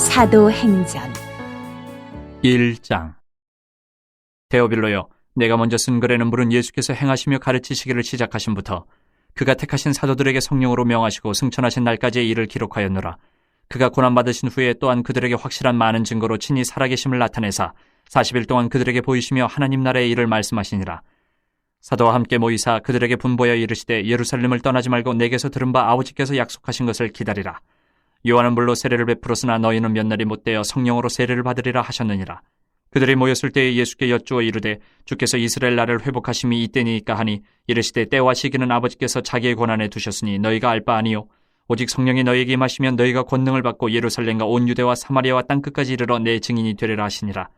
사도행전 1장. 데오빌로여, 내가 먼저 쓴 글에는 물은 예수께서 행하시며 가르치시기를 시작하심부터 그가 택하신 사도들에게 성령으로 명하시고 승천하신 날까지의 일을 기록하였노라. 그가 고난받으신 후에 또한 그들에게 확실한 많은 증거로 친히 살아계심을 나타내사 40일 동안 그들에게 보이시며 하나님 나라의 일을 말씀하시니라. 사도와 함께 모이사 그들에게 분보여 이르시되 예루살렘을 떠나지 말고 내게서 들은 바 아버지께서 약속하신 것을 기다리라. 요한은 물로 세례를 베풀었으나 너희는 몇 날이 못되어 성령으로 세례를 받으리라 하셨느니라. 그들이 모였을 때에 예수께 여쭈어 이르되 주께서 이스라엘 나라를 회복하심이 이때니까 하니 이르시되 때와 시기는 아버지께서 자기의 권한에 두셨으니 너희가 알 바 아니요 오직 성령이 너희에게 임하시면 너희가 권능을 받고 예루살렘과 온 유대와 사마리아와 땅끝까지 이르러 내 증인이 되리라 하시니라.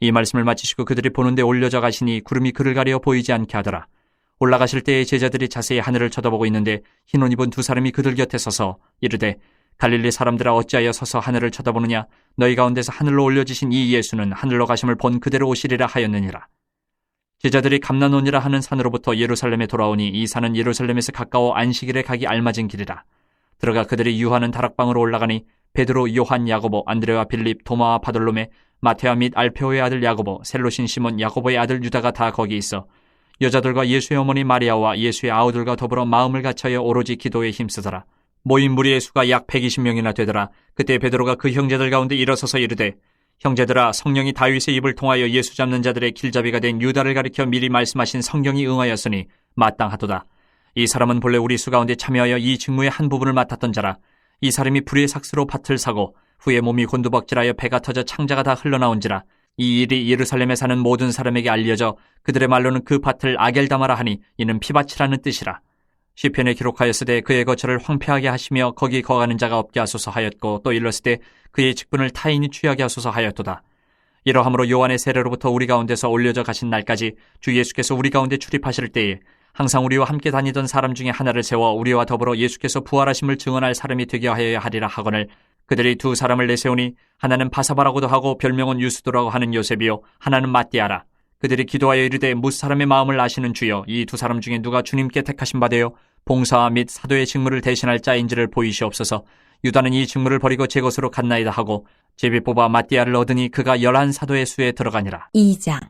이 말씀을 마치시고 그들이 보는 데 올려져 가시니 구름이 그를 가려 보이지 않게 하더라. 올라가실 때에 제자들이 자세히 하늘을 쳐다보고 있는데 흰 옷 입은 두 사람이 그들 곁에 서서 이르되 갈릴리 사람들아 어찌하여 서서 하늘을 쳐다보느냐. 너희 가운데서 하늘로 올려지신 이 예수는 하늘로 가심을 본 그대로 오시리라 하였느니라. 제자들이 감난원이라 하는 산으로부터 예루살렘에 돌아오니 이 산은 예루살렘에서 가까워 안식일에 가기 알맞은 길이라. 들어가 그들이 유하는 다락방으로 올라가니 베드로, 요한, 야고보, 안드레와 빌립, 도마와 바돌로메, 마테아 및 알페오의 아들 야고보, 셀로신 시몬, 야고보의 아들 유다가 다 거기 있어 여자들과 예수의 어머니 마리아와 예수의 아우들과 더불어 마음을 갖춰여 오로지 기도에 힘쓰더라. 모인 무리의 수가 약 120명이나 되더라. 그때 베드로가 그 형제들 가운데 일어서서 이르되 형제들아, 성령이 다윗의 입을 통하여 예수 잡는 자들의 길잡이가 된 유다를 가리켜 미리 말씀하신 성경이 응하였으니 마땅하도다. 이 사람은 본래 우리 수 가운데 참여하여 이 직무의 한 부분을 맡았던 자라. 이 사람이 불의 삭스로 밭을 사고 후에 몸이 곤두박질하여 배가 터져 창자가 다 흘러나온지라. 이 일이 예루살렘에 사는 모든 사람에게 알려져 그들의 말로는 그 밭을 아겔다마라 하니 이는 피밭이라는 뜻이라. 시편에 기록하였으되 그의 거처를 황폐하게 하시며 거기 거하는 자가 없게 하소서 하였고 또 일렀으되 그의 직분을 타인이 취하게 하소서 하였도다. 이러함으로 요한의 세례로부터 우리 가운데서 올려져 가신 날까지 주 예수께서 우리 가운데 출입하실 때에 항상 우리와 함께 다니던 사람 중에 하나를 세워 우리와 더불어 예수께서 부활하심을 증언할 사람이 되게 하여야 하리라 하거늘 그들이 두 사람을 내세우니 하나는 바사바라고도 하고 별명은 유스도라고 하는 요셉이요 하나는 마띠아라. 그들이 기도하여 이르되 무사람의 마음을 아시는 주여 이 두 사람 중에 누가 주님께 택하신 바되요 봉사와 및 사도의 직무를 대신할 자인지를 보이시옵소서. 유다는 이 직무를 버리고 제 것으로 갔나이다 하고 제비 뽑아 마띠아를 얻으니 그가 11사도의 수에 들어가니라. 2장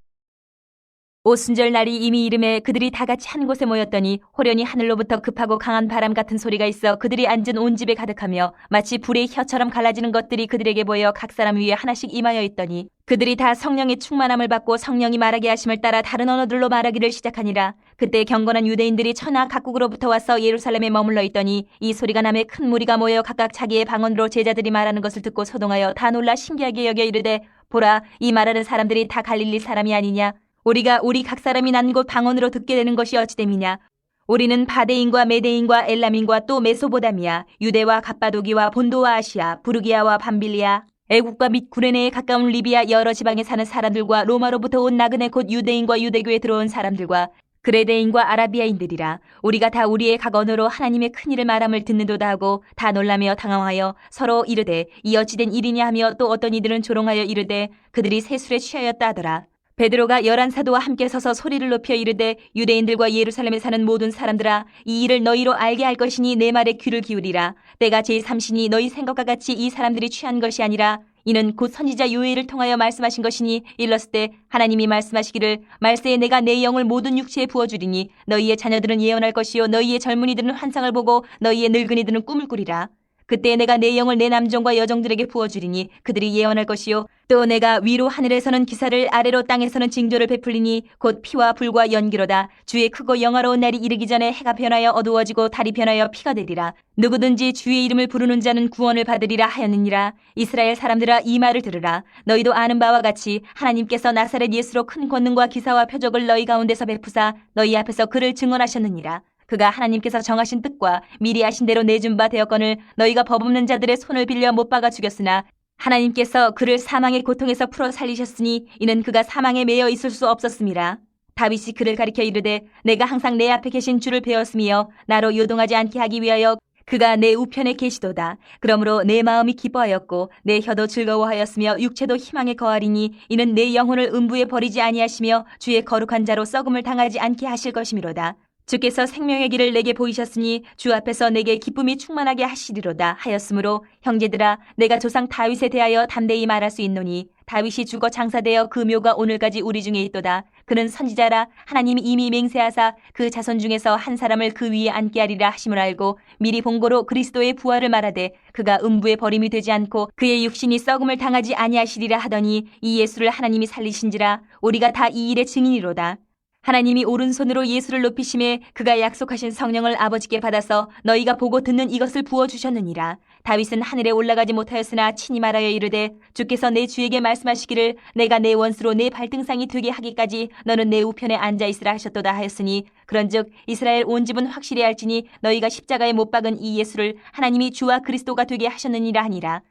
오순절 날이 이미 이름에 그들이 다 같이 한 곳에 모였더니 호련히 하늘로부터 급하고 강한 바람 같은 소리가 있어 그들이 앉은 온 집에 가득하며 마치 불의 혀처럼 갈라지는 것들이 그들에게 보여 각 사람 위에 하나씩 임하여 있더니 그들이 다 성령의 충만함을 받고 성령이 말하게 하심을 따라 다른 언어들로 말하기를 시작하니라. 그때 경건한 유대인들이 천하 각국으로부터 와서 예루살렘에 머물러 있더니 이 소리가 남에 큰 무리가 모여 각각 자기의 방언으로 제자들이 말하는 것을 듣고 소동하여 다 놀라 신기하게 여겨 이르되 보라, 이 말하는 사람들이 다 갈릴리 사람이 아니냐. 우리가 우리 각 사람이 난 곳 방언으로 듣게 되는 것이 어찌됨이냐. 우리는 바데인과 메데인과 엘람인과 또 메소보다미아, 유대와 갑바도기와 본도와 아시아, 부르기아와 밤빌리아, 애국과 및 구레네에 가까운 리비아 여러 지방에 사는 사람들과 로마로부터 온 나그네 곧 유대인과 유대교에 들어온 사람들과 그레데인과 아라비아인들이라. 우리가 다 우리의 각 언어로 하나님의 큰 일을 말함을 듣는도다 하고 다 놀라며 당황하여 서로 이르되 이 어찌된 일이냐 하며 또 어떤 이들은 조롱하여 이르되 그들이 새술에 취하였다 하더라. 베드로가 11사도와 함께 서서 소리를 높여 이르되 유대인들과 예루살렘에 사는 모든 사람들아, 이 일을 너희로 알게 할 것이니 내 말에 귀를 기울이라. 때가 제3시니 너희 생각과 같이 이 사람들이 취한 것이 아니라 이는 곧 선지자 요엘을 통하여 말씀하신 것이니 일렀을 때 하나님이 말씀하시기를 말세에 내가 내 영을 모든 육체에 부어주리니 너희의 자녀들은 예언할 것이요 너희의 젊은이들은 환상을 보고 너희의 늙은이들은 꿈을 꾸리라. 그때 내가 내 영을 내 남종과 여종들에게 부어주리니 그들이 예언할 것이요 또 내가 위로 하늘에서는 기사를 아래로 땅에서는 징조를 베풀리니 곧 피와 불과 연기로다. 주의 크고 영화로운 날이 이르기 전에 해가 변하여 어두워지고 달이 변하여 피가 되리라. 누구든지 주의 이름을 부르는 자는 구원을 받으리라 하였느니라. 이스라엘 사람들아, 이 말을 들으라. 너희도 아는 바와 같이 하나님께서 나사렛 예수로 큰 권능과 기사와 표적을 너희 가운데서 베푸사 너희 앞에서 그를 증언하셨느니라. 그가 하나님께서 정하신 뜻과 미리 하신 대로 내준 바 되었거늘 너희가 법 없는 자들의 손을 빌려 못 박아 죽였으나 하나님께서 그를 사망의 고통에서 풀어 살리셨으니 이는 그가 사망에 매여 있을 수 없었음이라. 다윗이 그를 가리켜 이르되 내가 항상 내 앞에 계신 주를 배웠으며 나로 요동하지 않게 하기 위하여 그가 내 우편에 계시도다. 그러므로 내 마음이 기뻐하였고 내 혀도 즐거워하였으며 육체도 희망에 거하리니 이는 내 영혼을 음부에 버리지 아니하시며 주의 거룩한 자로 썩음을 당하지 않게 하실 것이미로다. 주께서 생명의 길을 내게 보이셨으니 주 앞에서 내게 기쁨이 충만하게 하시리로다 하였으므로 형제들아 내가 조상 다윗에 대하여 담대히 말할 수 있노니 다윗이 죽어 장사되어 그 묘가 오늘까지 우리 중에 있도다. 그는 선지자라 하나님이 이미 맹세하사 그 자손 중에서 한 사람을 그 위에 앉게 하리라 하심을 알고 미리 본고로 그리스도의 부활을 말하되 그가 음부에 버림이 되지 않고 그의 육신이 썩음을 당하지 아니하시리라 하더니 이 예수를 하나님이 살리신지라 우리가 다 이 일의 증인이로다. 하나님이 오른손으로 예수를 높이심에 그가 약속하신 성령을 아버지께 받아서 너희가 보고 듣는 이것을 부어주셨느니라. 다윗은 하늘에 올라가지 못하였으나 친히 말하여 이르되 주께서 내 주에게 말씀하시기를 내가 내 원수로 내 발등상이 되게 하기까지 너는 내 우편에 앉아있으라 하셨도다 하였으니 그런즉 이스라엘 온 집은 확실히 알지니 너희가 십자가에 못 박은 이 예수를 하나님이 주와 그리스도가 되게 하셨느니라 하니라.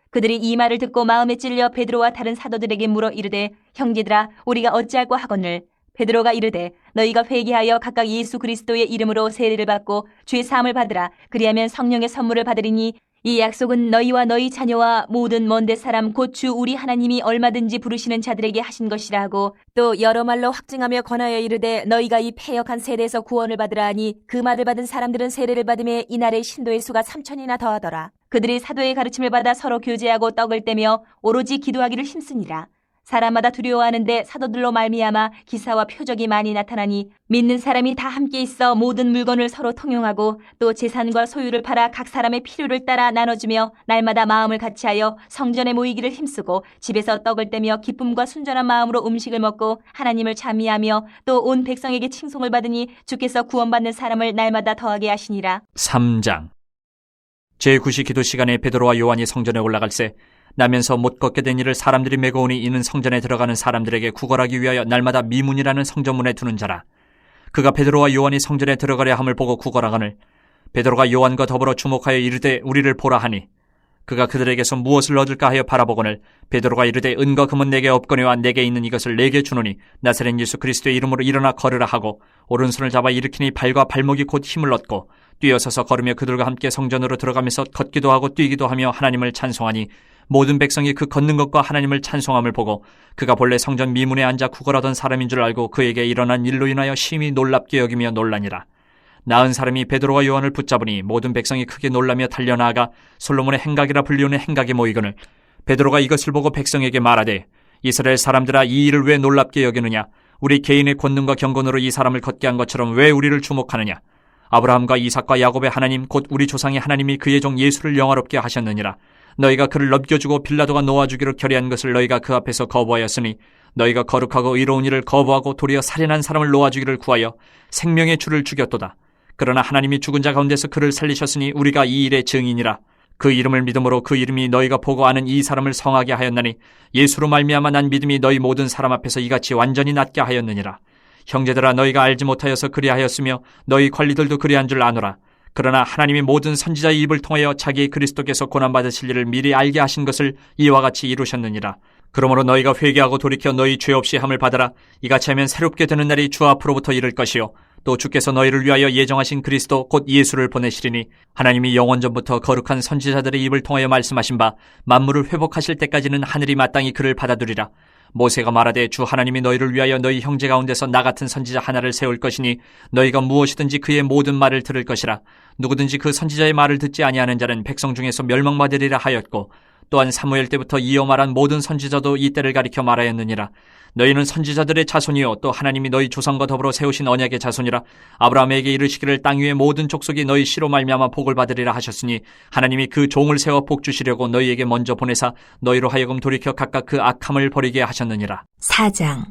그들이 이 말을 듣고 마음에 찔려 베드로와 다른 사도들에게 물어 이르되 형제들아 우리가 어찌할꼬 하거늘 베드로가 이르되 너희가 회개하여 각각 예수 그리스도의 이름으로 세례를 받고 죄 사함을 받으라. 그리하면 성령의 선물을 받으리니 이 약속은 너희와 너희 자녀와 모든 먼데 사람 곧 주 우리 하나님이 얼마든지 부르시는 자들에게 하신 것이라 하고 또 여러 말로 확증하며 권하여 이르되 너희가 이 패역한 세대에서 구원을 받으라 하니 그 말을 받은 사람들은 세례를 받음에 이날의 신도의 수가 3,000이나 더하더라. 그들이 사도의 가르침을 받아 서로 교제하고 떡을 떼며 오로지 기도하기를 힘쓰니라. 사람마다 두려워하는데 사도들로 말미암아 기사와 표적이 많이 나타나니 믿는 사람이 다 함께 있어 모든 물건을 서로 통용하고 또 재산과 소유를 팔아 각 사람의 필요를 따라 나눠주며 날마다 마음을 같이하여 성전에 모이기를 힘쓰고 집에서 떡을 떼며 기쁨과 순전한 마음으로 음식을 먹고 하나님을 찬미하며 또 온 백성에게 칭송을 받으니 주께서 구원받는 사람을 날마다 더하게 하시니라. 3장 제9시 기도 시간에 베드로와 요한이 성전에 올라갈새 나면서 못 걷게 된 이를 사람들이 메고 오니 이는 성전에 들어가는 사람들에게 구걸하기 위하여 날마다 미문이라는 성전문에 두는 자라. 그가 베드로와 요한이 성전에 들어가려 함을 보고 구걸하거늘 베드로가 요한과 더불어 주목하여 이르되 우리를 보라 하니 그가 그들에게서 무엇을 얻을까 하여 바라보거늘 베드로가 이르되 은과 금은 내게 없거니와 내게 있는 이것을 내게 주노니 나사렛 예수 그리스도의 이름으로 일어나 걸으라 하고 오른손을 잡아 일으키니 발과 발목이 곧 힘을 얻고 뛰어서서 걸으며 그들과 함께 성전으로 들어가면서 걷기도 하고 뛰기도 하며 하나님을 찬송하니 모든 백성이 그 걷는 것과 하나님을 찬송함을 보고 그가 본래 성전 미문에 앉아 구걸하던 사람인 줄 알고 그에게 일어난 일로 인하여 심히 놀랍게 여기며 놀라니라. 나은 사람이 베드로와 요한을 붙잡으니 모든 백성이 크게 놀라며 달려나아가 솔로몬의 행각이라 불리우는 행각에 모이거늘 베드로가 이것을 보고 백성에게 말하되 이스라엘 사람들아 이 일을 왜 놀랍게 여기느냐 우리 개인의 권능과 경건으로 이 사람을 걷게 한 것처럼 왜 우리를 주목하느냐 아브라함과 이삭과 야곱의 하나님 곧 우리 조상의 하나님이 그의 종 예수를 영화롭게 하셨느니라. 너희가 그를 넘겨주고 빌라도가 놓아주기로 결의한 것을 너희가 그 앞에서 거부하였으니 너희가 거룩하고 의로운 일을 거부하고 도리어 살인한 사람을 놓아주기를 구하여 생명의 주를 죽였도다. 그러나 하나님이 죽은 자 가운데서 그를 살리셨으니 우리가 이 일의 증인이라. 그 이름을 믿음으로 그 이름이 너희가 보고 아는 이 사람을 성하게 하였나니 예수로 말미암아 난 믿음이 너희 모든 사람 앞에서 이같이 완전히 낫게 하였느니라. 형제들아 너희가 알지 못하여서 그리하였으며 너희 관리들도 그리한 줄 아노라. 그러나 하나님이 모든 선지자의 입을 통하여 자기 그리스도께서 고난받으실 일을 미리 알게 하신 것을 이와 같이 이루셨느니라. 그러므로 너희가 회개하고 돌이켜 너희 죄 없이 함을 받아라. 이같이 하면 새롭게 되는 날이 주 앞으로부터 이를 것이요 또 주께서 너희를 위하여 예정하신 그리스도 곧 예수를 보내시리니 하나님이 영원전부터 거룩한 선지자들의 입을 통하여 말씀하신 바 만물을 회복하실 때까지는 하늘이 마땅히 그를 받아두리라. 모세가 말하되 주 하나님이 너희를 위하여 너희 형제 가운데서 나 같은 선지자 하나를 세울 것이니 너희가 무엇이든지 그의 모든 말을 들을 것이라. 누구든지 그 선지자의 말을 듣지 아니하는 자는 백성 중에서 멸망받으리라 하였고 또한 사무엘 때부터 이어 말한 모든 선지자도 이 때를 가리켜 말하였느니라. 너희는 선지자들의 자손이요 또 하나님이 너희 조상과 더불어 세우신 언약의 자손이라. 아브라함에게 이르시기를 땅 위의 모든 족속이 너희 씨로 말미암아 복을 받으리라 하셨으니 하나님이 그 종을 세워 복 주시려고 너희에게 먼저 보내사 너희로 하여금 돌이켜 각각 그 악함을 버리게 하셨느니라. 4장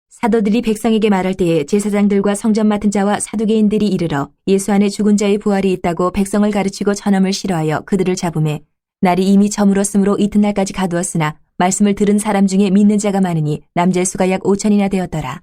사도들이 백성에게 말할 때에 제사장들과 성전 맡은 자와 사두개인들이 이르러 예수 안에 죽은 자의 부활이 있다고 백성을 가르치고 전함을 싫어하여 그들을 잡음에 날이 이미 저물었으므로 이튿날까지 가두었으나 말씀을 들은 사람 중에 믿는 자가 많으니 남자의 수가 약 5,000이나 되었더라.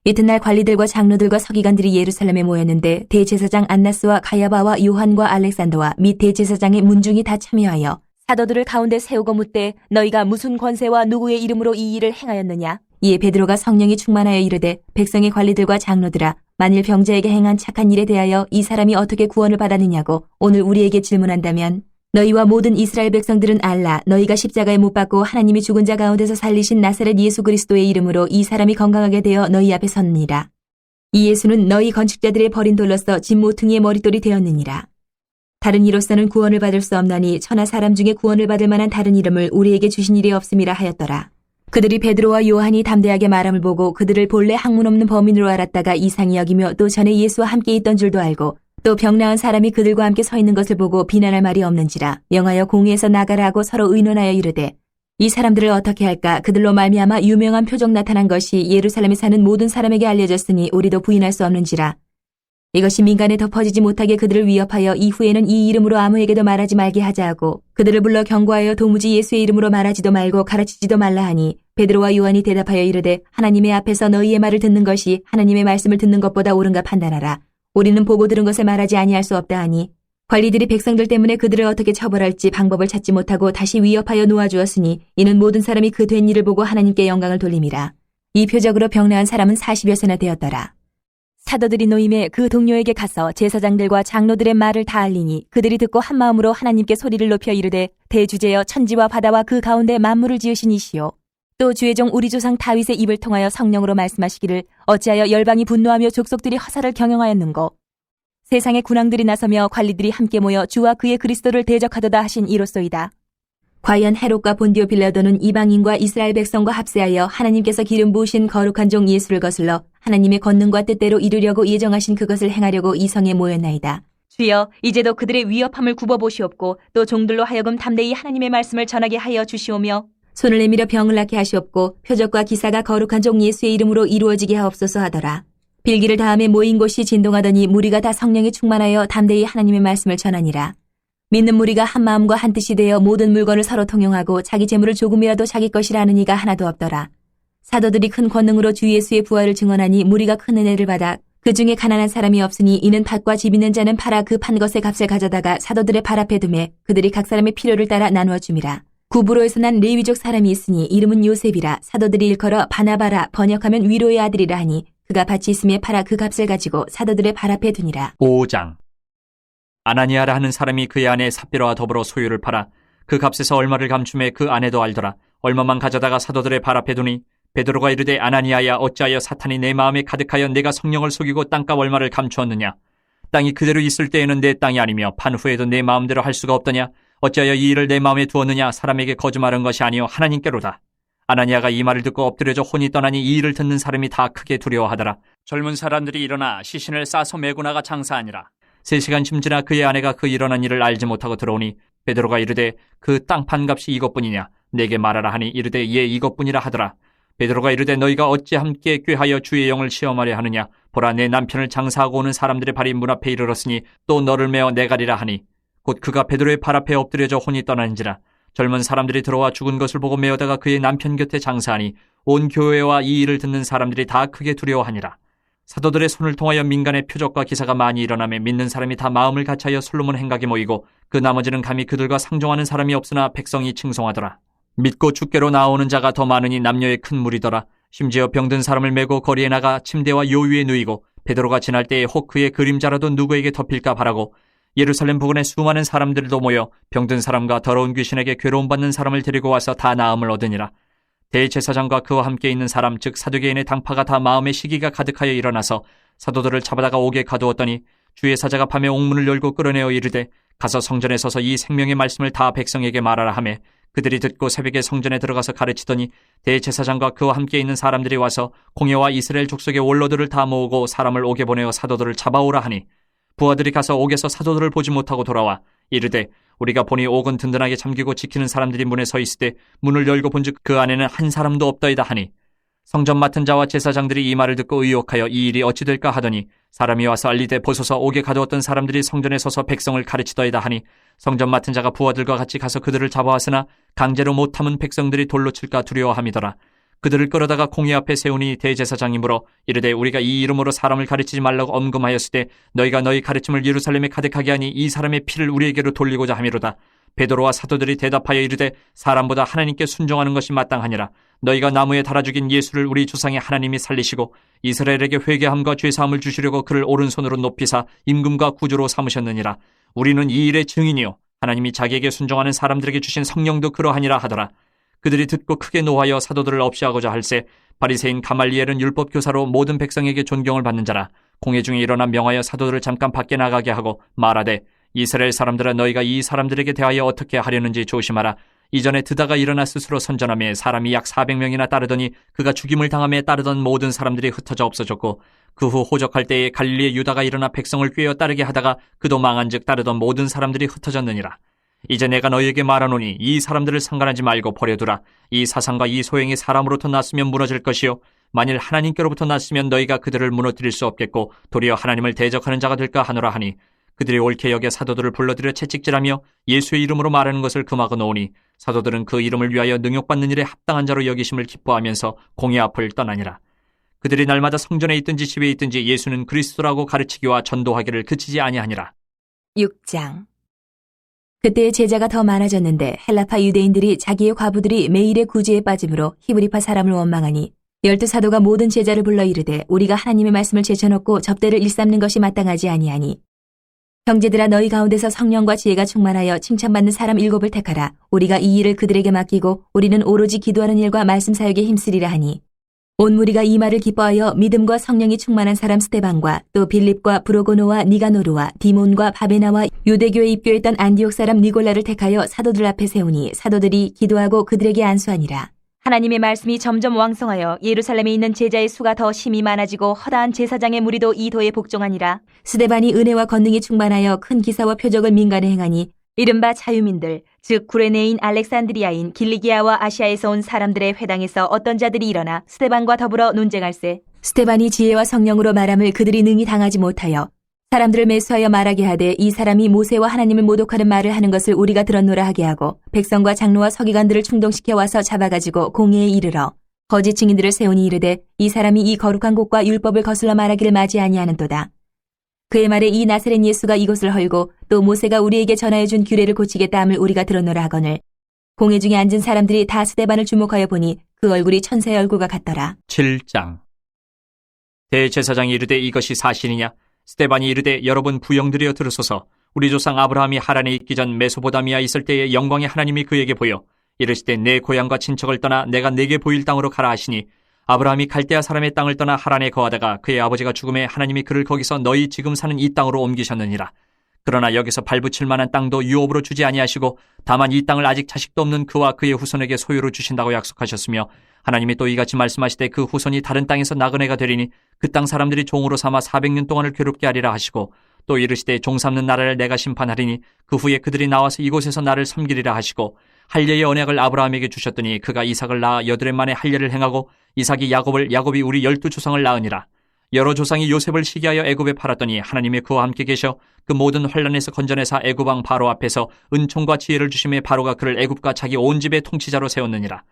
이튿날 관리들과 장로들과 서기관들이 예루살렘에 모였는데 대제사장 안나스와 가야바와 요한과 알렉산더와 및 대제사장의 문중이 다 참여하여 사도들을 가운데 세우고 묻되 너희가 무슨 권세와 누구의 이름으로 이 일을 행하였느냐? 이에 베드로가 성령이 충만하여 이르되 백성의 관리들과 장로들아 만일 병자에게 행한 착한 일에 대하여 이 사람이 어떻게 구원을 받았느냐고 오늘 우리에게 질문한다면 너희와 모든 이스라엘 백성들은 알라. 너희가 십자가에 못 박고 하나님이 죽은 자 가운데서 살리신 나사렛 예수 그리스도의 이름으로 이 사람이 건강하게 되어 너희 앞에 섰느니라. 이 예수는 너희 건축자들의 버린 돌로서 집 모퉁이의 머릿돌이 되었느니라. 다른 이로서는 구원을 받을 수 없나니 천하 사람 중에 구원을 받을 만한 다른 이름을 우리에게 주신 일이 없음이라 하였더라. 그들이 베드로와 요한이 담대하게 말함을 보고 그들을 본래 학문 없는 범인으로 알았다가 이상히 여기며 또 전에 예수와 함께 있던 줄도 알고 또 병 나은 사람이 그들과 함께 서 있는 것을 보고 비난할 말이 없는지라 명하여 공회에서 나가라 하고 서로 의논하여 이르되 이 사람들을 어떻게 할까? 그들로 말미암아 유명한 표적 나타난 것이 예루살렘에 사는 모든 사람에게 알려졌으니 우리도 부인할 수 없는지라. 이것이 민간에 덮어지지 못하게 그들을 위협하여 이후에는 이 이름으로 아무에게도 말하지 말게 하자 하고 그들을 불러 경고하여 도무지 예수의 이름으로 말하지도 말고 가르치지도 말라 하니 베드로와 요한이 대답하여 이르되 하나님의 앞에서 너희의 말을 듣는 것이 하나님의 말씀을 듣는 것보다 옳은가 판단하라. 우리는 보고 들은 것을 말하지 아니할 수 없다 하니 관리들이 백성들 때문에 그들을 어떻게 처벌할지 방법을 찾지 못하고 다시 위협하여 놓아주었으니 이는 모든 사람이 그 된 일을 보고 하나님께 영광을 돌림이라. 이 표적으로 병 나은 사람은 40여세나 되었더라. 사도들이 노임에 그 동료에게 가서 제사장들과 장로들의 말을 다 알리니 그들이 듣고 한마음으로 하나님께 소리를 높여 이르되 대주제여 천지와 바다와 그 가운데 만물을 지으신 이시요 또 주의 종 우리 조상 다윗의 입을 통하여 성령으로 말씀하시기를 어찌하여 열방이 분노하며 족속들이 허사를 경영하였는고 세상의 군왕들이 나서며 관리들이 함께 모여 주와 그의 그리스도를 대적하도다 하신 이로소이다. 과연 헤롯과 본디오 빌라도는 이방인과 이스라엘 백성과 합세하여 하나님께서 기름 부으신 거룩한 종 예수를 거슬러 하나님의 권능과 뜻대로 이루려고 예정하신 그것을 행하려고 이 성에 모였나이다. 주여 이제도 그들의 위협함을 굽어보시옵고 또 종들로 하여금 담대히 하나님의 말씀을 전하게 하여 주시오며 손을 내밀어 병을 낫게 하시옵고 표적과 기사가 거룩한 종 예수의 이름으로 이루어지게 하옵소서 하더라. 빌기를 다음에 모인 곳이 진동하더니 무리가 다 성령에 충만하여 담대히 하나님의 말씀을 전하니라. 믿는 무리가 한 마음과 한 뜻이 되어 모든 물건을 서로 통용하고 자기 재물을 조금이라도 자기 것이라 하는 이가 하나도 없더라. 사도들이 큰 권능으로 주 예수의 부활을 증언하니 무리가 큰 은혜를 받아 그 중에 가난한 사람이 없으니 이는 밭과 집 있는 자는 팔아 그 판 것의 값을 가져다가 사도들의 발 앞에 두매 그들이 각 사람의 필요를 따라 나누어 줌이라. 구브로에서 난 레위족 사람이 있으니 이름은 요셉이라. 사도들이 일컬어 바나바라 번역하면 위로의 아들이라 하니 그가 밭이 있음에 팔아 그 값을 가지고 사도들의 발 앞에 두니라. 5장. 아나니아라 하는 사람이 그의 아내 삽비라와 더불어 소유를 팔아 그 값에서 얼마를 감춤해 그 아내도 알더라. 얼마만 가져다가 사도들의 발 앞에 두니 베드로가 이르되 아나니아야 어찌하여 사탄이 내 마음에 가득하여 내가 성령을 속이고 땅값 얼마를 감추었느냐. 땅이 그대로 있을 때에는 내 땅이 아니며 판 후에도 내 마음대로 할 수가 없더냐. 어찌하여 이 일을 내 마음에 두었느냐. 사람에게 거짓말한 것이 아니요 하나님께로다. 아나니아가 이 말을 듣고 엎드려져 혼이 떠나니 이 일을 듣는 사람이 다 크게 두려워하더라. 젊은 사람들이 일어나 시신을 싸서 메고 나가 장사하니라. 3시간쯤 지나 그의 아내가 그 일어난 일을 알지 못하고 들어오니 베드로가 이르되 그 땅 판값이 이것뿐이냐. 내게 말하라 하니 이르되 예 이것뿐이라 하더라. 베드로가 이르되 너희가 어찌 함께 꾀하여 주의 영을 시험하려 하느냐. 보라 내 남편을 장사하고 오는 사람들의 발이 문 앞에 이르렀으니 또 너를 메어 내가리라 하니 곧 그가 베드로의 발 앞에 엎드려져 혼이 떠나는지라. 젊은 사람들이 들어와 죽은 것을 보고 메어다가 그의 남편 곁에 장사하니 온 교회와 이 일을 듣는 사람들이 다 크게 두려워하니라. 사도들의 손을 통하여 민간의 표적과 기사가 많이 일어나며 믿는 사람이 다 마음을 같이하여 솔로몬 행각에 모이고 그 나머지는 감히 그들과 상종하는 사람이 없으나 백성이 칭송하더라. 믿고 주께로 나오는 자가 더 많으니 남녀의 큰 무리더라. 심지어 병든 사람을 메고 거리에 나가 침대와 요 위에 누이고 베드로가 지날 때에 혹 그의 그림자라도 누구에게 덮일까 바라고 예루살렘 부근에 수많은 사람들도 모여 병든 사람과 더러운 귀신에게 괴로움받는 사람을 데리고 와서 다 나음을 얻으니라. 대제사장과 그와 함께 있는 사람 즉 사두개인의 당파가 다 마음의 시기가 가득하여 일어나서 사도들을 잡아다가 옥에 가두었더니 주의 사자가 밤에 옥문을 열고 끌어내어 이르되 가서 성전에 서서 이 생명의 말씀을 다 백성에게 말하라 하매 그들이 듣고 새벽에 성전에 들어가서 가르치더니 대제사장과 그와 함께 있는 사람들이 와서 공회와 이스라엘 족속의 원로들을 다 모으고 사람을 옥에 보내어 사도들을 잡아오라 하니 부하들이 가서 옥에서 사도들을 보지 못하고 돌아와 이르되 우리가 보니 옥은 든든하게 잠기고 지키는 사람들이 문에 서 있을 때 문을 열고 본즉 그 안에는 한 사람도 없더이다 하니 성전 맡은 자와 제사장들이 이 말을 듣고 의혹하여 이 일이 어찌 될까 하더니 사람이 와서 알리되 보소서 옥에 가두었던 사람들이 성전에 서서 백성을 가르치더이다 하니 성전 맡은 자가 부하들과 같이 가서 그들을 잡아왔으나 강제로 못 참은 백성들이 돌로 칠까 두려워함이더라. 그들을 끌어다가 공회 앞에 세우니 대제사장이 물어 이르되 우리가 이 이름으로 사람을 가르치지 말라고 엄금하였을 때 너희가 너희 가르침을 예루살렘에 가득하게 하니 이 사람의 피를 우리에게로 돌리고자 함이로다. 베드로와 사도들이 대답하여 이르되 사람보다 하나님께 순종하는 것이 마땅하니라. 너희가 나무에 달아 죽인 예수를 우리 조상의 하나님이 살리시고 이스라엘에게 회개함과 죄사함을 주시려고 그를 오른손으로 높이사 임금과 구주로 삼으셨느니라. 우리는 이 일의 증인이요 하나님이 자기에게 순종하는 사람들에게 주신 성령도 그러하니라 하더라. 그들이 듣고 크게 노하여 사도들을 없이하고자 할세 바리새인 가말리엘은 율법 교사로 모든 백성에게 존경을 받는 자라. 공회 중에 일어나 명하여 사도들을 잠깐 밖에 나가게 하고 말하되 이스라엘 사람들아 너희가 이 사람들에게 대하여 어떻게 하려는지 조심하라. 이전에 드다가 일어나 스스로 선전하며 사람이 약 400명이나 따르더니 그가 죽임을 당함에 따르던 모든 사람들이 흩어져 없어졌고 그 후 호적할 때에 갈릴리의 유다가 일어나 백성을 꾀어 따르게 하다가 그도 망한즉 따르던 모든 사람들이 흩어졌느니라. 이제 내가 너희에게 말하노니 이 사람들을 상관하지 말고 버려두라. 이 사상과 이 소행이 사람으로부터 났으면 무너질 것이요 만일 하나님께로부터 났으면 너희가 그들을 무너뜨릴 수 없겠고 도리어 하나님을 대적하는 자가 될까 하노라 하니 그들이 옳게 여겨 사도들을 불러들여 채찍질하며 예수의 이름으로 말하는 것을 금하고 놓으니 사도들은 그 이름을 위하여 능욕받는 일에 합당한 자로 여기심을 기뻐하면서 공회 앞을 떠나니라. 그들이 날마다 성전에 있든지 집에 있든지 예수는 그리스도라고 가르치기와 전도하기를 그치지 아니하니라. 6장. 그때 제자가 더 많아졌는데 헬라파 유대인들이 자기의 과부들이 매일의 구제에 빠짐으로 히브리파 사람을 원망하니 12사도가 모든 제자를 불러 이르되 우리가 하나님의 말씀을 제쳐놓고 접대를 일삼는 것이 마땅하지 아니하니 형제들아 너희 가운데서 성령과 지혜가 충만하여 칭찬받는 사람 7을 택하라. 우리가 이 일을 그들에게 맡기고 우리는 오로지 기도하는 일과 말씀 사역에 힘쓰리라 하니 온 무리가 이 말을 기뻐하여 믿음과 성령이 충만한 사람 스데반과 또 빌립과 브로고노와 니가노르와 디몬과 바베나와 유대교에 입교했던 안디옥 사람 니골라를 택하여 사도들 앞에 세우니 사도들이 기도하고 그들에게 안수하니라. 하나님의 말씀이 점점 왕성하여 예루살렘에 있는 제자의 수가 더 심히 많아지고 허다한 제사장의 무리도 이 도에 복종하니라. 스데반이 은혜와 권능이 충만하여 큰 기사와 표적을 민간에 행하니 이른바 자유민들 즉 구레네인 알렉산드리아인 길리기아와 아시아에서 온 사람들의 회당에서 어떤 자들이 일어나 스데반과 더불어 논쟁할세. 스데반이 지혜와 성령으로 말함을 그들이 능히 당하지 못하여 사람들을 매수하여 말하게 하되 이 사람이 모세와 하나님을 모독하는 말을 하는 것을 우리가 들었노라 하게 하고 백성과 장로와 서기관들을 충동시켜 와서 잡아가지고 공회에 이르러 거짓 증인들을 세우니 이르되 이 사람이 이 거룩한 곳과 율법을 거슬러 말하기를 맞이 아니하는도다. 그의 말에 이 나사렛 예수가 이곳을 헐고 또 모세가 우리에게 전하여 준 규례를 고치겠다 함을 우리가 들었노라 하거늘 공회 중에 앉은 사람들이 다 스데반을 주목하여 보니 그 얼굴이 천사의 얼굴과 같더라. 7장. 대제사장이 이르되 이것이 사실이냐? 스데반이 이르되 여러분 부영들이여 들으소서. 우리 조상 아브라함이 하란에 있기 전 메소포다미아 있을 때에 영광의 하나님이 그에게 보여 이르시되 내 고향과 친척을 떠나 내가 내게 보일 땅으로 가라 하시니 아브라함이 갈대아 사람의 땅을 떠나 하란에 거하다가 그의 아버지가 죽음에 하나님이 그를 거기서 너희 지금 사는 이 땅으로 옮기셨느니라. 그러나 여기서 발붙일 만한 땅도 유업으로 주지 아니하시고 다만 이 땅을 아직 자식도 없는 그와 그의 후손에게 소유로 주신다고 약속하셨으며 하나님이 또 이같이 말씀하시되 그 후손이 다른 땅에서 나그네가 되리니 그 땅 사람들이 종으로 삼아 400년 동안을 괴롭게 하리라 하시고 또 이르시되 종 삼는 나라를 내가 심판하리니 그 후에 그들이 나와서 이곳에서 나를 섬기리라 하시고 할례의 언약을 아브라함에게 주셨더니 그가 이삭을 낳아 8해 만에 할례를 행하고 이삭이 야곱을 야곱이 우리 12조상을 낳으니라. 여러 조상이 요셉을 시기하여 애굽에 팔았더니 하나님이 그와 함께 계셔 그 모든 환난에서 건져내사 애굽 왕 바로 앞에서 은총과 지혜를 주심에 바로가 그를 애굽과 자기 온 집의 통치자로 세웠느니라.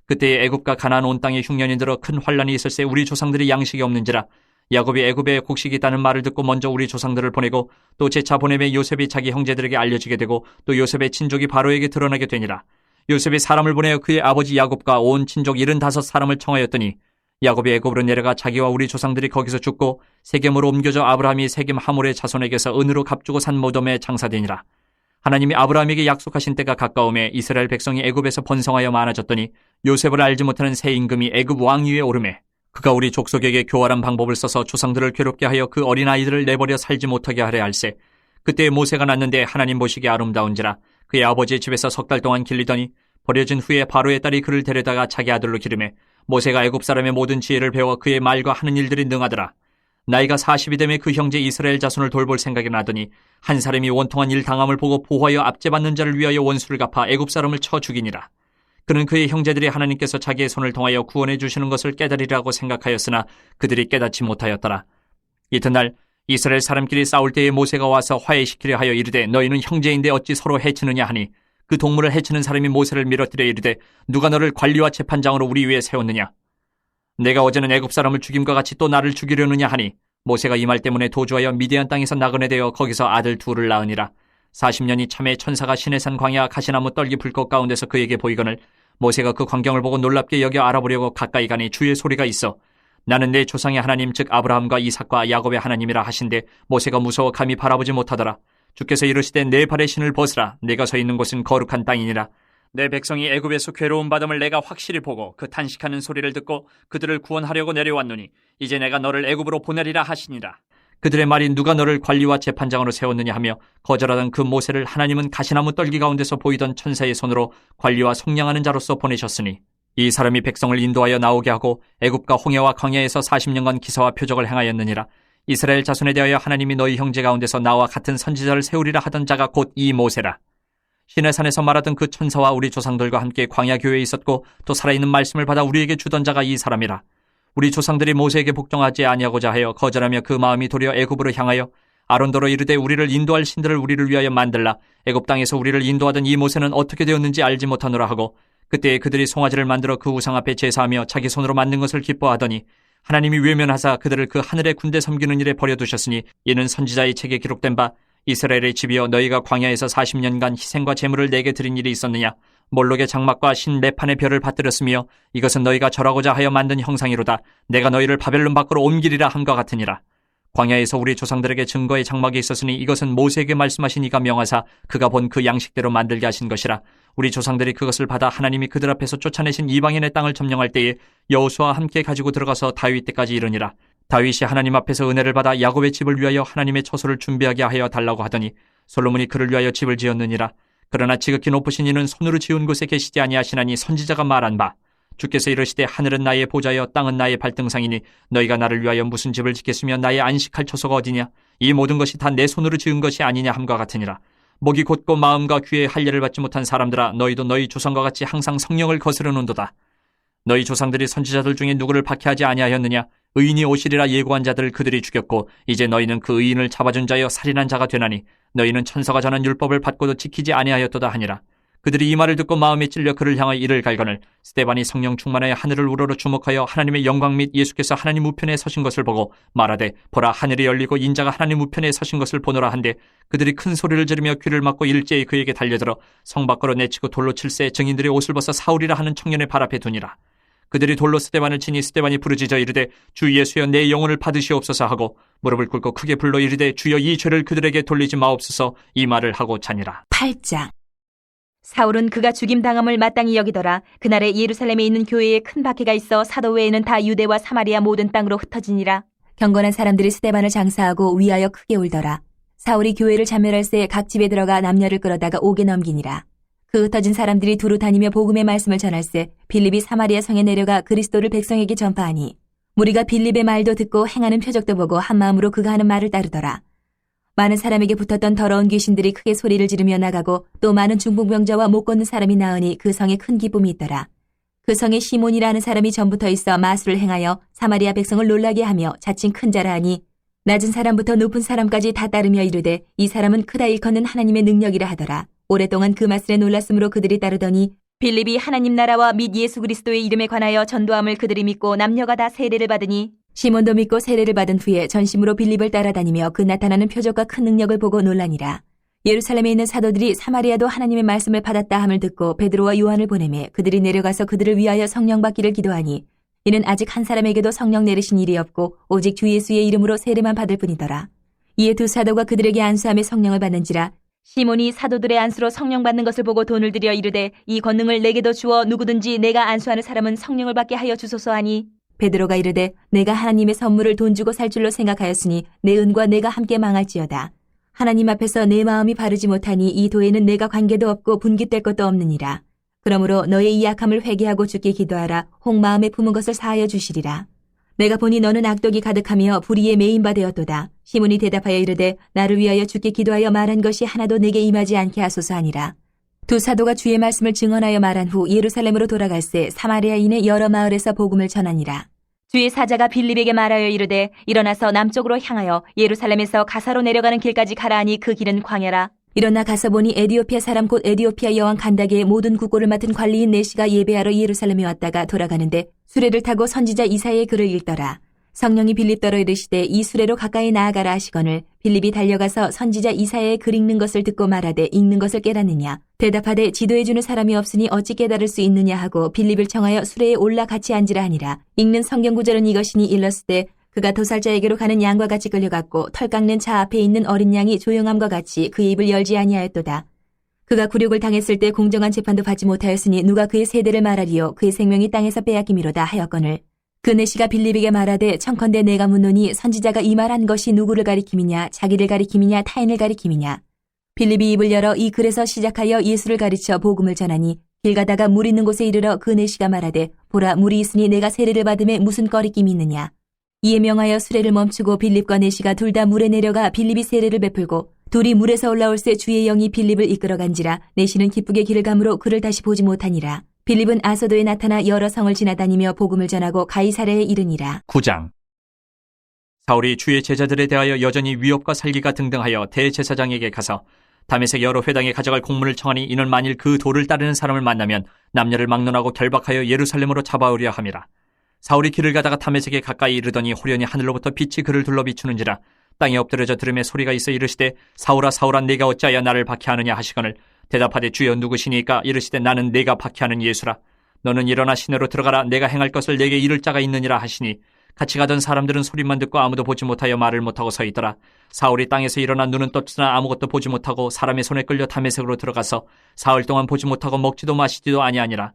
그때에 애굽과 가나안 온 땅에 흉년이 들어 큰 환난이 있을새 우리 조상들이 양식이 없는지라. 야곱이 애굽에 곡식이 있다는 말을 듣고 먼저 우리 조상들을 보내고 또 재차 보내매 요셉이 자기 형제들에게 알려지게 되고 또 요셉의 친족이 바로에게 드러나게 되니라. 요셉이 사람을 보내어 그의 아버지 야곱과 온 친족 75사람을 청하였더니 야곱이 애굽으로 내려가 자기와 우리 조상들이 거기서 죽고 세겜으로 옮겨져 아브라함이 세겜 하몰의 자손에게서 은으로 값주고 산 모돔에 장사되니라. 하나님이 아브라함에게 약속하신 때가 가까움에 이스라엘 백성이 애굽에서 번성하여 많아졌더니 요셉을 알지 못하는 새 임금이 애굽 왕위에 오르매 그가 우리 족속에게 교활한 방법을 써서 조상들을 괴롭게 하여 그 어린아이들을 내버려 살지 못하게 하려 할세. 그때 모세가 났는데 하나님 보시기에 아름다운지라 그의 아버지의 집에서 3달 동안 길리더니 버려진 후에 바로의 딸이 그를 데려다가 자기 아들로 기르매 모세가 애굽 사람의 모든 지혜를 배워 그의 말과 하는 일들이 능하더라. 나이가 40이 되매 그 형제 이스라엘 자손을 돌볼 생각이 나더니 한 사람이 원통한 일 당함을 보고 보호하여 압제받는 자를 위하여 원수를 갚아 애굽 사람을 쳐 죽이니라. 그는 그의 형제들이 하나님께서 자기의 손을 통하여 구원해 주시는 것을 깨달으리라고 생각하였으나 그들이 깨닫지 못하였더라. 이튿날 이스라엘 사람끼리 싸울 때에 모세가 와서 화해시키려 하여 이르되 너희는 형제인데 어찌 서로 해치느냐 하니 그 동물을 해치는 사람이 모세를 밀어뜨려 이르되 누가 너를 관리와 재판장으로 우리 위에 세웠느냐? 내가 어제는 애굽 사람을 죽임과 같이 또 나를 죽이려느냐 하니 모세가 이 말 때문에 도주하여 미디안 땅에서 나그네 되어 거기서 아들 둘을 낳으니라. 40년이 참에 천사가 시내산 광야 가시나무 떨기 불꽃 가운데서 그에게 보이거늘 모세가 그 광경을 보고 놀랍게 여겨 알아보려고 가까이 가니 주의 소리가 있어 나는 내 조상의 하나님 즉 아브라함과 이삭과 야곱의 하나님이라 하신데 모세가 무서워 감히 바라보지 못하더라. 주께서 이르시되 내 발의 신을 벗으라. 내가 서 있는 곳은 거룩한 땅이니라. 내 백성이 애굽에서 괴로움 받음을 내가 확실히 보고 그 탄식하는 소리를 듣고 그들을 구원하려고 내려왔노니 이제 내가 너를 애굽으로 보내리라 하시니라. 그들의 말이 누가 너를 관리와 재판장으로 세웠느냐 하며 거절하던 그 모세를 하나님은 가시나무 떨기 가운데서 보이던 천사의 손으로 관리와 속량하는 자로서 보내셨으니 이 사람이 백성을 인도하여 나오게 하고 애굽과 홍해와 광야에서 40년간 기사와 표적을 행하였느니라. 이스라엘 자손에 대하여 하나님이 너희 형제 가운데서 나와 같은 선지자를 세우리라 하던 자가 곧 이 모세라. 시내산에서 말하던 그 천사와 우리 조상들과 함께 광야 교회에 있었고 또 살아있는 말씀을 받아 우리에게 주던 자가 이 사람이라. 우리 조상들이 모세에게 복종하지 아니하고자 하여 거절하며 그 마음이 도리어 애굽으로 향하여 아론더러 이르되 우리를 인도할 신들을 우리를 위하여 만들라. 애굽 땅에서 우리를 인도하던 이 모세는 어떻게 되었는지 알지 못하노라 하고 그때에 그들이 송아지를 만들어 그 우상 앞에 제사하며 자기 손으로 만든 것을 기뻐하더니 하나님이 외면하사 그들을 그 하늘의 군대 섬기는 일에 버려두셨으니 이는 선지자의 책에 기록된 바 이스라엘의 집이여 너희가 광야에서 40년간 희생과 제물을 내게 드린 일이 있었느냐. 몰록의 장막과 신 매판의 별을 받들었으며 이것은 너희가 절하고자 하여 만든 형상이로다. 내가 너희를 바벨론 밖으로 옮기리라 함과 같으니라. 광야에서 우리 조상들에게 증거의 장막이 있었으니 이것은 모세에게 말씀하신 이가 명하사 그가 본 그 양식대로 만들게 하신 것이라. 우리 조상들이 그것을 받아 하나님이 그들 앞에서 쫓아내신 이방인의 땅을 점령할 때에 여호수아와 함께 가지고 들어가서 다윗 때까지 이르니라. 다윗이 하나님 앞에서 은혜를 받아 야곱의 집을 위하여 하나님의 처소를 준비하게 하여 달라고 하더니 솔로몬이 그를 위하여 집을 지었느니라. 그러나 지극히 높으신 이는 손으로 지은 곳에 계시지 아니하시나니 선지자가 말한 바 주께서 이르시되 하늘은 나의 보좌여 땅은 나의 발등상이니 너희가 나를 위하여 무슨 집을 짓겠으며 나의 안식할 처소가 어디냐. 이 모든 것이 다 내 손으로 지은 것이 아니냐 함과 같으니라. 목이 곧고 마음과 귀에 할례를 받지 못한 사람들아 너희도 너희 조상과 같이 항상 성령을 거스르는도다. 너희 조상들이 선지자들 중에 누구를 박해하지 아니하였느냐. 의인이 오시리라 예고한 자들을 그들이 죽였고 이제 너희는 그 의인을 잡아준 자여 살인한 자가 되나니 너희는 천사가 전한 율법을 받고도 지키지 아니하였도다 하니라. 그들이 이 말을 듣고 마음에 찔려 그를 향하여 이를 갈거늘 스데반이 성령 충만하여 하늘을 우러러 주목하여 하나님의 영광 및 예수께서 하나님 우편에 서신 것을 보고 말하되 보라 하늘이 열리고 인자가 하나님 우편에 서신 것을 보노라 한데 그들이 큰 소리를 지르며 귀를 막고 일제히 그에게 달려들어 성 밖으로 내치고 돌로 칠세 증인들의 옷을 벗어 사울이라 하는 청년의 발 앞에 두니라. 그들이 돌로 스데반을 치니 스데반이 부르짖어 이르되 주 예수여 내 영혼을 받으시옵소서 하고 무릎을 꿇고 크게 불러 이르되 주여 이 죄를 그들에게 돌리지 마옵소서 이 말을 하고 자니라. 8장. 사울은 그가 죽임당함을 마땅히 여기더라. 그날에 예루살렘에 있는 교회에 큰 박해가 있어 사도 외에는 다 유대와 사마리아 모든 땅으로 흩어지니라. 경건한 사람들이 스데반을 장사하고 위하여 크게 울더라. 사울이 교회를 참멸할새 각 집에 들어가 남녀를 끌어다가 옥에 넘기니라. 그 흩어진 사람들이 두루 다니며 복음의 말씀을 전할새 빌립이 사마리아 성에 내려가 그리스도를 백성에게 전파하니 무리가 빌립의 말도 듣고 행하는 표적도 보고 한마음으로 그가 하는 말을 따르더라. 많은 사람에게 붙었던 더러운 귀신들이 크게 소리를 지르며 나가고 또 많은 중풍병자와 못 걷는 사람이 나으니 그 성에 큰 기쁨이 있더라. 그 성에 시몬이라는 사람이 전부터 있어 마술을 행하여 사마리아 백성을 놀라게 하며 자칭 큰 자라 하니 낮은 사람부터 높은 사람까지 다 따르며 이르되 이 사람은 크다 일컫는 하나님의 능력이라 하더라. 오랫동안 그 말씀에 놀랐으므로 그들이 따르더니 빌립이 하나님 나라와 및 예수 그리스도의 이름에 관하여 전도함을 그들이 믿고 남녀가 다 세례를 받으니 시몬도 믿고 세례를 받은 후에 전심으로 빌립을 따라다니며 그 나타나는 표적과 큰 능력을 보고 놀라니라. 예루살렘에 있는 사도들이 사마리아도 하나님의 말씀을 받았다 함을 듣고 베드로와 요한을 보내매 그들이 내려가서 그들을 위하여 성령 받기를 기도하니 이는 아직 한 사람에게도 성령 내리신 일이 없고 오직 주 예수의 이름으로 세례만 받을 뿐이더라. 이에 두 사도가 그들에게 안수하며 성령을 받는지라. 시몬이 사도들의 안수로 성령 받는 것을 보고 돈을 들여 이르되 이 권능을 내게도 주어 누구든지 내가 안수하는 사람은 성령을 받게 하여 주소서 하니 베드로가 이르되 내가 하나님의 선물을 돈 주고 살 줄로 생각하였으니 내 은과 내가 함께 망할지어다. 하나님 앞에서 내 마음이 바르지 못하니 이 도에는 내가 관계도 없고 분깃될 것도 없느니라. 그러므로 너의 이 약함을 회개하고 주께 기도하라. 혹 마음에 품은 것을 사하여 주시리라. 내가 보니 너는 악독이 가득하며 불의에 매인 바 되었도다. 시몬이 대답하여 이르되 나를 위하여 주께 기도하여 말한 것이 하나도 내게 임하지 않게 하소서 하니라. 두 사도가 주의 말씀을 증언하여 말한 후 예루살렘으로 돌아갈새 사마리아인의 여러 마을에서 복음을 전하니라. 주의 사자가 빌립에게 말하여 이르되 일어나서 남쪽으로 향하여 예루살렘에서 가사로 내려가는 길까지 가라 하니 그 길은 광야라. 일어나 가서 보니 에디오피아 사람 곧 에디오피아 여왕 간다게의 모든 국고를 맡은 관리인 내시가 예배하러 예루살렘에 왔다가 돌아가는데 수레를 타고 선지자 이사야의 글을 읽더라. 성령이 빌립더러 이르시되 이 수레로 가까이 나아가라 하시거늘 빌립이 달려가서 선지자 이사야의 글 읽는 것을 듣고 말하되 읽는 것을 깨닫느냐. 대답하되 지도해주는 사람이 없으니 어찌 깨달을 수 있느냐 하고 빌립을 청하여 수레에 올라 같이 앉으라 하니라. 읽는 성경구절은 이것이니 일렀으되 그가 도살자에게로 가는 양과 같이 끌려갔고 털 깎는 차 앞에 있는 어린 양이 조용함과 같이 그 입을 열지 아니하였도다. 그가 굴욕을 당했을 때 공정한 재판도 받지 못하였으니 누가 그의 세대를 말하리요 그의 생명이 땅에서 빼앗김이로다 하였거늘 그 내시가 빌립에게 말하되 청컨대 내가 묻노니 선지자가 이 말한 것이 누구를 가리킴이냐 자기를 가리킴이냐 타인을 가리킴이냐 빌립이 입을 열어 이 글에서 시작하여 예수를 가르쳐 복음을 전하니 길 가다가 물 있는 곳에 이르러 그 내시가 말하되 보라 물이 있으니 내가 세례를 받음에 무슨 꺼리낌이 있느냐 이에 명하여 수레를 멈추고 빌립과 내시가 둘 다 물에 내려가 빌립이 세례를 베풀고 둘이 물에서 올라올새 주의 영이 빌립을 이끌어간지라 내시는 기쁘게 길을 가므로 그를 다시 보지 못하니라. 빌립은 아소도에 나타나 여러 성을 지나다니며 복음을 전하고 가이사랴에 이르니라. 9장. 사울이 주의 제자들에 대하여 여전히 위협과 살기가 등등하여 대제사장에게 가서 다메섹 여러 회당에 가져갈 공문을 청하니 이는 만일 그 도를 따르는 사람을 만나면 남녀를 막론하고 결박하여 예루살렘으로 잡아오려 함이라. 사울이 길을 가다가 다메섹에 가까이 이르더니 호련히 하늘로부터 빛이 그를 둘러 비추는지라. 땅에 엎드려져 들음에 소리가 있어 이르시되 사울아 사울아 내가 어찌하여 나를 박해하느냐 하시거늘 대답하되 주여 누구시니까 이르시되 나는 내가 박해하는 예수라. 너는 일어나 시내로 들어가라. 내가 행할 것을 내게 이를 자가 있느니라 하시니 같이 가던 사람들은 소리만 듣고 아무도 보지 못하여 말을 못하고 서 있더라. 사울이 땅에서 일어나 눈은 떴으나 아무것도 보지 못하고 사람의 손에 끌려 다메섹으로 들어가서 사흘 동안 보지 못하고 먹지도 마시지도 아니하니라.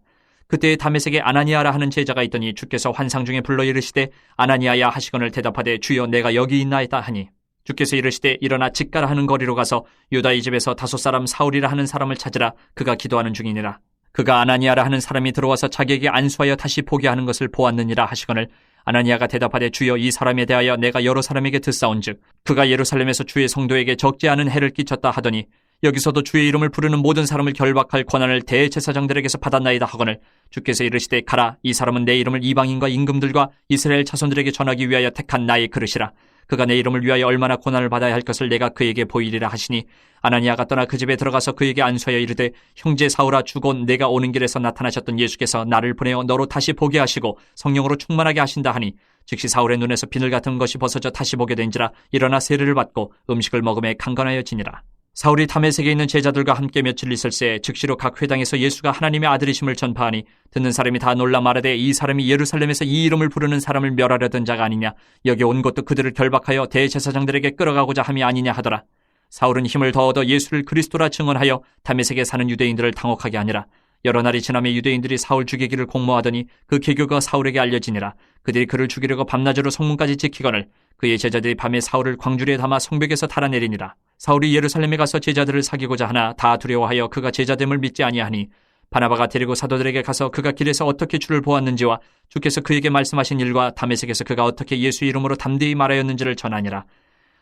그때 다메섹에 아나니아라 하는 제자가 있더니 주께서 환상 중에 불러 이르시되 아나니아야 하시거늘 대답하되 주여 내가 여기 있나이다 하니 주께서 이르시되 일어나 직가라 하는 거리로 가서 유다의 집에서 다섯 사람 사울이라 하는 사람을 찾으라. 그가 기도하는 중이니라. 그가 아나니아라 하는 사람이 들어와서 자기에게 안수하여 다시 보게 하는 것을 보았느니라 하시거늘 아나니아가 대답하되 주여 이 사람에 대하여 내가 여러 사람에게 듣사온즉 그가 예루살렘에서 주의 성도에게 적지 않은 해를 끼쳤다 하더니 여기서도 주의 이름을 부르는 모든 사람을 결박할 권한을 대제사장들에게서 받았나이다 하거늘 주께서 이르시되 가라. 이 사람은 내 이름을 이방인과 임금들과 이스라엘 자손들에게 전하기 위하여 택한 나의 그릇이라. 그가 내 이름을 위하여 얼마나 고난을 받아야 할 것을 내가 그에게 보이리라 하시니 아나니아가 떠나 그 집에 들어가서 그에게 안수하여 이르되 형제 사울아 주곧 내가 오는 길에서 나타나셨던 예수께서 나를 보내어 너로 다시 보게 하시고 성령으로 충만하게 하신다 하니 즉시 사울의 눈에서 비늘 같은 것이 벗어져 다시 보게 된지라. 일어나 세례를 받고 음식을 먹음에 강건하여지니라. 사울이 다메섹에 있는 제자들과 함께 며칠 있을새 즉시로 각 회당에서 예수가 하나님의 아들이심을 전파하니 듣는 사람이 다 놀라 말하되 이 사람이 예루살렘에서 이 이름을 부르는 사람을 멸하려던 자가 아니냐. 여기 온 것도 그들을 결박하여 대제사장들에게 끌어가고자 함이 아니냐 하더라. 사울은 힘을 더 얻어 예수를 그리스도라 증언하여 다메섹에 사는 유대인들을 당혹하게 하니라. 여러 날이 지나며 유대인들이 사울 죽이기를 공모하더니 그 계교가 사울에게 알려지니라. 그들이 그를 죽이려고 밤낮으로 성문까지 지키거늘 그의 제자들이 밤에 사울을 광주리에 담아 성벽에서 달아내리니라. 사울이 예루살렘에 가서 제자들을 사귀고자 하나 다 두려워하여 그가 제자됨을 믿지 아니하니 바나바가 데리고 사도들에게 가서 그가 길에서 어떻게 주를 보았는지와 주께서 그에게 말씀하신 일과 다메섹에서 그가 어떻게 예수 이름으로 담대히 말하였는지를 전하니라.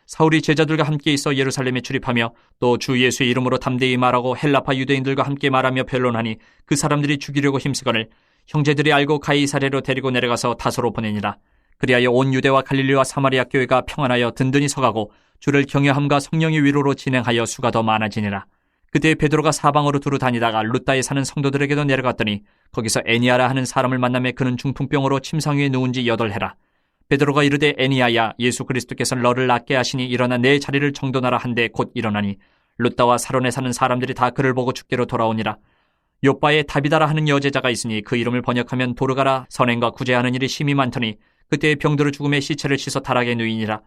사울이 제자들과 함께 있어 예루살렘에 출입하며 또 주 예수의 이름으로 담대히 말하고 헬라파 유대인들과 함께 말하며 변론하니 그 사람들이 죽이려고 힘쓰거늘 형제들이 알고 가이사랴로 데리고 내려가서 다소로 보내니라. 그리하여 온 유대와 갈릴리와 사마리아 교회가 평안하여 든든히 서가고 주를 경외함과 성령의 위로로 진행하여 수가 더 많아지니라. 그때 베드로가 사방으로 두루 다니다가 룻다에 사는 성도들에게도 내려갔더니 거기서 애니아라 하는 사람을 만나매 그는 중풍병으로 침상 위에 누운 지 8해라. 베드로가 이르되 애니아야 예수 그리스도께서 너를 낫게 하시니 일어나 내 자리를 정돈하라 한데 곧 일어나니 룻다와 사론에 사는 사람들이 다 그를 보고 죽게로 돌아오니라. 요빠에 다비다라 하는 여제자가 있으니 그 이름을 번역하면 도르가라. 선행과 구제하는 일이 심히 많더니 그때 병들어 죽음의 시체를 씻어 타락에 누이니라.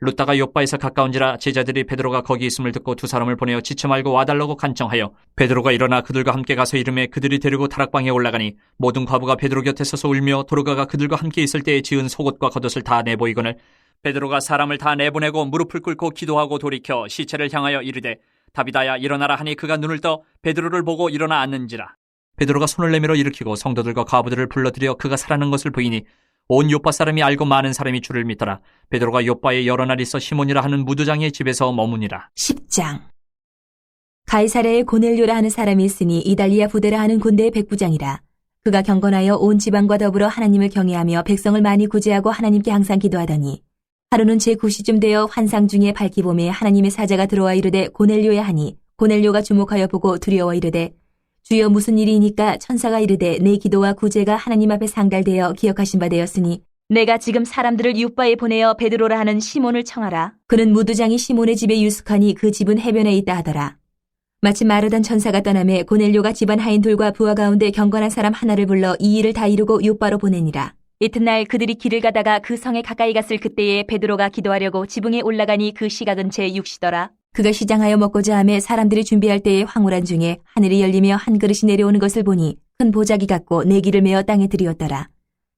룻다가 요빠에서 가까운지라 제자들이 베드로가 거기 있음을 듣고 두 사람을 보내어 지쳐 말고 와달라고 간청하여 베드로가 일어나 그들과 함께 가서 이름에 그들이 데리고 다락방에 올라가니 모든 과부가 베드로 곁에 서서 울며 도르가가 그들과 함께 있을 때에 지은 속옷과 겉옷을 다 내보이거늘 베드로가 사람을 다 내보내고 무릎을 꿇고 기도하고 돌이켜 시체를 향하여 이르되 다비다야 일어나라 하니 그가 눈을 떠 베드로를 보고 일어나 앉는지라. 베드로가 손을 내밀어 일으키고 성도들과 과부들을 불러들여 그가 살아난 것을 보이니 온 요빠 사람이 알고 많은 사람이 주를 믿더라. 베드로가 요빠에 여러 날 있어 시몬이라 하는 무두장의 집에서 머무니라. 10장. 가이사랴에 고넬료라 하는 사람이 있으니 이달리아 부대라 하는 군대의 백부장이라. 그가 경건하여 온 지방과 더불어 하나님을 경외하며 백성을 많이 구제하고 하나님께 항상 기도하더니 하루는 제9시쯤 되어 환상 중에 밝기 봄에 하나님의 사자가 들어와 이르되 고넬료야 하니 고넬료가 주목하여 보고 두려워 이르되 주여 무슨 일이니까 천사가 이르되 내 기도와 구제가 하나님 앞에 상달되어 기억하신 바 되었으니 내가 지금 사람들을 윳바에 보내어 베드로라 하는 시몬을 청하라. 그는 무두장이 시몬의 집에 유숙하니 그 집은 해변에 있다 하더라. 마침 마르던 천사가 떠나매 고넬료가 집안 하인들과 부하 가운데 경건한 사람 하나를 불러 이 일을 다 이루고 윳바로 보내니라. 이튿날 그들이 길을 가다가 그 성에 가까이 갔을 그때에 베드로가 기도하려고 지붕에 올라가니 그 시각은 제6시더라. 그가 시장하여 먹고자 하며 사람들이 준비할 때에 황홀한 중에 하늘이 열리며 한 그릇이 내려오는 것을 보니 큰 보자기 같고 내기를 메어 땅에 들이었더라.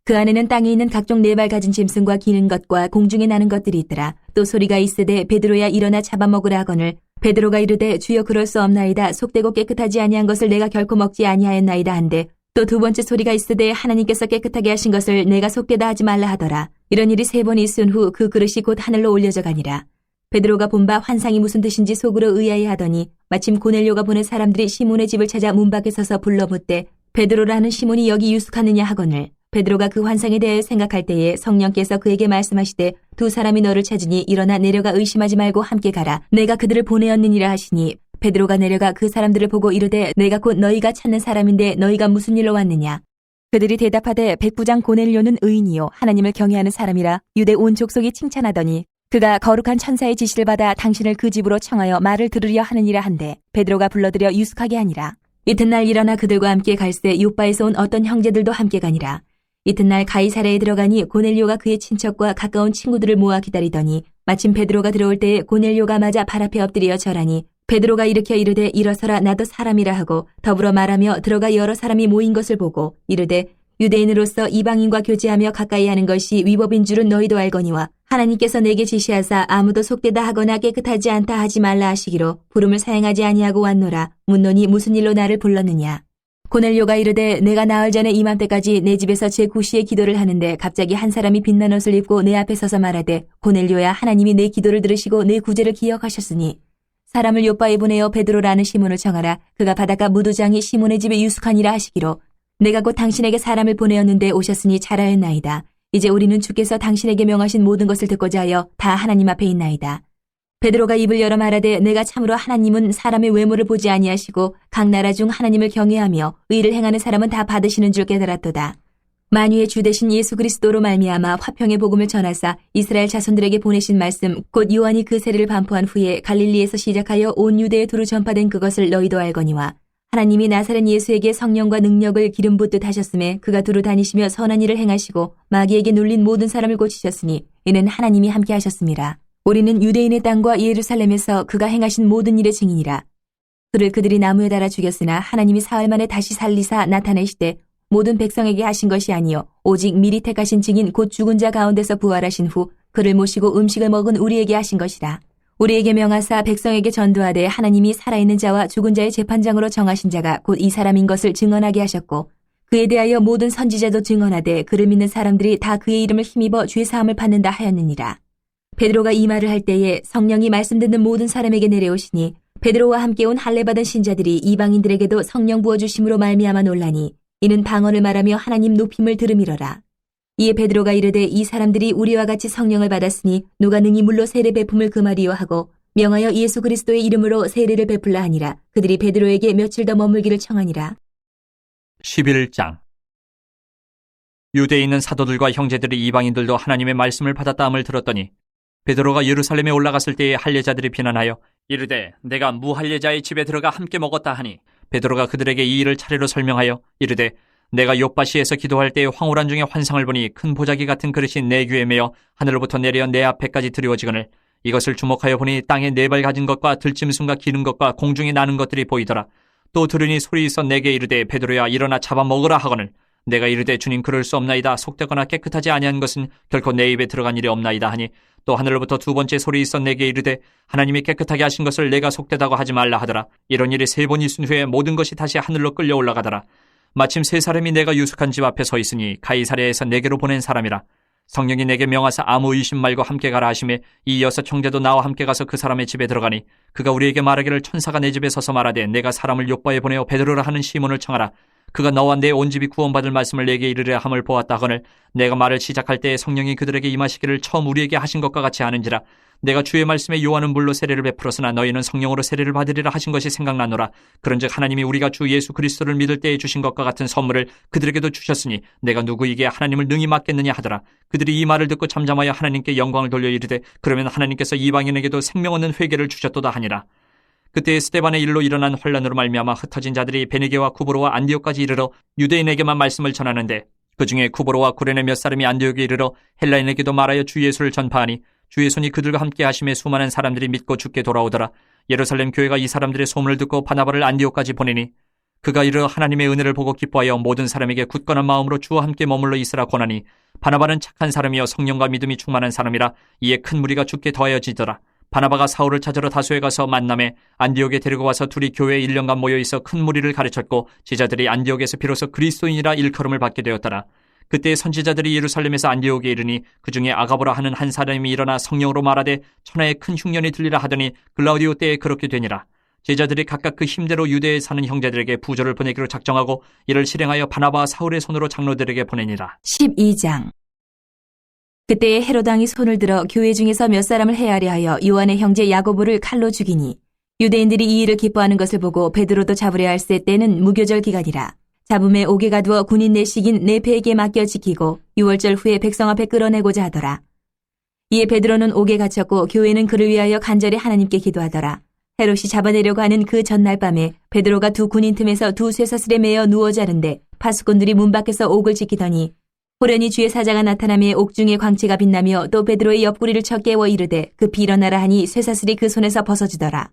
그 안에는 땅에 있는 각종 네 발 가진 짐승과 기는 것과 공중에 나는 것들이 있더라. 또 소리가 있으되 베드로야 일어나 잡아먹으라 하거늘 베드로가 이르되 주여 그럴 수 없나이다. 속되고 깨끗하지 아니한 것을 내가 결코 먹지 아니하였나이다 한데 또 두 번째 소리가 있으되 하나님께서 깨끗하게 하신 것을 내가 속되다 하지 말라 하더라. 이런 일이 세 번 있은 후 그 그릇이 곧 하늘로 올려져 가니라. 베드로가 본 바 환상이 무슨 뜻인지 속으로 의아해하더니 마침 고넬료가 보낸 사람들이 시몬의 집을 찾아 문 밖에 서서 불러 묻되 베드로라는 시몬이 여기 유숙하느냐 하거늘 베드로가 그 환상에 대해 생각할 때에 성령께서 그에게 말씀하시되 두 사람이 너를 찾으니 일어나 내려가 의심하지 말고 함께 가라. 내가 그들을 보내었느니라 하시니 베드로가 내려가 그 사람들을 보고 이르되 내가 곧 너희가 찾는 사람인데 너희가 무슨 일로 왔느냐. 그들이 대답하되 백부장 고넬료는 의인이요 하나님을 경외하는 사람이라 유대 온 족속이 칭찬하더니 그가 거룩한 천사의 지시를 받아 당신을 그 집으로 청하여 말을 들으려 하느니라 한데 베드로가 불러들여 유숙하게 하니라. 이튿날 일어나 그들과 함께 갈새 요바에서 온 어떤 형제들도 함께 가니라. 이튿날 가이사랴에 들어가니 고넬료가 그의 친척과 가까운 친구들을 모아 기다리더니 마침 베드로가 들어올 때에 고넬료가 맞아 발 앞에 엎드려 절하니 베드로가 일으켜 이르되 일어서라 나도 사람이라 하고 더불어 말하며 들어가 여러 사람이 모인 것을 보고 이르되 유대인으로서 이방인과 교제하며 가까이 하는 것이 위법인 줄은 너희도 알거니와 하나님께서 내게 지시하사 아무도 속되다 하거나 깨끗하지 않다 하지 말라 하시기로 부름을 사행하지 아니하고 왔노라. 묻노니 무슨 일로 나를 불렀느냐. 고넬료가 이르되 내가 나흘 전에 이맘때까지 내 집에서 제9시에 기도를 하는데 갑자기 한 사람이 빛난 옷을 입고 내 앞에 서서 말하되 고넬료야 하나님이 내 기도를 들으시고 내 구제를 기억하셨으니 사람을 요바에 보내어 베드로라는 시몬을 청하라. 그가 바닷가 무도장이 시몬의 집에 유숙하니라 하시기로 내가 곧 당신에게 사람을 보내었는데 오셨으니 잘하였나이다. 이제 우리는 주께서 당신에게 명하신 모든 것을 듣고자 하여 다 하나님 앞에 있나이다. 베드로가 입을 열어 말하되 내가 참으로 하나님은 사람의 외모를 보지 아니하시고 각 나라 중 하나님을 경외하며 의를 행하는 사람은 다 받으시는 줄 깨달았도다. 만유의 주 되신 예수 그리스도로 말미암아 화평의 복음을 전하사 이스라엘 자손들에게 보내신 말씀 곧 요한이 그 세례를 반포한 후에 갈릴리에서 시작하여 온 유대에 두루 전파된 그것을 너희도 알거니와 하나님이 나사렛 예수에게 성령과 능력을 기름 붓듯 하셨음에 그가 두루 다니시며 선한 일을 행하시고 마귀에게 눌린 모든 사람을 고치셨으니 이는 하나님이 함께 하셨습니다. 우리는 유대인의 땅과 예루살렘에서 그가 행하신 모든 일의 증인이라. 그를 그들이 나무에 달아 죽였으나 하나님이 사흘 만에 다시 살리사 나타내시되 모든 백성에게 하신 것이 아니요 오직 미리 택하신 증인 곧 죽은 자 가운데서 부활하신 후 그를 모시고 음식을 먹은 우리에게 하신 것이라. 우리에게 명하사 백성에게 전도하되 하나님이 살아있는 자와 죽은 자의 재판장으로 정하신 자가 곧 이 사람인 것을 증언하게 하셨고 그에 대하여 모든 선지자도 증언하되 그를 믿는 사람들이 다 그의 이름을 힘입어 죄사함을 받는다 하였느니라. 베드로가 이 말을 할 때에 성령이 말씀 듣는 모든 사람에게 내려오시니 베드로와 함께 온 할례받은 신자들이 이방인들에게도 성령 부어주심으로 말미암아 놀라니 이는 방언을 말하며 하나님 높임을 들음이러라. 이에 베드로가 이르되 이 사람들이 우리와 같이 성령을 받았으니 누가 능히 물로 세례 베품을 금하리요 하고 명하여 예수 그리스도의 이름으로 세례를 베풀라 하니라. 그들이 베드로에게 며칠 더 머물기를 청하니라. 11장 유대에 있는 사도들과 형제들이 이방인들도 하나님의 말씀을 받았다 함을 들었더니 베드로가 예루살렘에 올라갔을 때에 할례자들이 비난하여 이르되 내가 무할례자의 집에 들어가 함께 먹었다 하니 베드로가 그들에게 이 일을 차례로 설명하여 이르되 내가 요바시에서 기도할 때에 황홀한 중에 환상을 보니 큰 보자기 같은 그릇이 내 귀에 매어 하늘로부터 내려 내 앞에까지 드리워지거늘 이것을 주목하여 보니 땅에 네 발 가진 것과 들짐승과 기는 것과 공중에 나는 것들이 보이더라. 또 들으니 소리 있어 내게 이르되 베드로야 일어나 잡아먹으라 하거늘 내가 이르되 주님 그럴 수 없나이다. 속되거나 깨끗하지 아니한 것은 결코 내 입에 들어간 일이 없나이다 하니 또 하늘로부터 두 번째 소리 있어 내게 이르되 하나님이 깨끗하게 하신 것을 내가 속되다고 하지 말라 하더라. 이런 일이 세 번 있은 후에 모든 것이 다시 하늘로 끌려 올라가더라. 마침 세 사람이 내가 유숙한 집 앞에 서 있으니 가이사랴에서 내게로 보낸 사람이라. 성령이 내게 명하사 아무 의심 말고 함께 가라 하시매 이 여섯 형제도 나와 함께 가서 그 사람의 집에 들어가니 그가 우리에게 말하기를 천사가 내 집에 서서 말하되 내가 사람을 요바에 보내어 베드로라 하는 시몬을 청하라. 그가 너와 내 온 집이 구원받을 말씀을 내게 이르려 함을 보았다 하거늘 내가 말을 시작할 때에 성령이 그들에게 임하시기를 처음 우리에게 하신 것과 같이 하는지라. 내가 주의 말씀에 요한은 물로 세례를 베풀었으나 너희는 성령으로 세례를 받으리라 하신 것이 생각나노라. 그런즉 하나님이 우리가 주 예수 그리스도를 믿을 때에 주신 것과 같은 선물을 그들에게도 주셨으니 내가 누구에게 하나님을 능히 맡겠느냐 하더라. 그들이 이 말을 듣고 잠잠하여 하나님께 영광을 돌려 이르되 그러면 하나님께서 이방인에게도 생명 얻는 회개를 주셨도다 하니라. 그때 스데반의 일로 일어난 환란으로 말미암아 흩어진 자들이 베니게와 쿠브로와 안디옥까지 이르러 유대인에게만 말씀을 전하는데 그 중에 쿠브로와 구레네 몇 사람이 안디옥에 이르러 헬라인에게도 말하여 주 예수를 전파하니 주의 손이 그들과 함께 하심에 수많은 사람들이 믿고 주께 돌아오더라. 예루살렘 교회가 이 사람들의 소문을 듣고 바나바를 안디옥까지 보내니 그가 이르러 하나님의 은혜를 보고 기뻐하여 모든 사람에게 굳건한 마음으로 주와 함께 머물러 있으라 권하니 바나바는 착한 사람이여 성령과 믿음이 충만한 사람이라. 이에 큰 무리가 주께 더하여지더라. 바나바가 사울을 찾으러 다소에 가서 만남에 안디옥에 데리고 와서 둘이 교회에 1년간 모여 있어 큰 무리를 가르쳤고 제자들이 안디옥에서 비로소 그리스도인이라 일컬음을 받게 되었더라. 그때 선지자들이 예루살렘에서 안디옥에 이르니 그 중에 아가보라 하는 한 사람이 일어나 성령으로 말하되 천하에 큰 흉년이 들리라 하더니 글라우디오 때에 그렇게 되니라. 제자들이 각각 그 힘대로 유대에 사는 형제들에게 부조를 보내기로 작정하고 이를 실행하여 바나바와 사울의 손으로 장로들에게 보내니라. 12장. 그때에 헤롯 왕이 손을 들어 교회 중에서 몇 사람을 해하려 하여 요한의 형제 야고보를 칼로 죽이니 유대인들이 이 일을 기뻐하는 것을 보고 베드로도 잡으려 할세. 때는 무교절 기간이라. 잡음에 옥에 가두어 군인 내식인 네페에게 맡겨 지키고 6월절 후에 백성 앞에 끌어내고자 하더라. 이에 베드로는 옥에 갇혔고 교회는 그를 위하여 간절히 하나님께 기도하더라. 헤롯이 잡아내려고 하는 그 전날 밤에 베드로가 두 군인 틈에서 두 쇠사슬에 매어 누워 자는데 파수꾼들이 문 밖에서 옥을 지키더니 호련히 주의 사자가 나타나며 옥중의 광채가 빛나며 또 베드로의 옆구리를 쳐 깨워 이르되 급히 일어나라 하니 쇠사슬이 그 손에서 벗어지더라.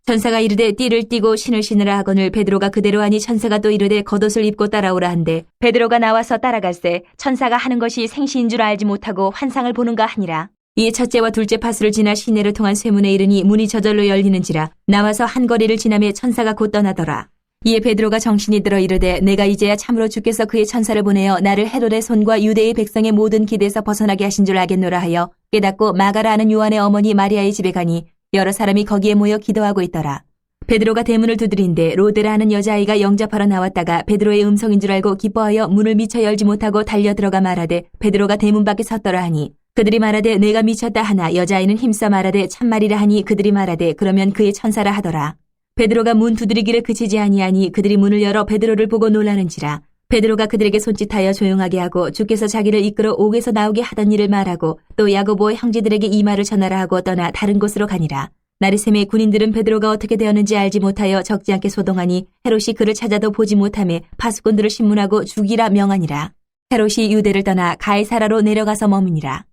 천사가 이르되 띠를 띠고 신을 신으라 하거늘 베드로가 그대로 하니 천사가 또 이르되 겉옷을 입고 따라오라 한데 베드로가 나와서 따라갈새 천사가 하는 것이 생시인 줄 알지 못하고 환상을 보는가 하니라. 이에 첫째와 둘째 파수를 지나 시내를 통한 쇠문에 이르니 문이 저절로 열리는지라. 나와서 한 거리를 지나며 천사가 곧 떠나더라. 이에 베드로가 정신이 들어 이르되 내가 이제야 참으로 주께서 그의 천사를 보내어 나를 헤롯의 손과 유대의 백성의 모든 기대에서 벗어나게 하신 줄 알겠노라 하여 깨닫고 마가라 하는 요한의 어머니 마리아의 집에 가니 여러 사람이 거기에 모여 기도하고 있더라. 베드로가 대문을 두드린데 로데라 하는 여자아이가 영접하러 나왔다가 베드로의 음성인 줄 알고 기뻐하여 문을 미처 열지 못하고 달려 들어가 말하되 베드로가 대문 밖에 섰더라 하니 그들이 말하되 내가 미쳤다 하나 여자아이는 힘써 말하되 참말이라 하니 그들이 말하되 그러면 그의 천사라 하더라. 베드로가 문 두드리기를 그치지 아니하니 그들이 문을 열어 베드로를 보고 놀라는지라. 베드로가 그들에게 손짓하여 조용하게 하고 주께서 자기를 이끌어 옥에서 나오게 하던 일을 말하고 또 야고보의 형제들에게 이 말을 전하라 하고 떠나 다른 곳으로 가니라. 나르셈의 군인들은 베드로가 어떻게 되었는지 알지 못하여 적지 않게 소동하니 헤롯이 그를 찾아도 보지 못하며 파수꾼들을 신문하고 죽이라 명하니라. 헤롯이 유대를 떠나 가이사라로 내려가서 머무니라.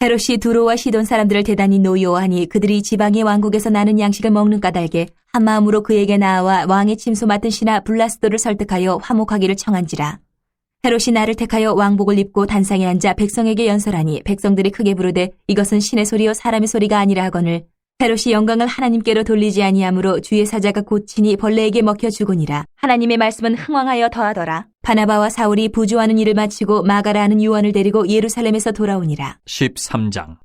헤롯이 두로와 시돈 사람들을 대단히 노여워하니 그들이 지방의 왕국에서 나는 양식을 먹는 까닭에 한마음으로 그에게 나아와 왕의 침소 맡은 신하 블라스도를 설득하여 화목하기를 청한지라. 헤롯이 나를 택하여 왕복을 입고 단상에 앉아 백성에게 연설하니 백성들이 크게 부르되 이것은 신의 소리요 사람의 소리가 아니라 하거늘 헤롯이 영광을 하나님께로 돌리지 아니하므로 주의 사자가 곧친이 벌레에게 먹혀 죽으니라. 하나님의 말씀은 흥왕하여 더하더라. 바나바와 사울이 부조하는 일을 마치고 마가라 하는 요한을 데리고 예루살렘에서 돌아오니라. 13장.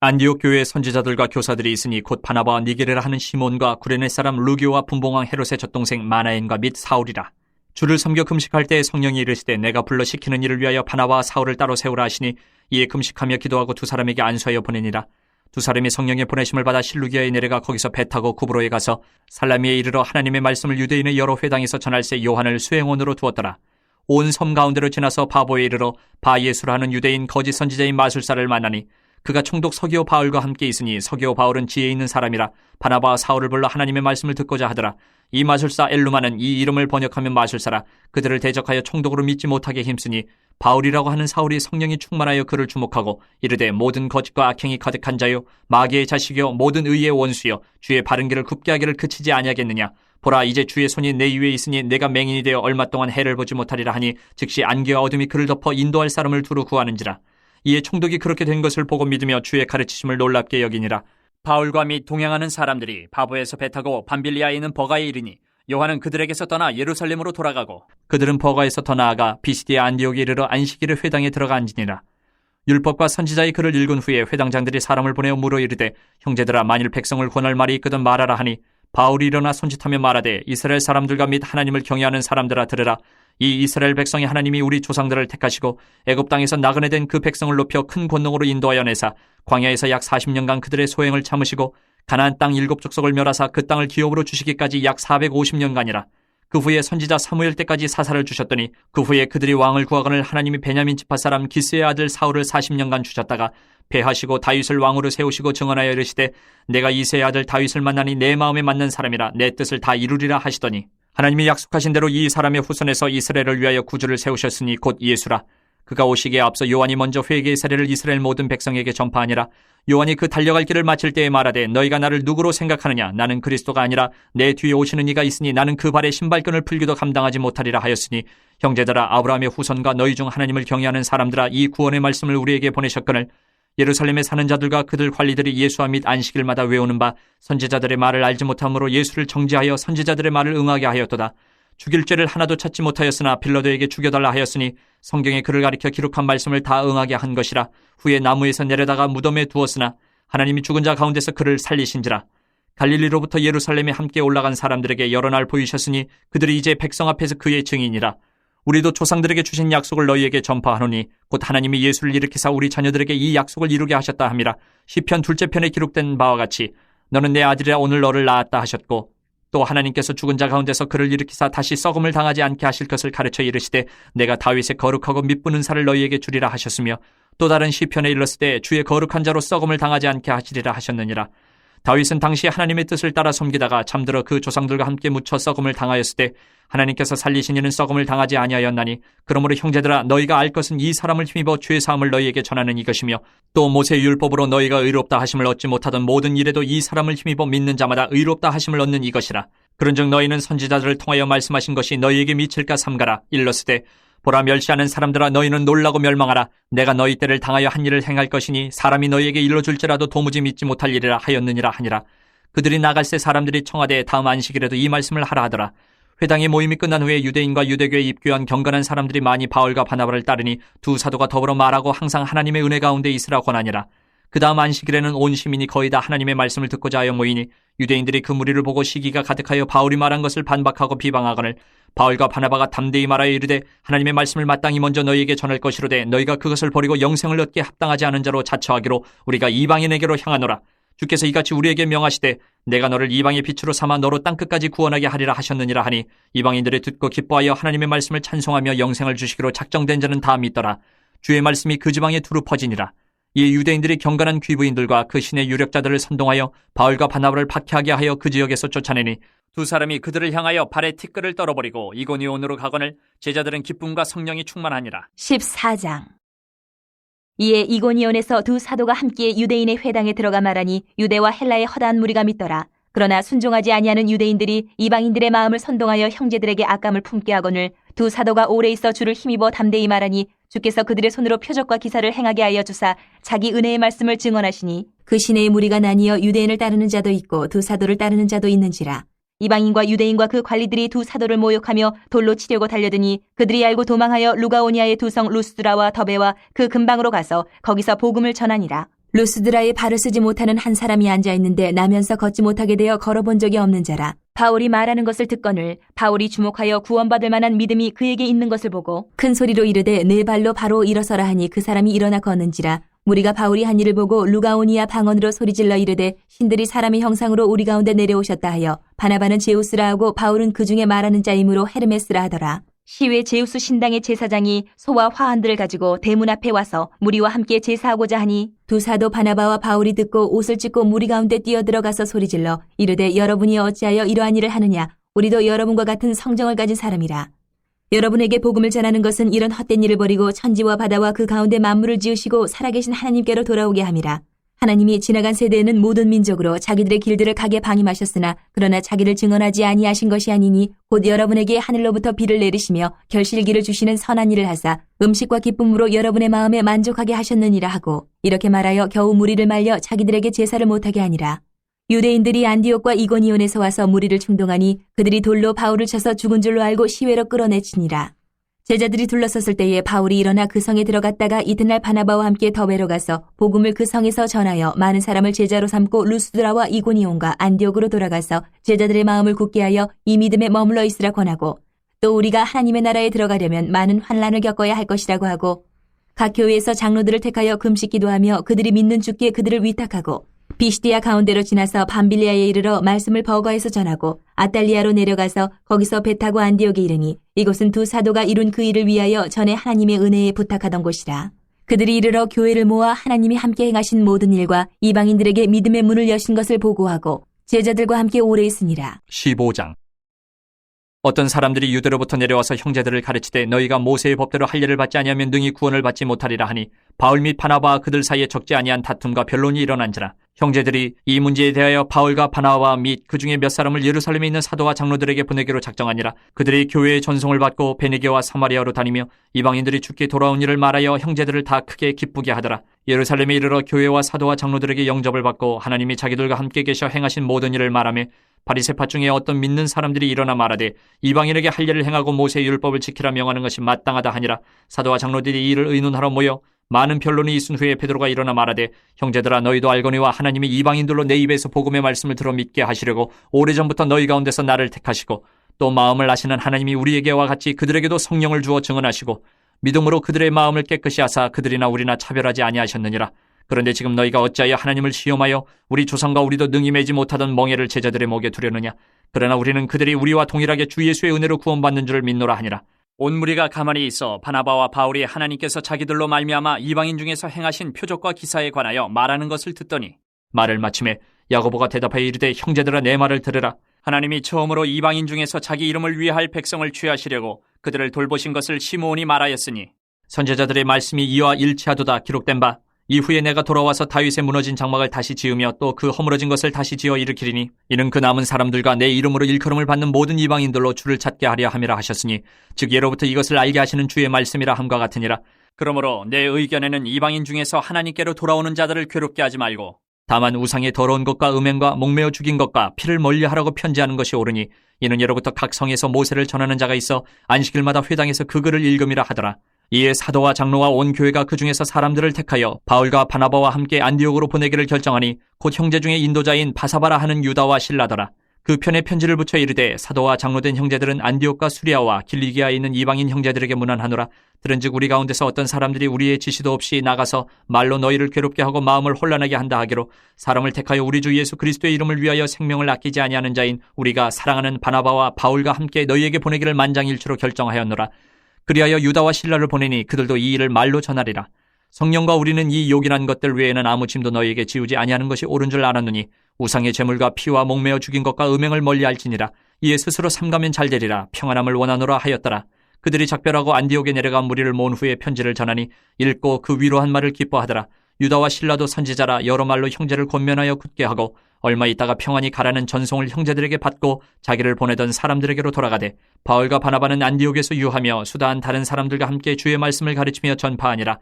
안디옥 교회의 선지자들과 교사들이 있으니 곧 바나바와 니게르라 하는 시몬과 구레네 사람 루기오와 분봉왕 헤롯의 젖동생 마나엔과 및 사울이라. 주를 섬겨 금식할 때에 성령이 이르시되 내가 불러 시키는 일을 위하여 바나바와 사울을 따로 세우라 하시니 이에 금식하며 기도하고 두 사람에게 안수하여 보내니라. 두 사람이 성령의 보내심을 받아 실루기아에 내려가 거기서 배 타고 구브로에 가서 살라미에 이르러 하나님의 말씀을 유대인의 여러 회당에서 전할새 요한을 수행원으로 두었더라. 온 섬 가운데로 지나서 바보에 이르러 바예수라 하는 유대인 거짓 선지자인 마술사를 만나니 그가 총독 서기오 바울과 함께 있으니 서기오 바울은 지혜 있는 사람이라 바나바와 사울을 불러 하나님의 말씀을 듣고자 하더라. 이 마술사 엘루마는 이 이름을 번역하면 마술사라. 그들을 대적하여 총독으로 믿지 못하게 힘쓰니 바울이라고 하는 사울이 성령이 충만하여 그를 주목하고 이르되 모든 거짓과 악행이 가득한 자요 마귀의 자식이요 모든 의의 원수요 주의 바른 길을 굽게 하기를 그치지 아니하겠느냐. 보라 이제 주의 손이 내 위에 있으니 내가 맹인이 되어 얼마 동안 해를 보지 못하리라 하니 즉시 안개와 어둠이 그를 덮어 인도할 사람을 두루 구하는지라. 이에 총독이 그렇게 된 것을 보고 믿으며 주의 가르치심을 놀랍게 여기니라. 바울과 및 동행하는 사람들이 바보에서 배 타고 밤빌리아에 있는 버가에 이르니 요한은 그들에게서 떠나 예루살렘으로 돌아가고 그들은 버가에서 더 나아가 비시디아 안디옥에 이르러 안식일의 회당에 들어가 앉으니라. 율법과 선지자의 글을 읽은 후에 회당장들이 사람을 보내어 물어 이르되 형제들아 만일 백성을 권할 말이 있거든 말하라 하니 바울이 일어나 손짓하며 말하되 이스라엘 사람들과 및 하나님을 경외하는 사람들아 들으라. 이 이스라엘 백성이 하나님이 우리 조상들을 택하시고 애굽 땅에서 나그네 된 그 백성을 높여 큰 권능으로 인도하여 내사 광야에서 약 40년간 그들의 소행을 참으시고 가나안 땅 7족속을 멸하사 그 땅을 기업으로 주시기까지 약 450년간이라. 그 후에 선지자 사무엘 때까지 사사를 주셨더니 그 후에 그들이 왕을 구하거늘 하나님이 베냐민 지파 사람 기스의 아들 사울을 40년간 주셨다가 배하시고 다윗을 왕으로 세우시고 증언하여 이르시되 내가 이새의 아들 다윗을 만나니 내 마음에 맞는 사람이라 내 뜻을 다 이루리라 하시더니 하나님이 약속하신 대로 이 사람의 후손에서 이스라엘을 위하여 구주를 세우셨으니 곧 예수라. 그가 오시기에 앞서 요한이 먼저 회개의 사례를 이스라엘 모든 백성에게 전파하니라. 요한이 그 달려갈 길을 마칠 때에 말하되 너희가 나를 누구로 생각하느냐? 나는 그리스도가 아니라 내 뒤에 오시는 이가 있으니 나는 그 발에 신발끈을 풀기도 감당하지 못하리라 하였으니 형제들아, 아브라함의 후손과 너희 중 하나님을 경외하는 사람들아, 이 구원의 말씀을 우리에게 보내셨거늘 예루살렘에 사는 자들과 그들 관리들이 예수와 및 안식일마다 외우는 바 선지자들의 말을 알지 못함으로 예수를 정죄하여 선지자들의 말을 응하게 하였도다. 죽일 죄를 하나도 찾지 못하였으나 빌라도에게 죽여달라 하였으니 성경에 그를 가리켜 기록한 말씀을 다 응하게 한 것이라. 후에 나무에서 내려다가 무덤에 두었으나 하나님이 죽은 자 가운데서 그를 살리신지라. 갈릴리로부터 예루살렘에 함께 올라간 사람들에게 여러 날 보이셨으니 그들이 이제 백성 앞에서 그의 증인이라. 우리도 조상들에게 주신 약속을 너희에게 전파하노니 곧 하나님이 예수를 일으키사 우리 자녀들에게 이 약속을 이루게 하셨다 함이라. 시편 둘째 편에 기록된 바와 같이 너는 내 아들이라 오늘 너를 낳았다 하셨고, 또 하나님께서 죽은 자 가운데서 그를 일으키사 다시 썩음을 당하지 않게 하실 것을 가르쳐 이르시되 내가 다윗의 거룩하고 mid쁜 은사를 너희에게 주리라 하셨으며, 또 다른 시편에 일렀을 주의 거룩한 자로 썩음을 당하지 않게 하시리라 하셨느니라. 다윗은 당시 하나님의 뜻을 따라 섬기다가 잠들어 그 조상들과 함께 묻혀 썩음을 당하였을 때 하나님께서 살리신 이는 썩음을 당하지 아니하였나니, 그러므로 형제들아, 너희가 알 것은 이 사람을 힘입어 죄 사함을 너희에게 전하는 이것이며, 또 모세의 율법으로 너희가 의롭다 하심을 얻지 못하던 모든 일에도 이 사람을 힘입어 믿는 자마다 의롭다 하심을 얻는 이것이라. 그런즉 너희는 선지자들을 통하여 말씀하신 것이 너희에게 미칠까 삼가라. 일렀으되 보라, 멸시하는 사람들아, 너희는 놀라고 멸망하라. 내가 너희 때를 당하여 한 일을 행할 것이니 사람이 너희에게 일러줄지라도 도무지 믿지 못할 일이라 하였느니라 하니라. 그들이 나갈새 사람들이 청하되 다음 안식일에도 이 말씀을 하라 하더라. 회당의 모임이 끝난 후에 유대인과 유대교에 입교한 경건한 사람들이 많이 바울과 바나바를 따르니 두 사도가 더불어 말하고 항상 하나님의 은혜 가운데 있으라 권하니라. 그 다음 안식일에는 온 시민이 거의 다 하나님의 말씀을 듣고자 하여 모이니 유대인들이 그 무리를 보고 시기가 가득하여 바울이 말한 것을 반박하고 비방하거늘 바울과 바나바가 담대히 말하여 이르되 하나님의 말씀을 마땅히 먼저 너희에게 전할 것이로되 너희가 그것을 버리고 영생을 얻기에 합당하지 않은 자로 자처하기로 우리가 이방인에게로 향하노라. 주께서 이같이 우리에게 명하시되 내가 너를 이방의 빛으로 삼아 너로 땅끝까지 구원하게 하리라 하셨느니라 하니, 이방인들이 듣고 기뻐하여 하나님의 말씀을 찬송하며 영생을 주시기로 작정된 자는 다 믿더라. 주의 말씀이 그 지방에 두루 퍼지니라. 이 유대인들이 경건한 귀부인들과 그 신의 유력자들을 선동하여 바울과 바나바를 박해하게 하여 그 지역에서 쫓아내니 두 사람이 그들을 향하여 발에 티끌을 떨어버리고 이고니온으로 가거늘 제자들은 기쁨과 성령이 충만하니라. 14장. 이에 이고니온에서 두 사도가 함께 유대인의 회당에 들어가 말하니 유대와 헬라의 허다한 무리가 믿더라. 그러나 순종하지 아니하는 유대인들이 이방인들의 마음을 선동하여 형제들에게 악감을 품게 하거늘 두 사도가 오래 있어 주를 힘입어 담대히 말하니 주께서 그들의 손으로 표적과 기사를 행하게 하여 주사 자기 은혜의 말씀을 증언하시니 그 시내의 무리가 나뉘어 유대인을 따르는 자도 있고 두 사도를 따르는 자도 있는지라. 이방인과 유대인과 그 관리들이 두 사도를 모욕하며 돌로 치려고 달려드니 그들이 알고 도망하여 루가오니아의 두 성 루스드라와 더베와 그 근방으로 가서 거기서 복음을 전하니라. 루스드라에 발을 쓰지 못하는 한 사람이 앉아있는데 나면서 걷지 못하게 되어 걸어본 적이 없는 자라. 바울이 말하는 것을 듣거늘 바울이 주목하여 구원받을 만한 믿음이 그에게 있는 것을 보고 큰 소리로 이르되 네 발로 바로 일어서라 하니 그 사람이 일어나 걷는지라. 무리가 바울이 한 일을 보고 루가오니아 방언으로 소리질러 이르되 신들이 사람의 형상으로 우리 가운데 내려오셨다 하여 바나바는 제우스라 하고 바울은 그 중에 말하는 자이므로 헤르메스라 하더라. 시외 제우스 신당의 제사장이 소와 화환들을 가지고 대문 앞에 와서 무리와 함께 제사하고자 하니 두 사도 바나바와 바울이 듣고 옷을 찢고 무리 가운데 뛰어들어가서 소리질러 이르되 여러분이 어찌하여 이러한 일을 하느냐? 우리도 여러분과 같은 성정을 가진 사람이라. 여러분에게 복음을 전하는 것은 이런 헛된 일을 버리고 천지와 바다와 그 가운데 만물을 지으시고 살아계신 하나님께로 돌아오게 함이라. 하나님이 지나간 세대에는 모든 민족으로 자기들의 길들을 가게 방임하셨으나 그러나 자기를 증언하지 아니하신 것이 아니니 곧 여러분에게 하늘로부터 비를 내리시며 결실기를 주시는 선한 일을 하사 음식과 기쁨으로 여러분의 마음에 만족하게 하셨느니라 하고 이렇게 말하여 겨우 무리를 말려 자기들에게 제사를 못하게 하니라. 유대인들이 안디옥과 이고니온에서 와서 무리를 충동하니 그들이 돌로 바울을 쳐서 죽은 줄로 알고 시외로 끌어내치니라. 제자들이 둘러섰을 때에 바울이 일어나 그 성에 들어갔다가 이튿날 바나바와 함께 더베로 가서 복음을 그 성에서 전하여 많은 사람을 제자로 삼고 루스드라와 이고니온과 안디옥으로 돌아가서 제자들의 마음을 굳게 하여 이 믿음에 머물러 있으라 권하고 또 우리가 하나님의 나라에 들어가려면 많은 환난을 겪어야 할 것이라고 하고 각 교회에서 장로들을 택하여 금식 기도하며 그들이 믿는 주께 그들을 위탁하고 비시디아 가운데로 지나서 밤빌리아에 이르러 말씀을 버거에서 전하고 아달리아로 내려가서 거기서 배 타고 안디옥에 이르니 이곳은 두 사도가 이룬 그 일을 위하여 전에 하나님의 은혜에 부탁하던 곳이라. 그들이 이르러 교회를 모아 하나님이 함께 행하신 모든 일과 이방인들에게 믿음의 문을 여신 것을 보고하고 제자들과 함께 오래 있으니라. 15장. 어떤 사람들이 유대로부터 내려와서 형제들을 가르치되 너희가 모세의 법대로 할례를 받지 아니하면 능히 구원을 받지 못하리라 하니 바울 및 바나바와 그들 사이에 적지 아니한 다툼과 변론이 일어난지라. 형제들이 이 문제에 대하여 바울과 바나바 및 그 중에 몇 사람을 예루살렘에 있는 사도와 장로들에게 보내기로 작정하니라. 그들이 교회의 전송을 받고 베네게와 사마리아로 다니며 이방인들이 죽게 돌아온 일을 말하여 형제들을 다 크게 기쁘게 하더라. 예루살렘에 이르러 교회와 사도와 장로들에게 영접을 받고 하나님이 자기들과 함께 계셔 행하신 모든 일을 말하며 바리새파 중에 어떤 믿는 사람들이 일어나 말하되 이방인에게 할례를 행하고 모세의 율법을 지키라 명하는 것이 마땅하다 하니라. 사도와 장로들이 이 일을 의논하러 모여 많은 변론이 있은 후에 베드로가 일어나 말하되 형제들아 너희도 알거니와 하나님이 이방인들로 내 입에서 복음의 말씀을 들어 믿게 하시려고 오래전부터 너희 가운데서 나를 택하시고 또 마음을 아시는 하나님이 우리에게와 같이 그들에게도 성령을 주어 증언하시고 믿음으로 그들의 마음을 깨끗이 하사 그들이나 우리나 차별하지 아니하셨느니라. 그런데 지금 너희가 어찌하여 하나님을 시험하여 우리 조상과 우리도 능히 매지 못하던 멍에를 제자들의 목에 두려느냐. 그러나 우리는 그들이 우리와 동일하게 주 예수의 은혜로 구원받는 줄을 믿노라 하니라. 온 무리가 가만히 있어 바나바와 바울이 하나님께서 자기들로 말미암아 이방인 중에서 행하신 표적과 기사에 관하여 말하는 것을 듣더니 말을 마침에 야고보가 대답하여 이르되 형제들아 내 말을 들으라. 하나님이 처음으로 이방인 중에서 자기 이름을 위할 백성을 취하시려고 그들을 돌보신 것을 시므온이 말하였으니 선지자들의 말씀이 이와 일치하도다 기록된 바 이후에 내가 돌아와서 다윗의 무너진 장막을 다시 지으며 또 그 허물어진 것을 다시 지어 일으키리니 이는 그 남은 사람들과 내 이름으로 일컬음을 받는 모든 이방인들로 주를 찾게 하려 함이라 하셨으니 즉 예로부터 이것을 알게 하시는 주의 말씀이라 함과 같으니라. 그러므로 내 의견에는 이방인 중에서 하나님께로 돌아오는 자들을 괴롭게 하지 말고 다만 우상의 더러운 것과 음행과 목매어 죽인 것과 피를 멀리하라고 편지하는 것이 옳으니 이는 예로부터 각 성에서 모세를 전하는 자가 있어 안식일마다 회당에서 그 글을 읽음이라 하더라. 이에 사도와 장로와 온 교회가 그 중에서 사람들을 택하여 바울과 바나바와 함께 안디옥으로 보내기를 결정하니 곧 형제 중에 인도자인 바사바라 하는 유다와 실라더라. 그 편에 편지를 붙여 이르되 사도와 장로된 형제들은 안디옥과 수리아와 길리기아에 있는 이방인 형제들에게 문안하노라. 들은즉 우리 가운데서 어떤 사람들이 우리의 지시도 없이 나가서 말로 너희를 괴롭게 하고 마음을 혼란하게 한다 하기로 사람을 택하여 우리 주 예수 그리스도의 이름을 위하여 생명을 아끼지 아니하는 자인 우리가 사랑하는 바나바와 바울과 함께 너희에게 보내기를 만장일치로 결정하였노라. 그리하여 유다와 실라를 보내니 그들도 이 일을 말로 전하리라. 성령과 우리는 이 요긴한 것들 외에는 아무 짐도 너희에게 지우지 아니하는 것이 옳은 줄 알았느니 우상의 제물과 피와 목매어 죽인 것과 음행을 멀리할지니라. 이에 스스로 삼가면 잘되리라. 평안함을 원하노라 하였더라. 그들이 작별하고 안디옥에 내려가 무리를 모은 후에 편지를 전하니 읽고 그 위로한 말을 기뻐하더라. 유다와 실라도 선지자라 여러 말로 형제를 권면하여 굳게 하고 얼마 있다가 평안히 가라는 전송을 형제들에게 받고 자기를 보내던 사람들에게로 돌아가되 바울과 바나바는 안디옥에서 유하며 수다한 다른 사람들과 함께 주의 말씀을 가르치며 전파하니라.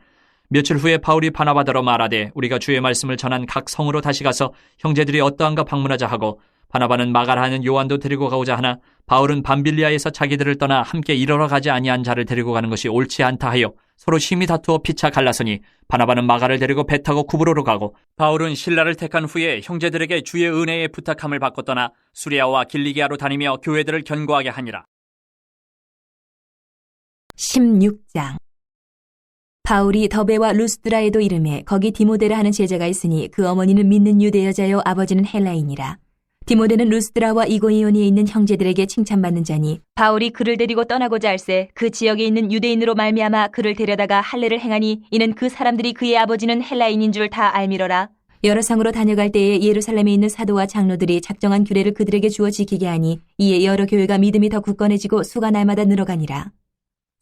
며칠 후에 바울이 바나바더러 말하되 우리가 주의 말씀을 전한 각 성으로 다시 가서 형제들이 어떠한가 방문하자 하고 바나바는 마가라 하는 요한도 데리고 가고자 하나 바울은 밤빌리아에서 자기들을 떠나 함께 일하러 가지 아니한 자를 데리고 가는 것이 옳지 않다 하여 서로 심히 다투어 피차 갈라서니 바나바는 마가를 데리고 배 타고 구브로로 가고 바울은 실라를 택한 후에 형제들에게 주의 은혜의 부탁함을 받고 떠나 수리아와 길리기아로 다니며 교회들을 견고하게 하니라. 16장. 바울이 더베와 루스드라에도 이름에 거기 디모데라 하는 제자가 있으니 그 어머니는 믿는 유대 여자요 아버지는 헬라인이라. 디모데는 루스드라와 이고니온에 있는 형제들에게 칭찬받는 자니 바울이 그를 데리고 떠나고자 할새 그 지역에 있는 유대인으로 말미암아 그를 데려다가 할례를 행하니 이는 그 사람들이 그의 아버지는 헬라인인 줄 다 알미러라. 여러 상으로 다녀갈 때에 예루살렘에 있는 사도와 장로들이 작정한 규례를 그들에게 주어 지키게 하니 이에 여러 교회가 믿음이 더 굳건해지고 수가 날마다 늘어가니라.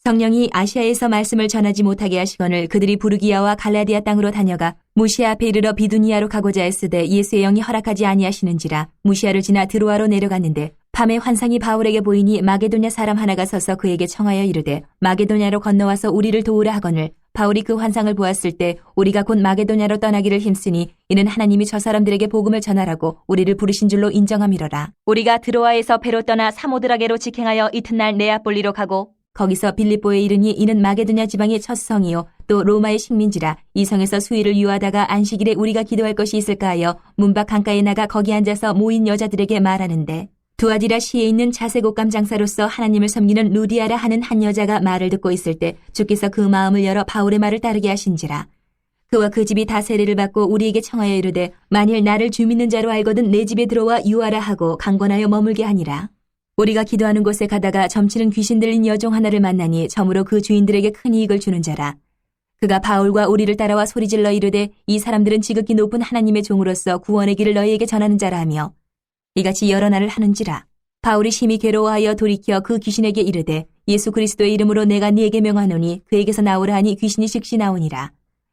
성령이 아시아에서 말씀을 전하지 못하게 하시거늘 그들이 부르기아와 갈라디아 땅으로 다녀가 무시아 앞에 이르러 비두니아로 가고자 했으되 예수의 영이 허락하지 아니하시는지라. 무시아를 지나 드로아로 내려갔는데 밤에 환상이 바울에게 보이니 마게도냐 사람 하나가 서서 그에게 청하여 이르되 마게도냐로 건너와서 우리를 도우라 하거늘 바울이 그 환상을 보았을 때 우리가 곧 마게도냐로 떠나기를 힘쓰니 이는 하나님이 저 사람들에게 복음을 전하라고 우리를 부르신 줄로 인정함이로라. 우리가 드로아에서 배로 떠나 사모드라게로 직행하여 이튿날 네아폴리로 가고 거기서 빌립보에 이르니 이는 마게도냐 지방의 첫 성이요 또 로마의 식민지라. 이 성에서 수일을 유하다가 안식일에 우리가 기도할 것이 있을까 하여 문밖 강가에 나가 거기 앉아서 모인 여자들에게 말하는데 두아디라 시에 있는 자색옷감 장사로서 하나님을 섬기는 루디아라 하는 한 여자가 말을 듣고 있을 때 주께서 그 마음을 열어 바울의 말을 따르게 하신지라. 그와 그 집이 다 세례를 받고 우리에게 청하여 이르되 만일 나를 주 믿는 자로 알거든 내 집에 들어와 유하라 하고 강권하여 머물게 하니라. 우리가 기도하는 곳에 가다가 점치는 귀신 들린 여종 하나를 만나니 점으로 그 주인들에게 큰 이익을 주는 자라. 그가 바울과 우리를 따라와 소리질러 이르되 이 사람들은 지극히 높은 하나님의 종으로서 구원의 길을 너희에게 전하는 자라 하며 이같이 여러 날을 하는지라. 바울이 심히 괴로워하여 돌이켜 그 귀신에게 이르되 예수 그리스도의 이름으로 내가 네게 명하노니 그에게서 나오라 하니 귀신이 즉시 나오니라.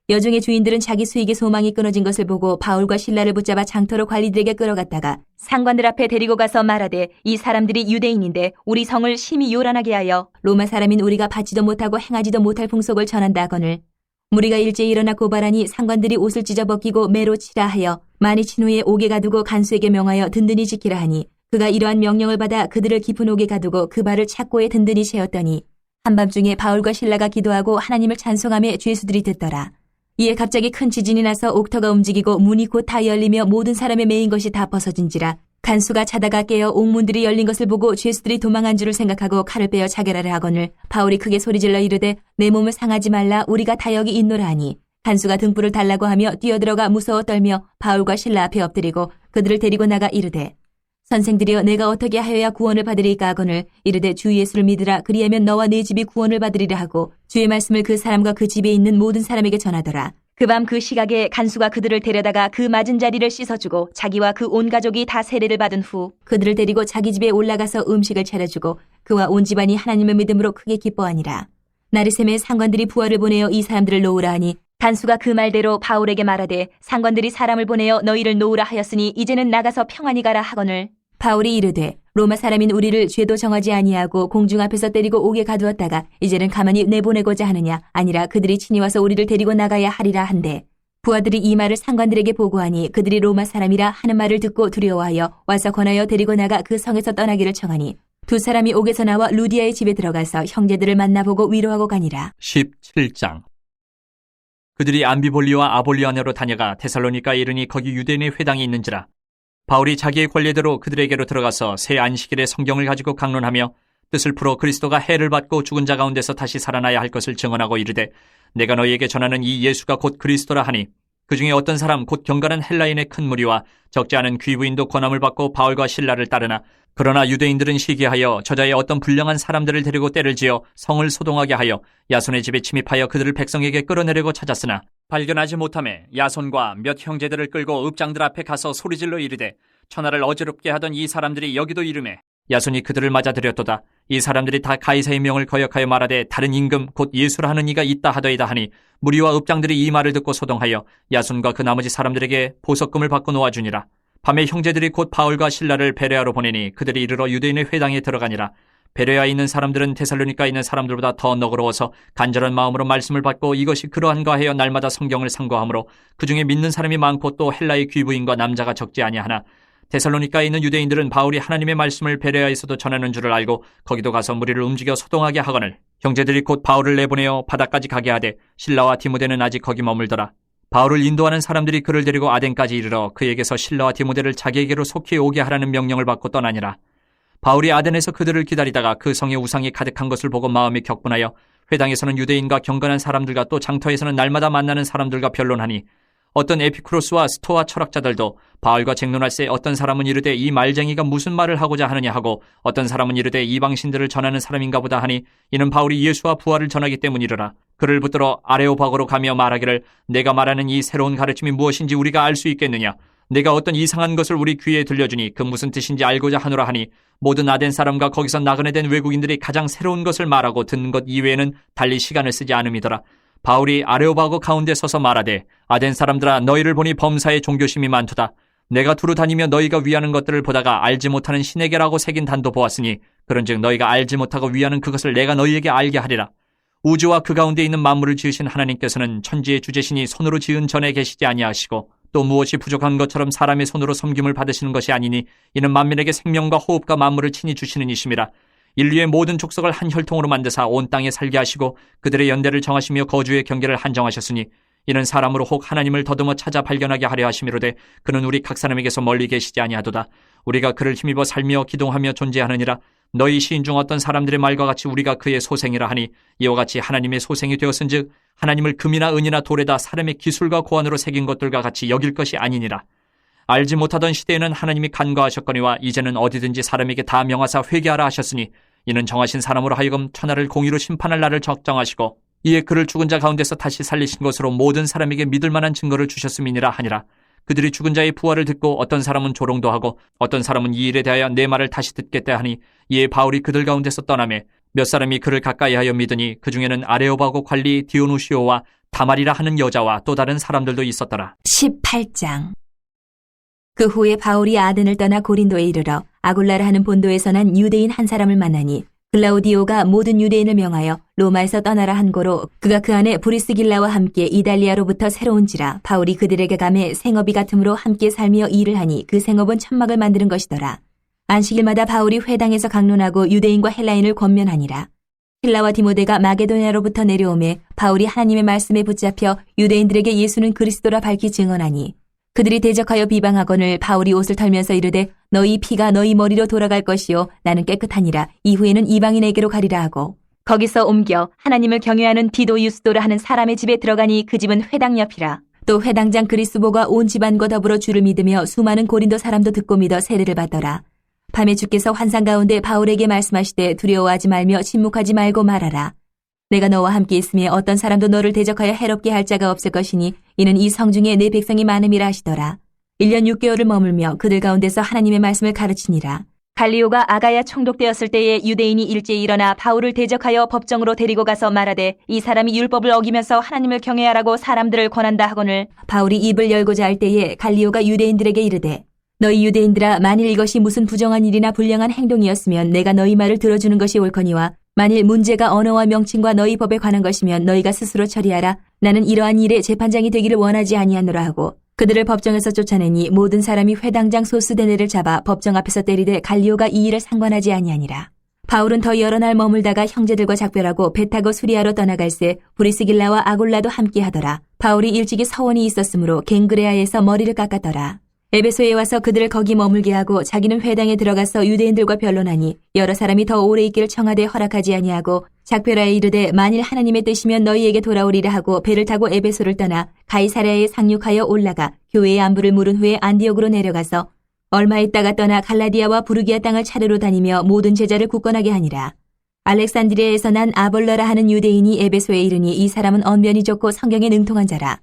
여중의 주인들은 자기 수익의 소망이 끊어진 것을 보고 바울과 실라를 붙잡아 장터로 관리들에게 끌어갔다가 상관들 앞에 데리고 가서 말하되 이 사람들이 유대인인데 우리 성을 심히 요란하게 하여 로마 사람인 우리가 받지도 못하고 행하지도 못할 풍속을 전한다 하거늘 무리가 일제히 일어나 고발하니 상관들이 옷을 찢어 벗기고 매로 치라 하여 많이 친 후에 옥에 가두고 간수에게 명하여 든든히 지키라 하니 그가 이러한 명령을 받아 그들을 깊은 옥에 가두고 그 발을 착고에 든든히 채웠더니 한밤중에 바울과 실라가 기도하고 하나님을 찬송하며 죄수들이 듣더라. 이에 갑자기 큰 지진이 나서 옥터가 움직이고 문이 곧 다 열리며 모든 사람의 매인 것이 다 벗어진지라. 간수가 자다가 깨어 옥문들이 열린 것을 보고 죄수들이 도망한 줄을 생각하고 칼을 빼어 자결하려 하거늘 바울이 크게 소리질러 이르되 내 몸을 상하지 말라 우리가 다 여기 있노라 하니 간수가 등불을 달라고 하며 뛰어들어가 무서워 떨며 바울과 실라 앞에 엎드리고 그들을 데리고 나가 이르되 선생들이여 내가 어떻게 하여야 구원을 받으리까 하거늘 이르되 주 예수를 믿으라 그리하면 너와 네 집이 구원을 받으리라 하고 주의 말씀을 그 사람과 그 집에 있는 모든 사람에게 전하더라. 그 밤 그 시각에 간수가 그들을 데려다가 그 맞은 자리를 씻어주고 자기와 그 온 가족이 다 세례를 받은 후 그들을 데리고 자기 집에 올라가서 음식을 차려주고 그와 온 집안이 하나님을 믿음으로 크게 기뻐하니라. 나르셈의 상관들이 부하를 보내어 이 사람들을 놓으라 하니 간수가 그 말대로 바울에게 말하되 상관들이 사람을 보내어 너희를 놓으라 하였으니 이제는 나가서 평안히 가라 하거늘 바울이 이르되 로마 사람인 우리를 죄도 정하지 아니하고 공중 앞에서 때리고 옥에 가두었다가 이제는 가만히 내보내고자 하느냐 아니라 그들이 친히 와서 우리를 데리고 나가야 하리라 한데 부하들이 이 말을 상관들에게 보고하니 그들이 로마 사람이라 하는 말을 듣고 두려워하여 와서 권하여 데리고 나가 그 성에서 떠나기를 청하니 두 사람이 옥에서 나와 루디아의 집에 들어가서 형제들을 만나보고 위로하고 가니라. 17장. 그들이 암비볼리와 아볼리아네로 다녀가 데살로니가에 이르니 거기 유대인의 회당이 있는지라. 바울이 자기의 권례대로 그들에게로 들어가서 새 안식일에 성경을 가지고 강론하며 뜻을 풀어 그리스도가 해를 받고 죽은 자 가운데서 다시 살아나야 할 것을 증언하고 이르되 내가 너희에게 전하는 이 예수가 곧 그리스도라 하니 그 중에 어떤 사람 곧 경건한 헬라인의 큰 무리와 적지 않은 귀부인도 권함을 받고 바울과 실라를 따르나 그러나 유대인들은 시기하여 저자의 어떤 불량한 사람들을 데리고 때를 지어 성을 소동하게 하여 야손의 집에 침입하여 그들을 백성에게 끌어내려고 찾았으나 발견하지 못하매 야손과 몇 형제들을 끌고 읍장들 앞에 가서 소리질러 이르되 천하를 어지럽게 하던 이 사람들이 여기도 이르매 야손이 그들을 맞아들였도다. 이 사람들이 다 가이사의 명을 거역하여 말하되 다른 임금 곧 예수라 하는 이가 있다 하더이다 하니 무리와 읍장들이 이 말을 듣고 소동하여 야손과 그 나머지 사람들에게 보석금을 받고 놓아주니라. 밤에 형제들이 곧 바울과 실라를 베레아로 보내니 그들이 이르러 유대인의 회당에 들어가니라. 베레아에 있는 사람들은 데살로니가에 있는 사람들보다 더 너그러워서 간절한 마음으로 말씀을 받고 이것이 그러한가 하여 날마다 성경을 상고하므로 그중에 믿는 사람이 많고 또 헬라의 귀부인과 남자가 적지 아니하나 데살로니가에 있는 유대인들은 바울이 하나님의 말씀을 베레아에서도 전하는 줄을 알고 거기도 가서 무리를 움직여 소동하게 하거늘 형제들이 곧 바울을 내보내어 바다까지 가게 하되 실라와 디모데는 아직 거기 머물더라. 바울을 인도하는 사람들이 그를 데리고 아덴까지 이르러 그에게서 실라와 디모데를 자기에게로 속히 오게 하라는 명령을 받고 떠나니라. 바울이 아덴에서 그들을 기다리다가 그 성에 우상이 가득한 것을 보고 마음이 격분하여 회당에서는 유대인과 경건한 사람들과 또 장터에서는 날마다 만나는 사람들과 변론하니 어떤 에피쿠로스와 스토아 철학자들도 바울과 쟁론할새 어떤 사람은 이르되 이 말쟁이가 무슨 말을 하고자 하느냐 하고 어떤 사람은 이르되 이방신들을 전하는 사람인가 보다 하니 이는 바울이 예수와 부활을 전하기 때문이르라. 그를 붙들어 아레오바고로 가며 말하기를 내가 말하는 이 새로운 가르침이 무엇인지 우리가 알 수 있겠느냐. 내가 어떤 이상한 것을 우리 귀에 들려주니 그 무슨 뜻인지 알고자 하노라 하니 모든 아덴 사람과 거기서 나그네 된 외국인들이 가장 새로운 것을 말하고 듣는 것 이외에는 달리 시간을 쓰지 않음이더라. 바울이 아레오바고 가운데 서서 말하되 아덴 사람들아 너희를 보니 범사에 종교심이 많도다. 내가 두루 다니며 너희가 위하는 것들을 보다가 알지 못하는 신에게라고 새긴 단도 보았으니 그런즉 너희가 알지 못하고 위하는 그것을 내가 너희에게 알게 하리라. 우주와 그 가운데 있는 만물을 지으신 하나님께서는 천지의 주제신이 손으로 지은 전에 계시지 아니하시고 또 무엇이 부족한 것처럼 사람의 손으로 섬김을 받으시는 것이 아니니 이는 만민에게 생명과 호흡과 만물을 친히 주시는 이심이라. 인류의 모든 족속을 한 혈통으로 만드사 온 땅에 살게 하시고 그들의 연대를 정하시며 거주의 경계를 한정하셨으니 이는 사람으로 혹 하나님을 더듬어 찾아 발견하게 하려 하심이로되 그는 우리 각 사람에게서 멀리 계시지 아니하도다. 우리가 그를 힘입어 살며 기동하며 존재하느니라. 너희 시인 중 어떤 사람들의 말과 같이 우리가 그의 소생이라 하니 이와 같이 하나님의 소생이 되었은즉 하나님을 금이나 은이나 돌에다 사람의 기술과 고안으로 새긴 것들과 같이 여길 것이 아니니라. 알지 못하던 시대에는 하나님이 간과하셨거니와 이제는 어디든지 사람에게 다 명하사 회개하라 하셨으니 이는 정하신 사람으로 하여금 천하를 공의로 심판할 날을 적정하시고 이에 그를 죽은 자 가운데서 다시 살리신 것으로 모든 사람에게 믿을 만한 증거를 주셨음이니라 하니라. 그들이 죽은 자의 부활을 듣고 어떤 사람은 조롱도 하고 어떤 사람은 이 일에 대하여 내 말을 다시 듣겠다 하니 이에 바울이 그들 가운데서 떠나매 몇 사람이 그를 가까이하여 믿으니 그 중에는 아레오바고 관리 디오누시오와 다말이라 하는 여자와 또 다른 사람들도 있었더라. 18장. 그 후에 바울이 아덴을 떠나 고린도에 이르러 아굴라라 하는 본도에서 난 유대인 한 사람을 만나니 글라우디오가 모든 유대인을 명하여 로마에서 떠나라 한 고로 그가 그 안에 브리스길라와 함께 이달리아로부터 새로운지라 바울이 그들에게 가매 생업이 같으므로 함께 살며 일을 하니 그 생업은 천막을 만드는 것이더라. 안식일마다 바울이 회당에서 강론하고 유대인과 헬라인을 권면하니라. 힐라와 디모데가 마게도냐로부터 내려오매 바울이 하나님의 말씀에 붙잡혀 유대인들에게 예수는 그리스도라 밝히 증언하니 그들이 대적하여 비방하거늘 바울이 옷을 털면서 이르되 너희 피가 너희 머리로 돌아갈 것이요 나는 깨끗하니라. 이후에는 이방인에게로 가리라 하고 거기서 옮겨 하나님을 경외하는 디도 유스도라 하는 사람의 집에 들어가니 그 집은 회당 옆이라. 또 회당장 그리스보가 온 집안과 더불어 주를 믿으며 수많은 고린도 사람도 듣고 믿어 세례를 받더라. 밤에 주께서 환상 가운데 바울에게 말씀하시되 두려워하지 말며 침묵하지 말고 말하라. 내가 너와 함께 있으며 어떤 사람도 너를 대적하여 해롭게 할 자가 없을 것이니 이는 이 성중에 내 백성이 많음이라 하시더라. 1년 6개월을 머물며 그들 가운데서 하나님의 말씀을 가르치니라. 갈리오가 아가야 총독되었을 때에 유대인이 일제히 일어나 바울을 대적하여 법정으로 데리고 가서 말하되 이 사람이 율법을 어기면서 하나님을 경외하라고 사람들을 권한다 하거늘 바울이 입을 열고자 할 때에 갈리오가 유대인들에게 이르되 너희 유대인들아 만일 이것이 무슨 부정한 일이나 불량한 행동이었으면 내가 너희 말을 들어주는 것이 옳거니와 만일 문제가 언어와 명칭과 너희 법에 관한 것이면 너희가 스스로 처리하라. 나는 이러한 일에 재판장이 되기를 원하지 아니하노라 하고 그들을 법정에서 쫓아내니 모든 사람이 회당장 소스데네를 잡아 법정 앞에서 때리되 갈리오가 이 일을 상관하지 아니하니라. 바울은 더 여러 날 머물다가 형제들과 작별하고 배 타고 수리아로 떠나갈새 브리스길라와 아굴라도 함께 하더라. 바울이 일찍이 서원이 있었으므로 갱그레아에서 머리를 깎았더라. 에베소에 와서 그들을 거기 머물게 하고 자기는 회당에 들어가서 유대인들과 변론하니 여러 사람이 더 오래 있기를 청하되 허락하지 아니하고 작별하에 이르되 만일 하나님의 뜻이면 너희에게 돌아오리라 하고 배를 타고 에베소를 떠나 가이사랴에 상륙하여 올라가 교회의 안부를 물은 후에 안디옥으로 내려가서 얼마 있다가 떠나 갈라디아와 부르기아 땅을 차례로 다니며 모든 제자를 굳건하게 하니라. 알렉산드리아에서 난 아볼러라 하는 유대인이 에베소에 이르니 이 사람은 언변이 좋고 성경에 능통한 자라.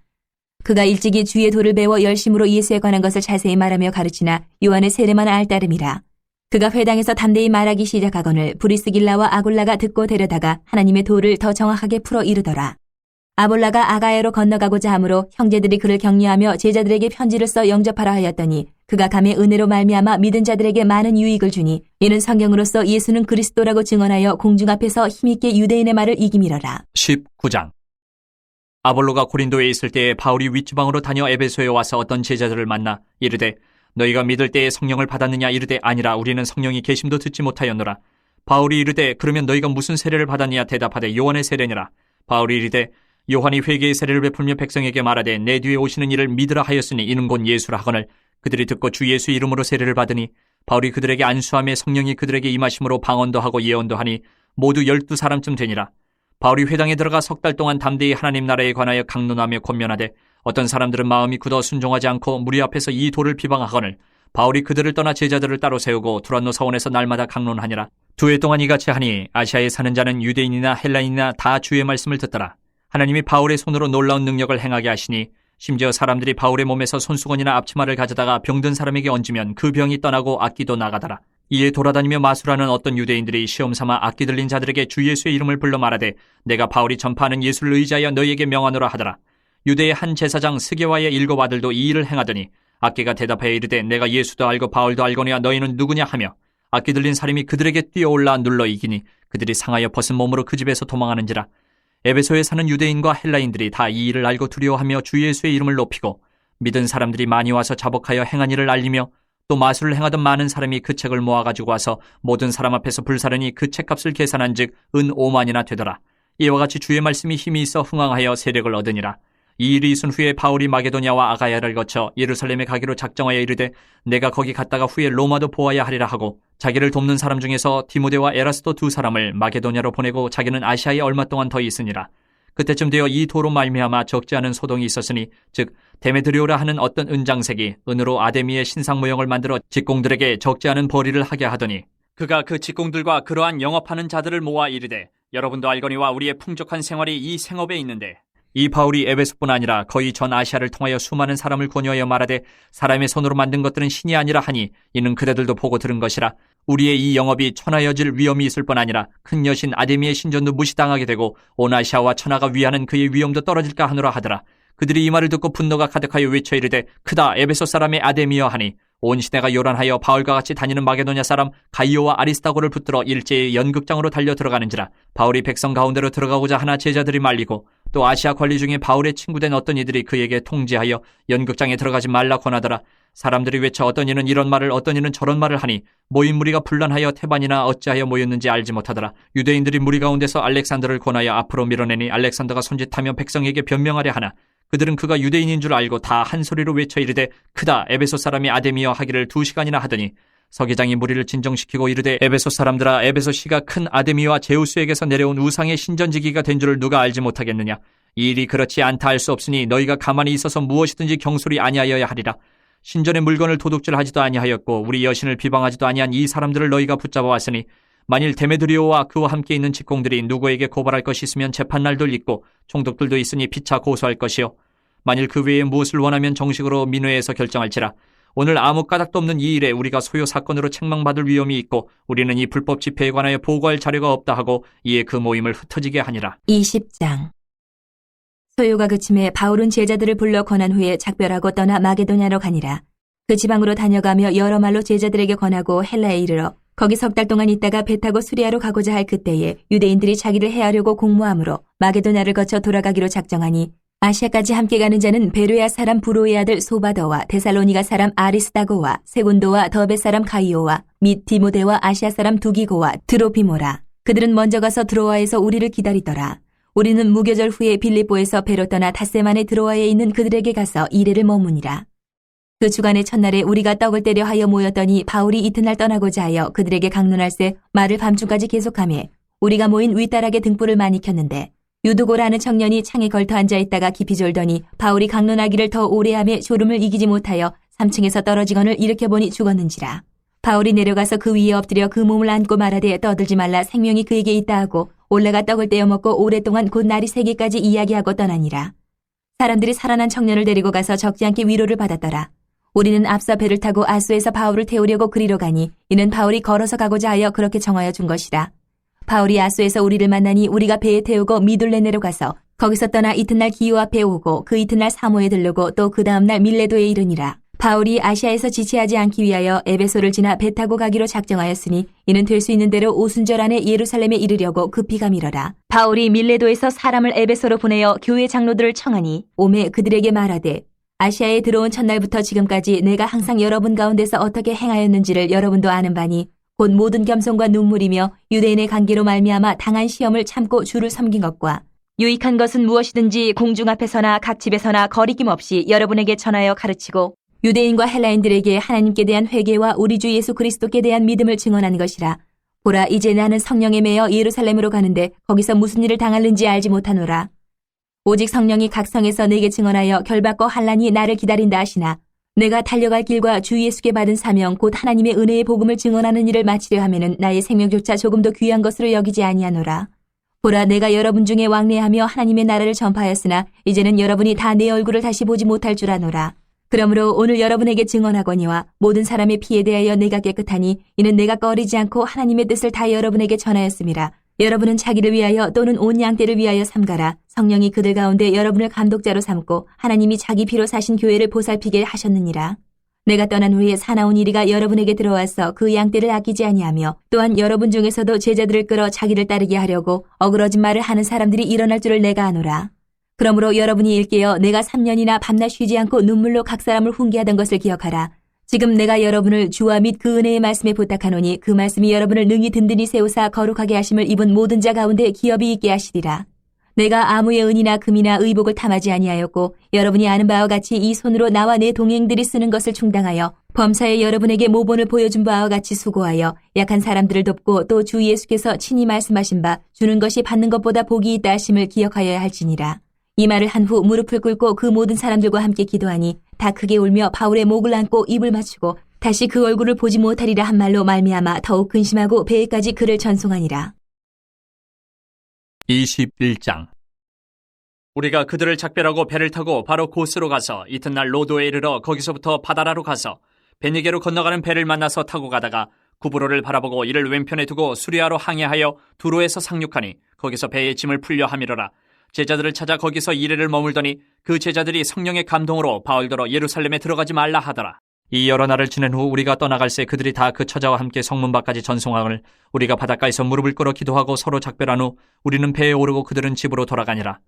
그가 일찍이 주의 도를 배워 열심으로 예수에 관한 것을 자세히 말하며 가르치나 요한의 세례만 알 따름이라. 그가 회당에서 담대히 말하기 시작하거늘 브리스길라와 아굴라가 듣고 데려다가 하나님의 도를 더 정확하게 풀어 이르더라. 아볼라가 아가야로 건너가고자 하므로 형제들이 그를 격려하며 제자들에게 편지를 써 영접하라 하였더니 그가 감의 은혜로 말미암아 믿은 자들에게 많은 유익을 주니 이는 성경으로서 예수는 그리스도라고 증언하여 공중 앞에서 힘있게 유대인의 말을 이기미러라. 19장. 아볼로가 고린도에 있을 때에 바울이 윗지방으로 다녀 에베소에 와서 어떤 제자들을 만나 이르되 너희가 믿을 때에 성령을 받았느냐 이르되 아니라 우리는 성령이 계심도 듣지 못하였노라. 바울이 이르되 그러면 너희가 무슨 세례를 받았느냐 대답하되 요한의 세례니라. 바울이 이르되 요한이 회개의 세례를 베풀며 백성에게 말하되 내 뒤에 오시는 이를 믿으라 하였으니 이는 곧 예수라 하거늘 그들이 듣고 주 예수 이름으로 세례를 받으니 바울이 그들에게 안수하며 성령이 그들에게 임하심으로 방언도 하고 예언도 하니 모두 12사람쯤 되니라. 바울이 회당에 들어가 석 달 동안 담대히 하나님 나라에 관하여 강론하며 권면하되 어떤 사람들은 마음이 굳어 순종하지 않고 무리 앞에서 이 도를 비방하거늘 바울이 그들을 떠나 제자들을 따로 세우고 두란노 서원에서 날마다 강론하니라. 2해 동안 이같이 하니 아시아에 사는 자는 유대인이나 헬라인이나 다 주의 말씀을 듣더라. 하나님이 바울의 손으로 놀라운 능력을 행하게 하시니 심지어 사람들이 바울의 몸에서 손수건이나 앞치마를 가져다가 병든 사람에게 얹으면 그 병이 떠나고 악기도 나가더라. 이에 돌아다니며 마술하는 어떤 유대인들이 시험삼아 악기 들린 자들에게 주 예수의 이름을 불러 말하되 내가 바울이 전파하는 예수를 의지하여 너희에게 명하노라 하더라. 유대의 한 제사장 스게와의 7 아들도 이 일을 행하더니 악기가 대답하여 이르되 내가 예수도 알고 바울도 알거니와 너희는 누구냐 하며 악기 들린 사람이 그들에게 뛰어올라 눌러 이기니 그들이 상하여 벗은 몸으로 그 집에서 도망하는지라. 에베소에 사는 유대인과 헬라인들이 다 이 일을 알고 두려워하며 주 예수의 이름을 높이고 믿은 사람들이 많이 와서 자복하여 행한 일을 알리며 또 마술을 행하던 많은 사람이 그 책을 모아가지고 와서 모든 사람 앞에서 불사르니 그 책값을 계산한 즉 은 5만이나 되더라. 이와 같이 주의 말씀이 힘이 있어 흥왕하여 세력을 얻으니라. 이 일이 있은 후에 바울이 마게도냐와 아가야를 거쳐 예루살렘에 가기로 작정하여 이르되 내가 거기 갔다가 후에 로마도 보아야 하리라 하고 자기를 돕는 사람 중에서 디모데와 에라스도 2 사람을 마게도냐로 보내고 자기는 아시아에 얼마 동안 더 있으니라. 그때쯤 되어 이 도로 말미암아 적지 않은 소동이 있었으니 즉 데메드리오라 하는 어떤 은장색이 은으로 아데미의 신상 모형을 만들어 직공들에게 적지 않은 벌이를 하게 하더니 그가 그 직공들과 그러한 영업하는 자들을 모아 이르되 여러분도 알거니와 우리의 풍족한 생활이 이 생업에 있는데 이 바울이 에베소뿐 아니라 거의 전 아시아를 통하여 수많은 사람을 권유하여 말하되 사람의 손으로 만든 것들은 신이 아니라 하니 이는 그대들도 보고 들은 것이라. 우리의 이 영업이 천하여질 위험이 있을 뿐 아니라 큰 여신 아데미의 신전도 무시당하게 되고 온 아시아와 천하가 위하는 그의 위엄도 떨어질까 하노라 하더라. 그들이 이 말을 듣고 분노가 가득하여 외쳐 이르되 크다 에베소 사람의 아데미여 하니 온 시내가 요란하여 바울과 같이 다니는 마게도냐 사람 가이오와 아리스타고를 붙들어 일제히 연극장으로 달려 들어가는지라. 바울이 백성 가운데로 들어가고자 하나 제자들이 말리고 또 아시아 관리 중에 바울의 친구된 어떤 이들이 그에게 통지하여 연극장에 들어가지 말라 권하더라. 사람들이 외쳐 어떤 이는 이런 말을 어떤 이는 저런 말을 하니 모인 무리가 분란하여 태반이나 어찌하여 모였는지 알지 못하더라. 유대인들이 무리 가운데서 알렉산더를 권하여 앞으로 밀어내니 알렉산더가 손짓하며 백성에게 변명하려 하나 그들은 그가 유대인인 줄 알고 다 한 소리로 외쳐 이르되 크다 에베소 사람이 아데미여 하기를 2시간이나 하더니 서기장이 무리를 진정시키고 이르되 에베소 사람들아 에베소 시가 큰 아데미와 제우스에게서 내려온 우상의 신전지기가 된 줄을 누가 알지 못하겠느냐. 이 일이 그렇지 않다 할 수 없으니 너희가 가만히 있어서 무엇이든지 경솔히 아니하여야 하리라. 신전의 물건을 도둑질하지도 아니하였고 우리 여신을 비방하지도 아니한 이 사람들을 너희가 붙잡아 왔으니 만일 데메드리오와 그와 함께 있는 직공들이 누구에게 고발할 것이 있으면 재판날도 있고 총독들도 있으니 피차 고소할 것이요 만일 그 외에 무엇을 원하면 정식으로 민회에서 결정할지라. 오늘 아무 까닭도 없는 이 일에 우리가 소요 사건으로 책망받을 위험이 있고 우리는 이 불법 집회에 관하여 보고할 자료가 없다 하고 이에 그 모임을 흩어지게 하니라. 20장. 소요가 그침에 바울은 제자들을 불러 권한 후에 작별하고 떠나 마게도냐로 가니라. 그 지방으로 다녀가며 여러 말로 제자들에게 권하고 헬라에 이르러 거기 3달 동안 있다가 배 타고 수리아로 가고자 할 그때에 유대인들이 자기를 해하려고 공모하므로 마게도냐를 거쳐 돌아가기로 작정하니 아시아까지 함께 가는 자는 베레아 사람 브로의 아들 소바더와 데살로니가 사람 아리스다고와 세군도와 더베 사람 가이오와 및 디모데와 아시아 사람 두기고와 드로피모라. 그들은 먼저 가서 드로아에서 우리를 기다리더라. 우리는 무교절 후에 빌립보에서 배로 떠나 닷새만에 드로아에 있는 그들에게 가서 이레를 머무니라. 그 주간의 첫날에 우리가 떡을 때려 하여 모였더니 바울이 이튿날 떠나고자 하여 그들에게 강론할새 말을 밤중까지 계속하며 우리가 모인 윗다락에 등불을 많이 켰는데 유두고라는 청년이 창에 걸터 앉아있다가 깊이 졸더니 바울이 강론하기를 더 오래하며 졸음을 이기지 못하여 3층에서 떨어지거늘 일으켜보니 죽었는지라. 바울이 내려가서 그 위에 엎드려 그 몸을 안고 말하되 떠들지 말라 생명이 그에게 있다 하고 올라가 떡을 떼어 먹고 오랫동안 곧 날이 새기까지 이야기하고 떠나니라. 사람들이 살아난 청년을 데리고 가서 적지 않게 위로를 받았더라. 우리는 앞서 배를 타고 아수에서 바울을 태우려고 그리로 가니 이는 바울이 걸어서 가고자 하여 그렇게 정하여 준 것이라. 바울이 아수에서 우리를 만나니 우리가 배에 태우고 미둘레네로 가서 거기서 떠나 이튿날 기호 앞에 오고 그 이튿날 사모에 들르고 또 그 다음날 밀레도에 이르니라. 바울이 아시아에서 지체하지 않기 위하여 에베소를 지나 배 타고 가기로 작정하였으니 이는 될 수 있는 대로 오순절 안에 예루살렘에 이르려고 급히 가미러라. 바울이 밀레도에서 사람을 에베소로 보내어 교회 장로들을 청하니 오매 그들에게 말하되 아시아에 들어온 첫날부터 지금까지 내가 항상 여러분 가운데서 어떻게 행하였는지를 여러분도 아는 바니 곧 모든 겸손과 눈물이며 유대인의 관계로 말미암아 당한 시험을 참고 주를 섬긴 것과 유익한 것은 무엇이든지 공중 앞에서나 각 집에서나 거리낌 없이 여러분에게 전하여 가르치고 유대인과 헬라인들에게 하나님께 대한 회개와 우리 주 예수 그리스도께 대한 믿음을 증언한 것이라. 보라 이제 나는 성령에 매여 예루살렘으로 가는데 거기서 무슨 일을 당할는지 알지 못하노라. 오직 성령이 각 성에서 내게 증언하여 결박과 환난이 나를 기다린다 하시나 내가 달려갈 길과 주 예수께 받은 사명 곧 하나님의 은혜의 복음을 증언하는 일을 마치려 하면은 나의 생명조차 조금도 귀한 것으로 여기지 아니하노라. 보라 내가 여러분 중에 왕래하며 하나님의 나라를 전파하였으나 이제는 여러분이 다 내 얼굴을 다시 보지 못할 줄 아노라. 그러므로 오늘 여러분에게 증언하거니와 모든 사람의 피에 대하여 내가 깨끗하니 이는 내가 꺼리지 않고 하나님의 뜻을 다 여러분에게 전하였음이라. 여러분은 자기를 위하여 또는 온 양떼를 위하여 삼가라. 성령이 그들 가운데 여러분을 감독자로 삼고 하나님이 자기 피로 사신 교회를 보살피게 하셨느니라. 내가 떠난 후에 사나운 이리가 여러분에게 들어와서 그 양떼를 아끼지 아니하며 또한 여러분 중에서도 제자들을 끌어 자기를 따르게 하려고 어그러진 말을 하는 사람들이 일어날 줄을 내가 아노라. 그러므로 여러분이 일깨어 내가 3년이나 밤낮 쉬지 않고 눈물로 각 사람을 훈계하던 것을 기억하라. 지금 내가 여러분을 주와 및 그 은혜의 말씀에 부탁하노니 그 말씀이 여러분을 능히 든든히 세우사 거룩하게 하심을 입은 모든 자 가운데 기업이 있게 하시리라. 내가 아무의 은이나 금이나 의복을 탐하지 아니하였고 여러분이 아는 바와 같이 이 손으로 나와 내 동행들이 쓰는 것을 충당하여 범사에 여러분에게 모본을 보여준 바와 같이 수고하여 약한 사람들을 돕고 또 주 예수께서 친히 말씀하신 바 주는 것이 받는 것보다 복이 있다 하심을 기억하여야 할지니라. 이 말을 한 후 무릎을 꿇고 그 모든 사람들과 함께 기도하니 다 크게 울며 바울의 목을 안고 입을 맞추고 다시 그 얼굴을 보지 못하리라 한 말로 말미암아 더욱 근심하고 배에까지 그를 전송하니라. 21장. 우리가 그들을 작별하고 배를 타고 바로 고스로 가서 이튿날 로도에 이르러 거기서부터 바다라로 가서 베니게로 건너가는 배를 만나서 타고 가다가 구브로를 바라보고 이를 왼편에 두고 수리아로 항해하여 두로에서 상륙하니 거기서 배의 짐을 풀려 함이러라. 제자들을 찾아 거기서 이래를 머물더니 그 제자들이 성령의 감동으로 바울더러 예루살렘에 들어가지 말라 하더라. 이 여러 날을 지낸 후 우리가 떠나갈새 그들이 다 그 처자와 함께 성문 밖까지 전송하거늘 우리가 바닷가에서 무릎을 꿇어 기도하고 서로 작별한 후 우리는 배에 오르고 그들은 집으로 돌아가니라.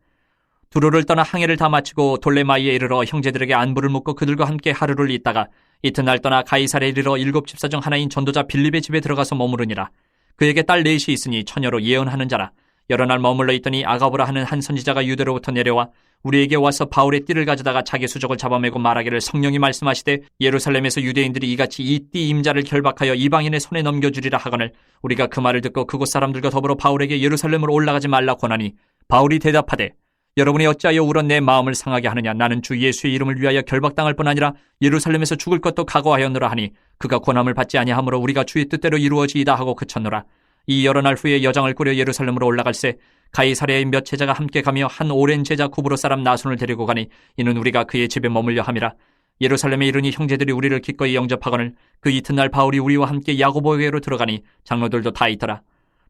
두로를 떠나 항해를 다 마치고 돌레마이에 이르러 형제들에게 안부를 묻고 그들과 함께 하루를 있다가 이튿날 떠나 가이사랴에 이르러 7 집사 중 하나인 전도자 빌립의 집에 들어가서 머무르니라. 그에게 딸 넷이 있으니 처녀로 예언하는 자라. 여러 날 머물러 있더니 아가보라 하는 한 선지자가 유대로부터 내려와 우리에게 와서 바울의 띠를 가져다가 자기 수족을 잡아매고 말하기를 성령이 말씀하시되 예루살렘에서 유대인들이 이같이 이 띠 임자를 결박하여 이방인의 손에 넘겨주리라 하거늘 우리가 그 말을 듣고 그곳 사람들과 더불어 바울에게 예루살렘으로 올라가지 말라 권하니 바울이 대답하되 여러분이 어찌하여 울어 내 마음을 상하게 하느냐. 나는 주 예수의 이름을 위하여 결박당할 뿐 아니라 예루살렘에서 죽을 것도 각오하였노라 하니 그가 권함을 받지 아니하므로 우리가 주의 뜻대로 이루어지이다 하고 그쳤노라. 이 여러 날 후에 여정을 꾸려 예루살렘으로 올라갈새 가이사랴의 몇 제자가 함께 가며 한 오랜 제자 구브로 사람 나손을 데리고 가니 이는 우리가 그의 집에 머물려 함이라. 예루살렘에 이르니 형제들이 우리를 기꺼이 영접하거늘 그 이튿날 바울이 우리와 함께 야고보에게로 들어가니 장로들도 다 있더라.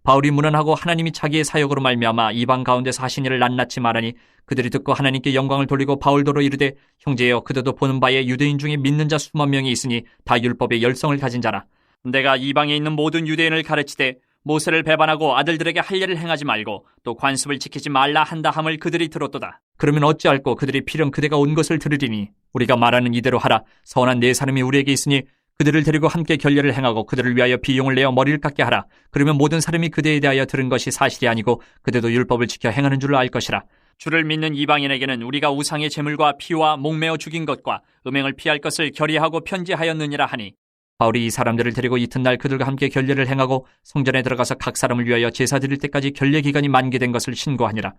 바울이 문안하고 하나님이 자기의 사역으로 말미암아 이방 가운데서 하신 일을 낱낱이 말하니 그들이 듣고 하나님께 영광을 돌리고 바울더러 이르되 형제여 그대도 보는 바에 유대인 중에 믿는 자 수만 명이 있으니 다 율법의 열성을 가진 자라. 내가 이방에 있는 모든 유대인을 가르치되 모세를 배반하고 아들들에게 할 일을 행하지 말고 또 관습을 지키지 말라 한다 함을 그들이 들었도다. 그러면 어찌할꼬 그들이 필연 그대가 온 것을 들으리니 우리가 말하는 이대로 하라. 선한 네 사람이 우리에게 있으니 그들을 데리고 함께 결례를 행하고 그들을 위하여 비용을 내어 머리를 깎게 하라. 그러면 모든 사람이 그대에 대하여 들은 것이 사실이 아니고 그대도 율법을 지켜 행하는 줄로 알 것이라. 주를 믿는 이방인에게는 우리가 우상의 제물과 피와 목매어 죽인 것과 음행을 피할 것을 결의하고 편지하였느니라 하니 바울이 이 사람들을 데리고 이튿날 그들과 함께 결례를 행하고 성전에 들어가서 각 사람을 위하여 제사 드릴 때까지 결례 기간이 만개된 것을 신고하니라.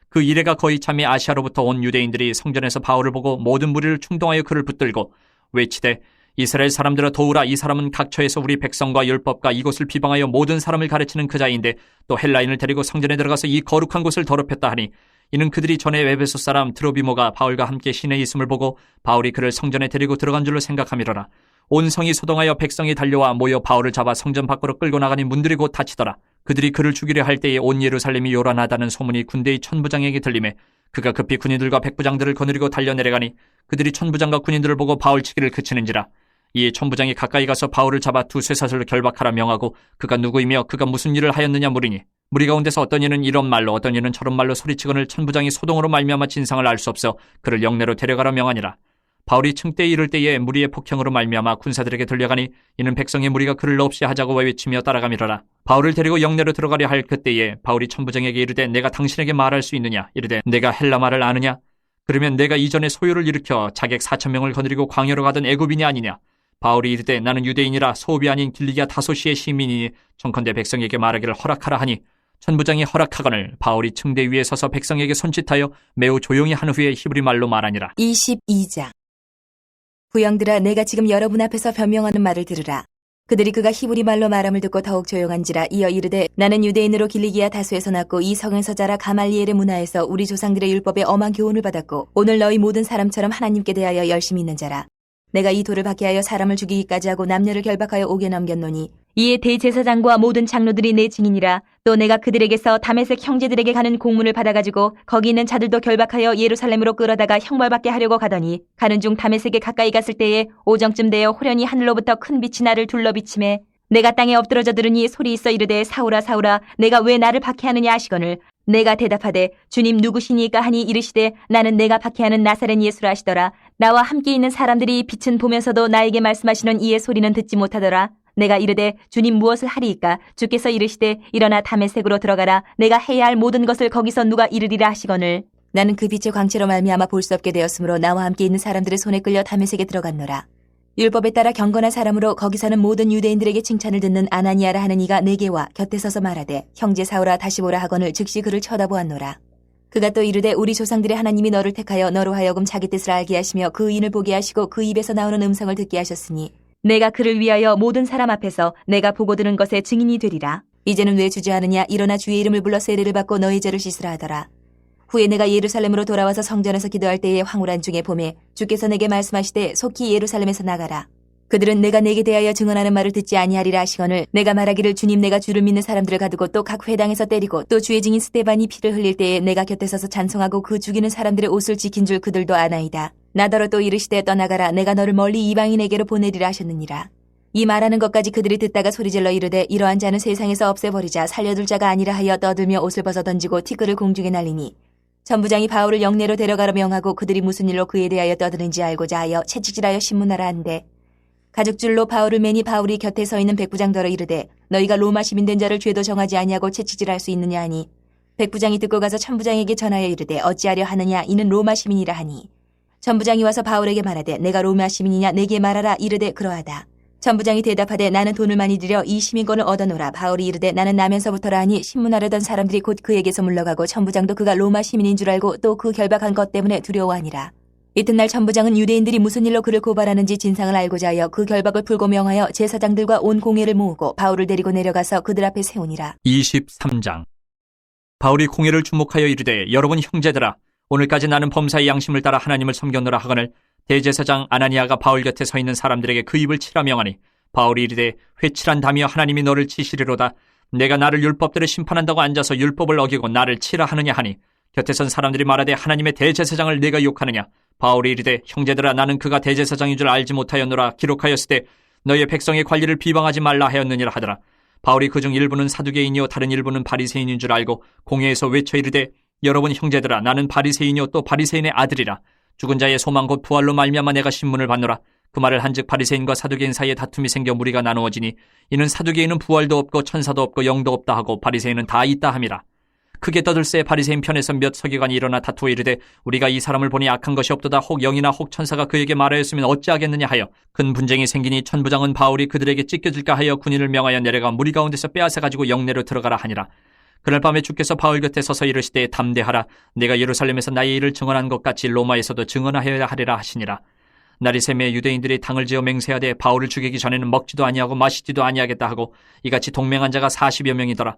그 이래가 거의 참에 아시아로부터 온 유대인들이 성전에서 바울을 보고 모든 무리를 충동하여 그를 붙들고 외치되 이스라엘 사람들아 도우라. 이 사람은 각처에서 우리 백성과 율법과 이곳을 비방하여 모든 사람을 가르치는 그 자인데 또 헬라인을 데리고 성전에 들어가서 이 거룩한 곳을 더럽혔다 하니 이는 그들이 전에 에베소 사람 드로비모가 바울과 함께 시내에 있음을 보고 바울이 그를 성전에 데리고 들어간 줄로 생각함이로라. 온 성이 소동하여 백성이 달려와 모여 바울을 잡아 성전 밖으로 끌고 나가니 문들이 곧 닫히더라. 그들이 그를 죽이려 할 때에 온 예루살렘이 요란하다는 소문이 군대의 천부장에게 들리매 그가 급히 군인들과 백부장들을 거느리고 달려내려가니 그들이 천부장과 군인들을 보고 바울 치기를 그치는지라. 이에 천부장이 가까이 가서 바울을 잡아 두 쇠사슬로 결박하라 명하고 그가 누구이며 그가 무슨 일을 하였느냐 물으니 무리 가운데서 어떤 이는 이런 말로 어떤 이는 저런 말로 소리치거늘 천부장이 소동으로 말미암아 진상을 알 수 없어 그를 영내로 데려가라 명하니라. 바울이 층대에 이를 때에 무리의 폭행으로 말미암아 군사들에게 들려가니 이는 백성의 무리가 그를 없이 하자고 외치며 따라가미러라. 바울을 데리고 영내로 들어가려 할 그때에 바울이 천부장에게 이르되 내가 당신에게 말할 수 있느냐. 이르되 내가 헬라 말을 아느냐. 그러면 내가 이전에 소요를 일으켜 자객 4,000명을 거느리고 광야로 가던 애굽인이 아니냐. 바울이 이르되 나는 유대인이라 소읍이 아닌 길리기아 다소시의 시민이니 청컨대 백성에게 말하기를 허락하라 하니 천부장이 허락하거늘 바울이 층대 위에 서서 백성에게 손짓하여 매우 조용히 한 후에 히브리 말로 말하니라. 22장 부영들아 내가 지금 여러분 앞에서 변명하는 말을 들으라. 그들이 그가 히브리 말로 말함을 듣고 더욱 조용한지라. 이어 이르되 나는 유대인으로 길리기아 다소에서 났고 이 성에서 자라 가말리엘의 문화에서 우리 조상들의 율법에 엄한 교훈을 받았고 오늘 너희 모든 사람처럼 하나님께 대하여 열심히 있는 자라. 내가 이 돌을 받게 하여 사람을 죽이기까지 하고 남녀를 결박하여 옥에 넘겼노니 이에 대제사장과 모든 장로들이 내 증인이라. 또 내가 그들에게서 다메섹 형제들에게 가는 공문을 받아가지고 거기 있는 자들도 결박하여 예루살렘으로 끌어다가 형벌받게 하려고 가더니 가는 중 다메섹에 가까이 갔을 때에 오정쯤 되어 호련히 하늘로부터 큰 빛이 나를 둘러비치매 내가 땅에 엎드러져 들으니 소리 있어 이르되 사울아 사울아 내가 왜 나를 박해하느냐 하시거늘 내가 대답하되 주님 누구시니까 하니 이르시되 나는 내가 박해하는 나사렛 예수라 하시더라. 나와 함께 있는 사람들이 빛은 보면서도 나에게 말씀하시는 이의 소리는 듣지 못하더라. 내가 이르되 주님 무엇을 하리이까. 주께서 이르시되 일어나 다메섹으로 들어가라. 내가 해야 할 모든 것을 거기서 누가 이르리라 하시거늘 나는 그 빛의 광채로 말미암아 볼 수 없게 되었으므로 나와 함께 있는 사람들의 손에 끌려 다메섹에 들어갔노라. 율법에 따라 경건한 사람으로 거기 사는 모든 유대인들에게 칭찬을 듣는 아나니아라 하는 이가 내게 와 곁에 서서 말하되 형제 사울아 다시 보라 하거늘 즉시 그를 쳐다보았노라. 그가 또 이르되 우리 조상들의 하나님이 너를 택하여 너로 하여금 자기 뜻을 알게 하시며 그 의인을 보게 하시고 그 입에서 나오는 음성을 듣게 하셨으니 내가 그를 위하여 모든 사람 앞에서 내가 보고 들은 것에 증인이 되리라. 이제는 왜 주저하느냐. 일어나 주의 이름을 불러 세례를 받고 너희 죄를 씻으라 하더라. 후에 내가 예루살렘으로 돌아와서 성전에서 기도할 때에 황홀한 중에 봄에 주께서 내게 말씀하시되 속히 예루살렘에서 나가라. 그들은 내가 내게 대하여 증언하는 말을 듣지 아니하리라 하시거늘 내가 말하기를 주님 내가 주를 믿는 사람들을 가두고 또 각 회당에서 때리고 또 주의 증인 스데반이 피를 흘릴 때에 내가 곁에 서서 찬송하고 그 죽이는 사람들의 옷을 지킨 줄 그들도 아나이다. 나더러 또 이르시되 떠나가라 내가 너를 멀리 이방인에게로 보내리라 하셨느니라. 이 말하는 것까지 그들이 듣다가 소리질러 이르되 이러한 자는 세상에서 없애버리자 살려둘 자가 아니라 하여 떠들며 옷을 벗어 던지고 티끌을 공중에 날리니 천부장이 바울을 영내로 데려가라 명하고 그들이 무슨 일로 그에 대하여 떠드는지 알고자 하여 채찍질하여 신문하라 한대 가죽줄로 바울을 매니 바울이 곁에 서 있는 백부장더러 이르되 너희가 로마 시민 된 자를 죄도 정하지 아니하고 채찍질할 수 있느냐 하니 백부장이 듣고 가서 천부장에게 전하여 이르되 어찌하려 하느냐 이는 로마 시민이라 하니 천부장이 와서 바울에게 말하되 내가 로마 시민이냐 내게 말하라 이르되 그러하다. 천부장이 대답하되 나는 돈을 많이 들여 이 시민권을 얻어노라. 바울이 이르되 나는 나면서부터라 하니 신문하려던 사람들이 곧 그에게서 물러가고 천부장도 그가 로마 시민인 줄 알고 또 그 결박한 것 때문에 두려워하니라. 이튿날 천부장은 유대인들이 무슨 일로 그를 고발하는지 진상을 알고자 하여 그 결박을 풀고 명하여 제사장들과 온 공회를 모으고 바울을 데리고 내려가서 그들 앞에 세우니라. 23장. 바울이 공회를 주목하여 이르되 여러분 형제들아 오늘까지 나는 범사의 양심을 따라 하나님을 섬겼노라 하거늘 대제사장 아나니아가 바울 곁에 서 있는 사람들에게 그 입을 치라 명하니 바울이 이르되 회칠한다며 하나님이 너를 치시리로다. 내가 나를 율법대로 심판한다고 앉아서 율법을 어기고 나를 치라 하느냐 하니 곁에 선 사람들이 말하되 하나님의 대제사장을 내가 욕하느냐. 바울이 이르되 형제들아 나는 그가 대제사장인 줄 알지 못하였노라. 기록하였으되 너희의 백성의 관리를 비방하지 말라 하였느니라 하더라. 바울이 그중 일부는 사두개인이요 다른 일부는 바리새인인 줄 알고 공회에서 외쳐 이르되 여러분 형제들아 나는 바리새인이요 또 바리새인의 아들이라. 죽은 자의 소망 곧 부활로 말미암아 내가 신문을 받노라. 그 말을 한즉 바리새인과 사두개인 사이에 다툼이 생겨 무리가 나누어지니 이는 사두개인은 부활도 없고 천사도 없고 영도 없다 하고 바리새인은 다 있다 함이라. 크게 떠들새 바리새인 편에서 몇 서기관이 일어나 다투어 이르되 우리가 이 사람을 보니 악한 것이 없도다. 혹 영이나 혹 천사가 그에게 말하였으면 어찌하겠느냐 하여 큰 분쟁이 생기니 천부장은 바울이 그들에게 찢겨질까 하여 군인을 명하여 내려가 무리 가운데서 빼앗아 가지고 영내로 들어가라 하니라. 그날 밤에 주께서 바울 곁에 서서 이르시되 담대하라. 내가 예루살렘에서 나의 일을 증언한 것 같이 로마에서도 증언하여야 하리라 하시니라. 날이 새매 유대인들이 당을 지어 맹세하되 바울을 죽이기 전에는 먹지도 아니하고 마시지도 아니하겠다 하고 이같이 동맹한 자가 40여 명이더라.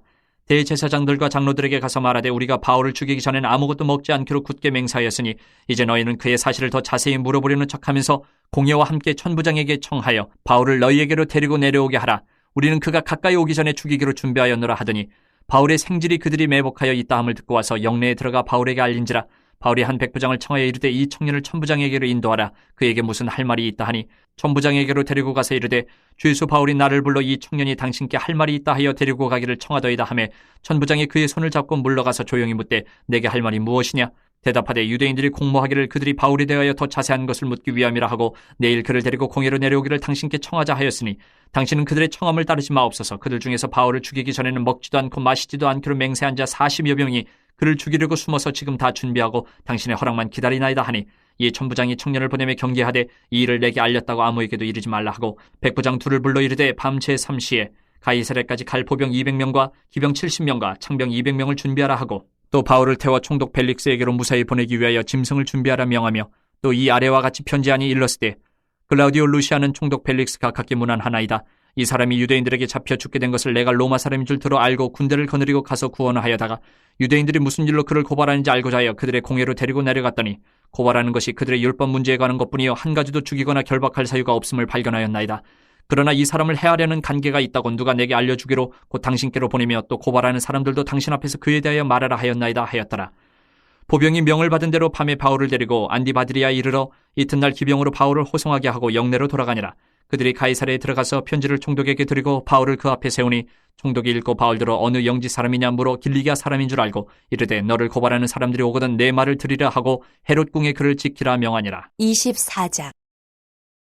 대제사장들과 장로들에게 가서 말하되 우리가 바울을 죽이기 전에는 아무것도 먹지 않기로 굳게 맹세하였으니 이제 너희는 그의 사실을 더 자세히 물어보려는 척하면서 공회와 함께 천부장에게 청하여 바울을 너희에게로 데리고 내려오게 하라. 우리는 그가 가까이 오기 전에 죽이기로 준비하였노라 하더니 바울의 생질이 그들이 매복하여 있다 함을 듣고 와서 영내에 들어가 바울에게 알린지라. 바울이 한 백부장을 청하여 이르되 이 청년을 천부장에게로 인도하라. 그에게 무슨 할 말이 있다 하니 천부장에게로 데리고 가서 이르되 주예수 바울이 나를 불러 이 청년이 당신께 할 말이 있다 하여 데리고 가기를 청하더이다 하매 천부장이 그의 손을 잡고 물러가서 조용히 묻되 내게 할 말이 무엇이냐. 대답하되 유대인들이 공모하기를 그들이 바울에 대하여 더 자세한 것을 묻기 위함이라 하고 내일 그를 데리고 공회로 내려오기를 당신께 청하자 하였으니 당신은 그들의 청함을 따르지 마옵소서. 그들 중에서 바울을 죽이기 전에는 먹지도 않고 마시지도 않기로 맹세한 자 40여 명이 그를 죽이려고 숨어서 지금 다 준비하고 당신의 허락만 기다리나이다 하니 이 천부장이 청년을 보내며 경계하되 이 일을 내게 알렸다고 아무에게도 이르지 말라 하고 백부장 둘을 불러 이르되 밤새 3시에 가이사랴까지 갈 포병 200명과 기병 70명과 창병 200명을 준비하라 하고 또 바울을 태워 총독 벨릭스에게로 무사히 보내기 위하여 짐승을 준비하라 명하며 또 이 아래와 같이 편지하니 일렀으되 글라우디오 루시아는 총독 벨릭스가 각기 문안하나이다. 이 사람이 유대인들에게 잡혀 죽게 된 것을 내가 로마 사람인 줄 들어 알고 군대를 거느리고 가서 구원을 하여다가 유대인들이 무슨 일로 그를 고발하는지 알고자 하여 그들의 공회로 데리고 내려갔더니 고발하는 것이 그들의 율법 문제에 관한 것뿐이요 한 가지도 죽이거나 결박할 사유가 없음을 발견하였나이다. 그러나 이 사람을 해하려는 관계가 있다고 누가 내게 알려주기로 곧 당신께로 보내며 또 고발하는 사람들도 당신 앞에서 그에 대하여 말하라 하였나이다 하였더라. 보병이 명을 받은 대로 밤에 바울을 데리고 안디바드리아에 이르러 이튿날 기병으로 바울을 호송하게 하고 영내로 돌아가니라. 그들이 가이사랴에 들어가서 편지를 총독에게 드리고 바울을 그 앞에 세우니 총독이 읽고 바울들어 어느 영지 사람이냐 물어 길리기아 사람인 줄 알고 이르되 너를 고발하는 사람들이 오거든 내 말을 들으라 하고 헤롯궁에 그를 지키라 명하니라. 24장.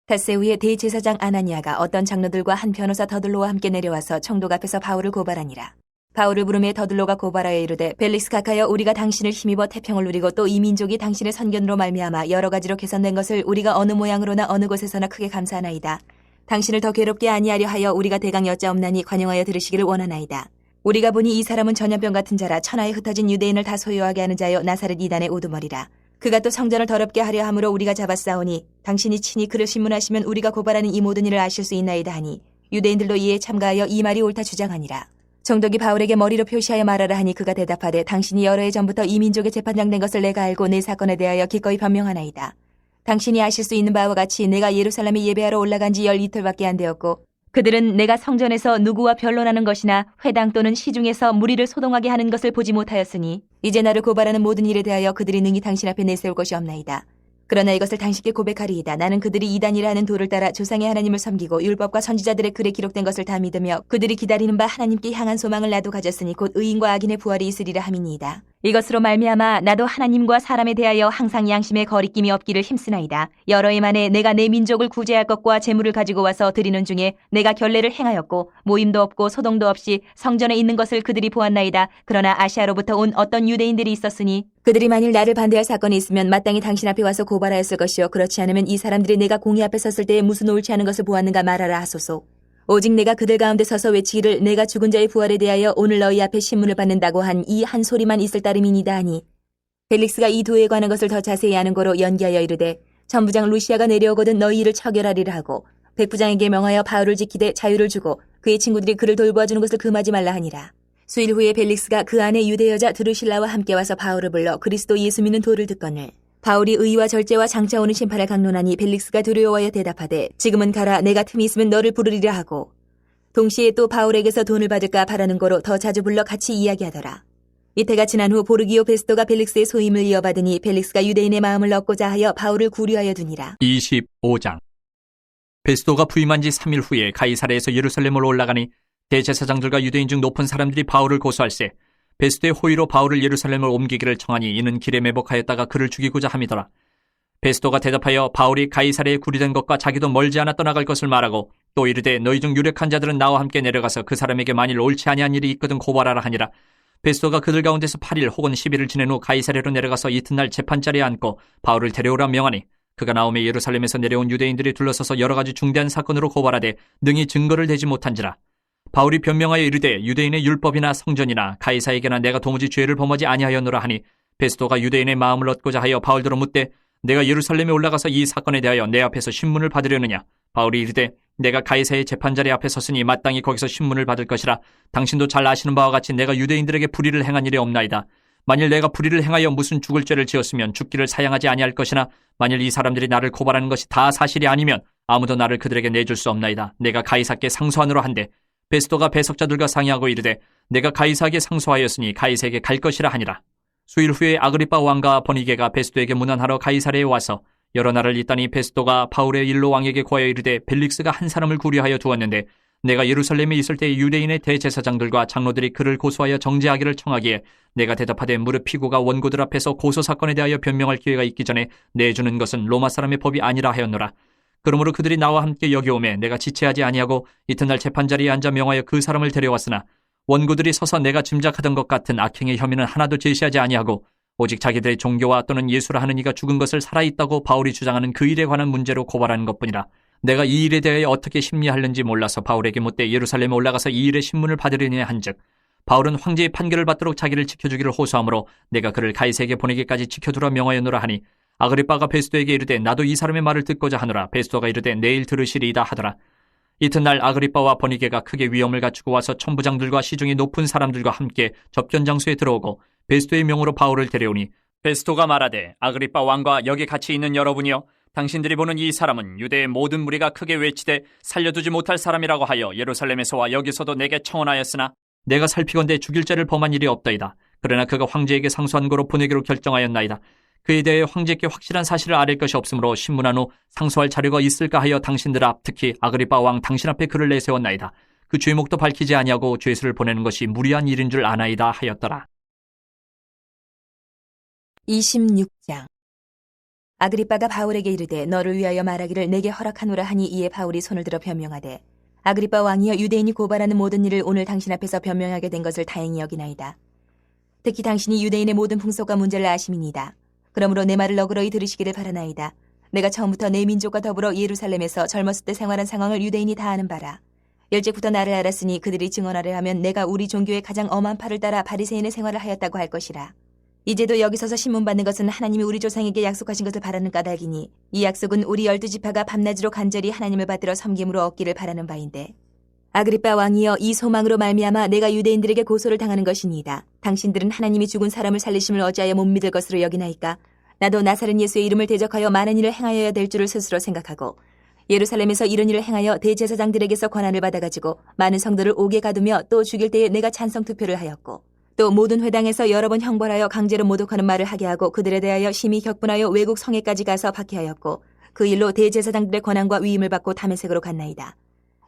닷새 후에 대제사장 아나니아가 어떤 장로들과 한 변호사 더들로와 함께 내려와서 총독 앞에서 바울을 고발하니라. 바울을 부르매 더들로가 고발하여 이르되 벨릭스 각하여 우리가 당신을 힘입어 태평을 누리고 또 이 민족이 당신의 선견으로 말미암아 여러 가지로 개선된 것을 우리가 어느 모양으로나 어느 곳에서나 크게 감사하나이다. 당신을 더 괴롭게 아니하려 하여 우리가 대강 여짜옵나니 관용하여 들으시기를 원하나이다. 우리가 보니 이 사람은 전염병 같은 자라 천하에 흩어진 유대인을 다 소유하게 하는 자여 나사렛 이단의 우두머리라. 그가 또 성전을 더럽게 하려 함으로 우리가 잡았사오니 당신이 친히 그를 신문하시면 우리가 고발하는 이 모든 일을 아실 수 있나이다 하니 유대인들도 이에 참가하여 이 말이 옳다 주장하니라. 총독이 바울에게 머리로 표시하여 말하라 하니 그가 대답하되 당신이 여러 해 전부터 이 민족의 재판장 된 것을 내가 알고 내 사건에 대하여 기꺼이 변명하나이다. 당신이 아실 수 있는 바와 같이 내가 예루살렘에 예배하러 올라간 지 12틀밖에 안 되었고 그들은 내가 성전에서 누구와 변론하는 것이나 회당 또는 시중에서 무리를 소동하게 하는 것을 보지 못하였으니 이제 나를 고발하는 모든 일에 대하여 그들이 능히 당신 앞에 내세울 것이 없나이다. 그러나 이것을 당신께 고백하리이다. 나는 그들이 이단이라 하는 도를 따라 조상의 하나님을 섬기고 율법과 선지자들의 글에 기록된 것을 다 믿으며 그들이 기다리는 바 하나님께 향한 소망을 나도 가졌으니 곧 의인과 악인의 부활이 있으리라 함이니이다. 이것으로 말미암아 나도 하나님과 사람에 대하여 항상 양심에 거리낌이 없기를 힘쓰나이다. 여러 해 만에 내가 내 민족을 구제할 것과 재물을 가지고 와서 드리는 중에 내가 결례를 행하였고 모임도 없고 소동도 없이 성전에 있는 것을 그들이 보았나이다. 그러나 아시아로부터 온 어떤 유대인들이 있었으니 그들이 만일 나를 반대할 사건이 있으면 마땅히 당신 앞에 와서 고발하였을 것이요 그렇지 않으면 이 사람들이 내가 공의 앞에 섰을 때에 무슨 옳지 않은 것을 보았는가 말하라 하소서. 오직 내가 그들 가운데 서서 외치기를 내가 죽은 자의 부활에 대하여 오늘 너희 앞에 신문을 받는다고 한 이 한 소리만 있을 따름이니이다 하니 벨릭스가 이 도에 관한 것을 더 자세히 아는 거로 연기하여 이르되 천부장 루시아가 내려오거든 너희 일을 처결하리라 하고 백부장에게 명하여 바울을 지키되 자유를 주고 그의 친구들이 그를 돌보아주는 것을 금하지 말라 하니라. 수일 후에 벨릭스가 그 안에 유대 여자 드루실라와 함께 와서 바울을 불러 그리스도 예수 믿는 도를 듣거늘 바울이 의와 절제와 장차 오는 심판을 강론하니 벨릭스가 두려워하여 대답하되 지금은 가라 내가 틈이 있으면 너를 부르리라 하고 동시에 또 바울에게서 돈을 받을까 바라는 거로 더 자주 불러 같이 이야기하더라. 이때가 지난 후 보르기오 베스토가 벨릭스의 소임을 이어받으니 벨릭스가 유대인의 마음을 얻고자 하여 바울을 구류하여 두니라. 25장. 베스토가 부임한 지 3일 후에 가이사랴에서 예루살렘으로 올라가니 대제사장들과 유대인 중 높은 사람들이 바울을 고소할세 베스토의 호의로 바울을 예루살렘을 옮기기를 청하니 이는 길에 매복하였다가 그를 죽이고자 함이더라. 베스토가 대답하여 바울이 가이사랴에 구류된 것과 자기도 멀지 않아 떠나갈 것을 말하고 또 이르되 너희 중 유력한 자들은 나와 함께 내려가서 그 사람에게 만일 옳지 아니한 일이 있거든 고발하라 하니라. 베스토가 그들 가운데서 8일 혹은 10일을 지낸 후 가이사랴로 내려가서 이튿날 재판자리에 앉고 바울을 데려오라 명하니 그가 나오매 예루살렘에서 내려온 유대인들이 둘러서서 여러 가지 중대한 사건으로 고발하되 능히 증거를 대지 못한지라. 바울이 변명하여 이르되 유대인의 율법이나 성전이나 가이사에게나 내가 도무지 죄를 범하지 아니하였노라 하니 베스토가 유대인의 마음을 얻고자 하여 바울더러 묻되 내가 예루살렘에 올라가서 이 사건에 대하여 내 앞에서 신문을 받으려느냐. 바울이 이르되 내가 가이사의 재판자리 앞에 섰으니 마땅히 거기서 신문을 받을 것이라. 당신도 잘 아시는 바와 같이 내가 유대인들에게 불의를 행한 일이 없나이다. 만일 내가 불의를 행하여 무슨 죽을 죄를 지었으면 죽기를 사양하지 아니할 것이나 만일 이 사람들이 나를 고발하는 것이 다 사실이 아니면 아무도 나를 그들에게 내줄 수 없나이다. 내가 가이사께 상소하노라 한데 베스토가 배석자들과 상의하고 이르되 내가 가이사에게 상소하였으니 가이사에게 갈 것이라 하니라. 수일 후에 아그리빠 왕과 버니게가 베스토에게 문안하러 가이사랴에 와서 여러 날을 있다니 베스토가 바울의 일로 왕에게 고하여 이르되 벨릭스가 한 사람을 구류하여 두었는데 내가 예루살렘에 있을 때 유대인의 대제사장들과 장로들이 그를 고소하여 정죄하기를 청하기에 내가 대답하되 무릇 피고가 원고들 앞에서 고소사건에 대하여 변명할 기회가 있기 전에 내주는 것은 로마 사람의 법이 아니라 하였노라. 그러므로 그들이 나와 함께 여기 오매 내가 지체하지 아니하고 이튿날 재판자리에 앉아 명하여 그 사람을 데려왔으나 원고들이 서서 내가 짐작하던 것 같은 악행의 혐의는 하나도 제시하지 아니하고 오직 자기들의 종교와 또는 예수라 하는 이가 죽은 것을 살아있다고 바울이 주장하는 그 일에 관한 문제로 고발하는 것뿐이라. 내가 이 일에 대하여 어떻게 심리하는지 몰라서 바울에게 묻되 예루살렘에 올라가서 이 일의 신문을 받으려니 한즉 바울은 황제의 판결을 받도록 자기를 지켜주기를 호소하므로 내가 그를 가이사에게 보내기까지 지켜두라 명하였노라 하니 아그리빠가 베스토에게 이르되 나도 이 사람의 말을 듣고자 하노라. 베스토가 이르되 내일 들으시리이다 하더라. 이튿날 아그리빠와 버니게가 크게 위엄을 갖추고 와서 천부장들과 시중의 높은 사람들과 함께 접견 장소에 들어오고 베스토의 명으로 바울을 데려오니 베스토가 말하되 아그리빠 왕과 여기 같이 있는 여러분이여 당신들이 보는 이 사람은 유대의 모든 무리가 크게 외치되 살려두지 못할 사람이라고 하여 예루살렘에서와 여기서도 내게 청원하였으나 내가 살피건대 죽일 죄를 범한 일이 없다이다. 그러나 그가 황제에게 상소한 거로 보내기로 결정하였나이다. 그에 대해 황제께 확실한 사실을 아릴 것이 없으므로 신문한 후 상소할 자료가 있을까 하여 당신들 앞 특히 아그리빠 왕 당신 앞에 그를 내세웠나이다. 그 죄목도 밝히지 아니하고 죄수를 보내는 것이 무리한 일인 줄 아나이다 하였더라. 26장. 아그리빠가 바울에게 이르되 너를 위하여 말하기를 내게 허락하노라 하니 이에 바울이 손을 들어 변명하되 아그리빠 왕이여 유대인이 고발하는 모든 일을 오늘 당신 앞에서 변명하게 된 것을 다행히 여기나이다. 특히 당신이 유대인의 모든 풍속과 문제를 아심이니이다. 그러므로 내 말을 너그러이 들으시기를 바라나이다. 내가 처음부터 내 민족과 더불어 예루살렘에서 젊었을 때 생활한 상황을 유대인이 다 아는 바라. 일찍부터 나를 알았으니 그들이 증언하려 하면 내가 우리 종교의 가장 엄한 팔을 따라 바리새인의 생활을 하였다고 할 것이라. 이제도 여기 서서 신문 받는 것은 하나님이 우리 조상에게 약속하신 것을 바라는 까닭이니 이 약속은 우리 12지파가 밤낮으로 간절히 하나님을 받들어 섬김으로 얻기를 바라는 바인데 아그리빠 왕이여, 이 소망으로 말미암아 내가 유대인들에게 고소를 당하는 것이니이다. 당신들은 하나님이 죽은 사람을 살리심을 어찌하여 못 믿을 것으로 여기나이까? 나도 나사렛 예수의 이름을 대적하여 많은 일을 행하여야 될 줄을 스스로 생각하고 예루살렘에서 이런 일을 행하여 대제사장들에게서 권한을 받아가지고 많은 성도를 옥에 가두며 또 죽일 때에 내가 찬성 투표를 하였고 또 모든 회당에서 여러 번 형벌하여 강제로 모독하는 말을 하게 하고 그들에 대하여 심히 격분하여 외국 성에까지 가서 박해하였고 그 일로 대제사장들의 권한과 위임을 받고 다메섹으로 갔나이다.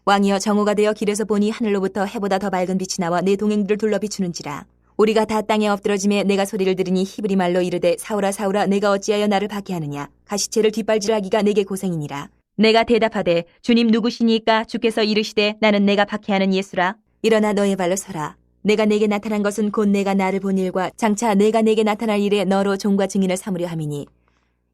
왕이여, 정오가 되어 길에서 보니 하늘로부터 해보다 더 밝은 빛이 나와 내 동행들을 둘러 비추는지라. 우리가 다 땅에 엎드러짐에 내가 소리를 들으니 히브리 말로 이르되 사울아 사울아 내가 어찌하여 나를 박해하느냐. 가시체를 뒷발질하기가 내게 고생이니라. 내가 대답하되 주님 누구시니까? 주께서 이르시되 나는 내가 박해하는 예수라. 일어나 너의 발로 서라. 내가 내게 나타난 것은 곧 내가 나를 본 일과 장차 내가 내게 나타날 일에 너로 종과 증인을 삼으려 함이니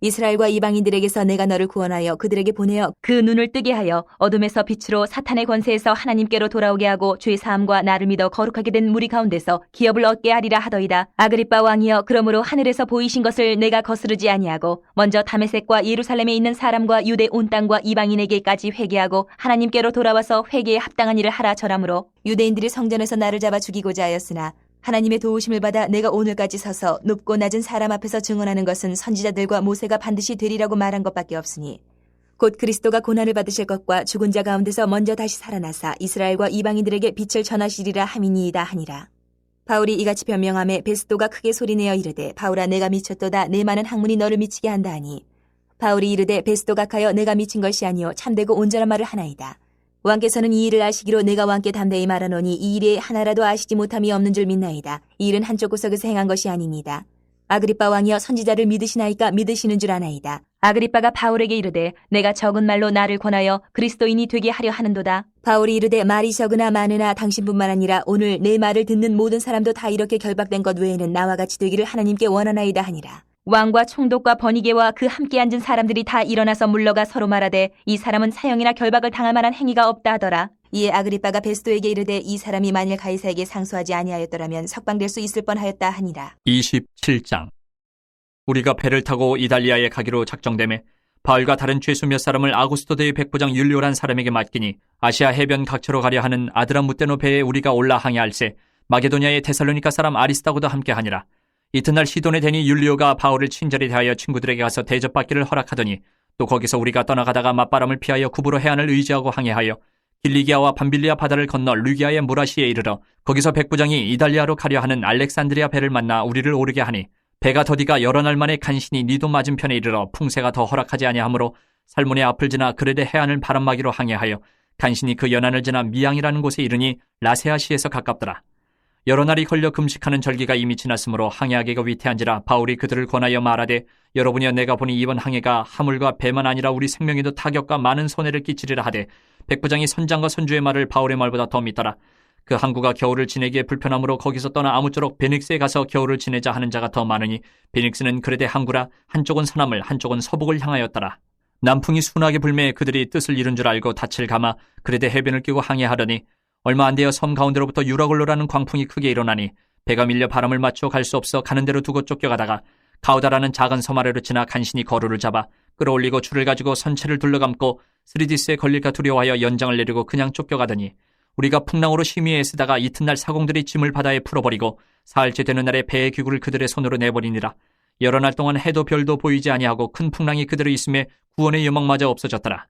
이스라엘과 이방인들에게서 내가 너를 구원하여 그들에게 보내어 그 눈을 뜨게 하여 어둠에서 빛으로 사탄의 권세에서 하나님께로 돌아오게 하고 죄 사함과 나를 믿어 거룩하게 된 무리 가운데서 기업을 얻게 하리라 하더이다. 아그리빠 왕이여, 그러므로 하늘에서 보이신 것을 내가 거스르지 아니하고 먼저 다메섹과 예루살렘에 있는 사람과 유대 온 땅과 이방인에게까지 회개하고 하나님께로 돌아와서 회개에 합당한 일을 하라 전하므로 유대인들이 성전에서 나를 잡아 죽이고자 하였으나 하나님의 도우심을 받아 내가 오늘까지 서서 높고 낮은 사람 앞에서 증언하는 것은 선지자들과 모세가 반드시 되리라고 말한 것밖에 없으니 곧 그리스도가 고난을 받으실 것과 죽은 자 가운데서 먼저 다시 살아나사 이스라엘과 이방인들에게 빛을 전하시리라 함이니이다 하니라. 바울이 이같이 변명하매 베스도가 크게 소리내어 이르되 바울아 내가 미쳤도다. 내 많은 학문이 너를 미치게 한다 하니 바울이 이르되 베스도 각하여 내가 미친 것이 아니요 참되고 온전한 말을 하나이다. 왕께서는 이 일을 아시기로 내가 왕께 담대히 말하노니 이 일에 하나라도 아시지 못함이 없는 줄 믿나이다. 이 일은 한쪽 구석에서 행한 것이 아니니이다. 아그리빠 왕이여, 선지자를 믿으시나이까? 믿으시는 줄 아나이다. 아그리빠가 바울에게 이르되 내가 적은 말로 나를 권하여 그리스도인이 되게 하려 하는도다. 바울이 이르되 말이 적으나 많으나 당신뿐만 아니라 오늘 내 말을 듣는 모든 사람도 다 이렇게 결박된 것 외에는 나와 같이 되기를 하나님께 원하나이다 하니라. 왕과 총독과 번이게와 그 함께 앉은 사람들이 다 일어나서 물러가 서로 말하되 이 사람은 사형이나 결박을 당할 만한 행위가 없다 하더라. 이에 아그리빠가 베스도에게 이르되 이 사람이 만일 가이사에게 상소하지 아니하였더라면 석방될 수 있을 뻔하였다 하니라. 27장. 우리가 배를 타고 이달리아에 가기로 작정되매 바울과 다른 죄수 몇 사람을 아구스토 대의 백부장 율리오란 사람에게 맡기니 아시아 해변 각처로 가려 하는 아드람무테노 배에 우리가 올라 항해할세 마게도냐의 데살로니가 사람 아리스다고도 함께 하니라. 이튿날 시돈에 대니 율리오가 바울을 친절히 대하여 친구들에게 가서 대접받기를 허락하더니 또 거기서 우리가 떠나가다가 맞바람을 피하여 구부로 해안을 의지하고 항해하여 길리기아와 밤빌리아 바다를 건너 루기아의 무라시에 이르러 거기서 백부장이 이달리아로 가려 하는 알렉산드리아 배를 만나 우리를 오르게 하니 배가 더디가 여러 날 만에 간신히 니도 맞은편에 이르러 풍세가 더 허락하지 아니하므로 살몬의 앞을 지나 그레데 해안을 바람막이로 항해하여 간신히 그 연안을 지나 미양이라는 곳에 이르니 라세아시에서 가깝더라. 여러 날이 걸려 금식하는 절기가 이미 지났으므로 항해하기가 위태한지라 바울이 그들을 권하여 말하되 여러분이여 내가 보니 이번 항해가 하물과 배만 아니라 우리 생명에도 타격과 많은 손해를 끼치리라 하되 백부장이 선장과 선주의 말을 바울의 말보다 더 믿더라. 그 항구가 겨울을 지내기에 불편하므로 거기서 떠나 아무쪼록 베닉스에 가서 겨울을 지내자 하는 자가 더 많으니 베닉스는 그레데 항구라 한쪽은 서남을 한쪽은 서북을 향하였더라. 남풍이 순하게 불매 그들이 뜻을 이룬 줄 알고 닻을 감아 그레데 해변을 끼고 항해하더니 얼마 안 되어 섬 가운데로부터 유라굴로라는 광풍이 크게 일어나니 배가 밀려 바람을 맞춰 갈 수 없어 가는 대로 두고 쫓겨가다가 가우다라는 작은 섬 아래로 지나 간신히 거루를 잡아 끌어올리고 줄을 가지고 선체를 둘러감고 스리디스에 걸릴까 두려워하여 연장을 내리고 그냥 쫓겨가더니 우리가 풍랑으로 심히 애쓰다가 이튿날 사공들이 짐을 바다에 풀어버리고 사흘째 되는 날에 배의 기구를 그들의 손으로 내버리니라. 여러 날 동안 해도 별도 보이지 아니하고 큰 풍랑이 그들의 있음에 구원의 여망마저 없어졌더라.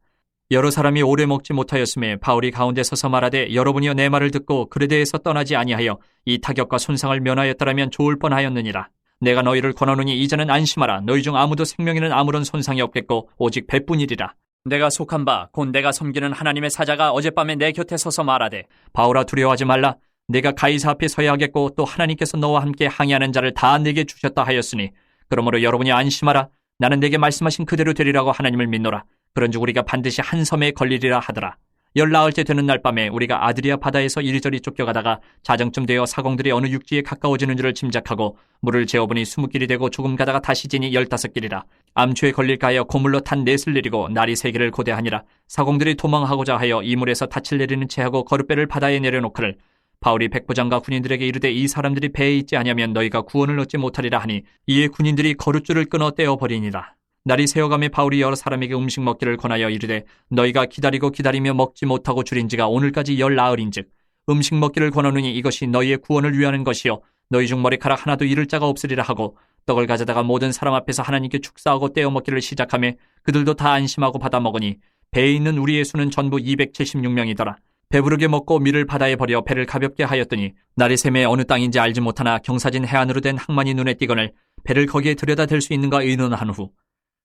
여러 사람이 오래 먹지 못하였음에 바울이 가운데 서서 말하되 여러분이여 내 말을 듣고 그레데에서 떠나지 아니하여 이 타격과 손상을 면하였더라면 좋을 뻔하였느니라. 내가 너희를 권하노니 이제는 안심하라. 너희 중 아무도 생명에는 아무런 손상이 없겠고 오직 배뿐이리라. 내가 속한 바 곧 내가 섬기는 하나님의 사자가 어젯밤에 내 곁에 서서 말하되 바울아 두려워하지 말라. 내가 가이사 앞에 서야 하겠고 또 하나님께서 너와 함께 항해하는 자를 다 내게 주셨다 하였으니 그러므로 여러분이 안심하라. 나는 내게 말씀하신 그대로 되리라고 하나님을 믿노라. 그런즉 우리가 반드시 한 섬에 걸리리라 하더라. 14일째 되는 날 밤에 우리가 아드리아 바다에서 이리저리 쫓겨가다가 자정쯤 되어 사공들이 어느 육지에 가까워지는 줄을 짐작하고 물을 재어보니 20길이 되고 조금 가다가 다시 지니 15길이라. 암초에 걸릴까 하여 고물로 탄 넷을 내리고 날이 3개를 고대하니라. 사공들이 도망하고자 하여 이물에서 닻을 내리는 채하고 거룻배를 바다에 내려놓기를 바울이 백부장과 군인들에게 이르되 이 사람들이 배에 있지 아니하면 너희가 구원을 얻지 못하리라 하니 이에 군인들이 거룻줄을 끊어 떼어버리니라. 날이 새어가며 바울이 여러 사람에게 음식 먹기를 권하여 이르되 너희가 기다리고 기다리며 먹지 못하고 줄인 지가 오늘까지 열 나흘인즉 음식 먹기를 권하노니 이것이 너희의 구원을 위하는 것이요 너희 중 머리카락 하나도 잃을 자가 없으리라 하고 떡을 가져다가 모든 사람 앞에서 하나님께 축사하고 떼어 먹기를 시작하며 그들도 다 안심하고 받아 먹으니 배에 있는 우리의 수는 전부 276명이더라. 배부르게 먹고 밀을 바다에 버려 배를 가볍게 하였더니 날이 새매 어느 땅인지 알지 못하나 경사진 해안으로 된 항만이 눈에 띄거늘 배를 거기에 들여다 댈 수 있는가 의논한 후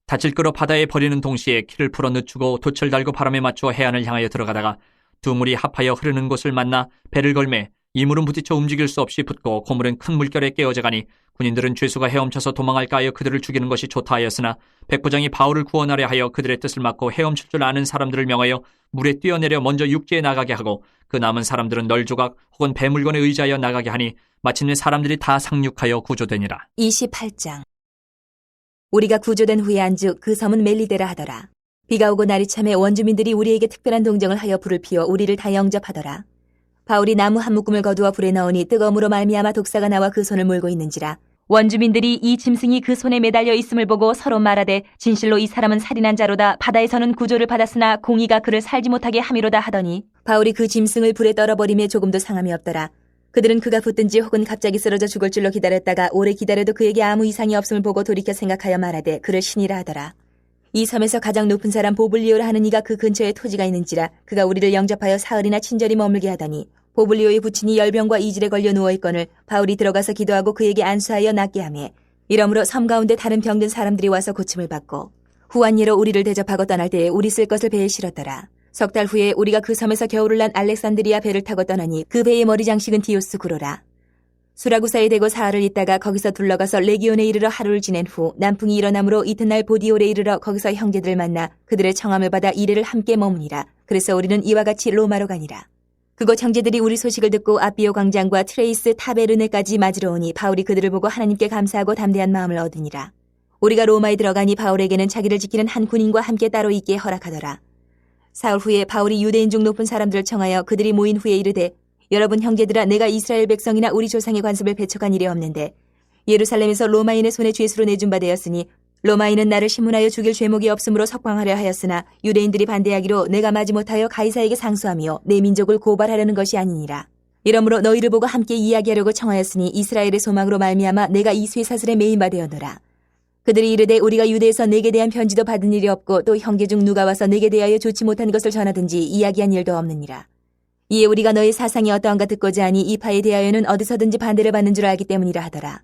닻을 끌어 바다에 버리는 동시에 키를 풀어 늦추고 돛을 달고 바람에 맞추어 해안을 향하여 들어가다가 두 물이 합하여 흐르는 곳을 만나 배를 걸매 이물은 부딪혀 움직일 수 없이 붙고 고물은 큰 물결에 깨어져 가니 군인들은 죄수가 헤엄쳐서 도망할까 하여 그들을 죽이는 것이 좋다 하였으나 백부장이 바울을 구원하려 하여 그들의 뜻을 막고 헤엄칠 줄 아는 사람들을 명하여 물에 뛰어내려 먼저 육지에 나가게 하고 그 남은 사람들은 널조각 혹은 배물건에 의지하여 나가게 하니 마침내 사람들이 다 상륙하여 구조되니라. 28장. 우리가 구조된 후에 안즉 그 섬은 멜리데라 하더라. 비가 오고 날이 참에 원주민들이 우리에게 특별한 동정을 하여 불을 피워 우리를 다 영접하더라. 바울이 나무 한 묶음을 거두어 불에 넣으니 뜨거움으로 말미암아 독사가 나와 그 손을 물고 있는지라. 원주민들이 이 짐승이 그 손에 매달려 있음을 보고 서로 말하되 진실로 이 사람은 살인한 자로다. 바다에서는 구조를 받았으나 공의가 그를 살지 못하게 함이로다 하더니 바울이 그 짐승을 불에 떨어버림에 조금도 상함이 없더라. 그들은 그가 붙든지 혹은 갑자기 쓰러져 죽을 줄로 기다렸다가 오래 기다려도 그에게 아무 이상이 없음을 보고 돌이켜 생각하여 말하되 그를 신이라 하더라. 이 섬에서 가장 높은 사람 보블리오라 하는 이가 그 근처에 토지가 있는지라. 그가 우리를 영접하여 사흘이나 친절히 머물게 하더니 보블리오의 부친이 열병과 이질에 걸려 누워있거늘 바울이 들어가서 기도하고 그에게 안수하여 낫게 하며 이러므로 섬 가운데 다른 병든 사람들이 와서 고침을 받고 후한 예로 우리를 대접하고 떠날 때에 우리 쓸 것을 배에 실었더라. 석 달 후에 우리가 그 섬에서 겨울을 난 알렉산드리아 배를 타고 떠나니 그 배의 머리 장식은 디오스 구로라. 수라구사에 대고 사흘을 있다가 거기서 둘러가서 레기온에 이르러 하루를 지낸 후 남풍이 일어나므로 이튿날 보디올에 이르러 거기서 형제들을 만나 그들의 청함을 받아 이래를 함께 머무니라. 그래서 우리는 이와 같이 로마로 가니라. 그곳 형제들이 우리 소식을 듣고 아비오 광장과 트레이스 타베르네까지 맞으러 오니 바울이 그들을 보고 하나님께 감사하고 담대한 마음을 얻으니라. 우리가 로마에 들어가니 바울에게는 자기를 지키는 한 군인과 함께 따로 있게 허락하더라. 사흘 후에 바울이 유대인 중 높은 사람들을 청하여 그들이 모인 후에 이르되 여러분 형제들아 내가 이스라엘 백성이나 우리 조상의 관습을 배척한 일이 없는데 예루살렘에서 로마인의 손에 죄수로 내준 바 되었으니 로마인은 나를 신문하여 죽일 죄목이 없으므로 석방하려 하였으나 유대인들이 반대하기로 내가 마지못하여 가이사에게 상수하며 내 민족을 고발하려는 것이 아니니라. 이러므로 너희를 보고 함께 이야기하려고 청하였으니 이스라엘의 소망으로 말미암아 내가 이 쇠사슬에 매인 바 되었노라. 그들이 이르되 우리가 유대에서 내게 대한 편지도 받은 일이 없고 또 형제 중 누가 와서 내게 대하여 좋지 못한 것을 전하든지 이야기한 일도 없느니라. 이에 우리가 너의 사상이 어떠한가 듣고자 하니 이 파에 대하여는 어디서든지 반대를 받는 줄 알기 때문이라 하더라.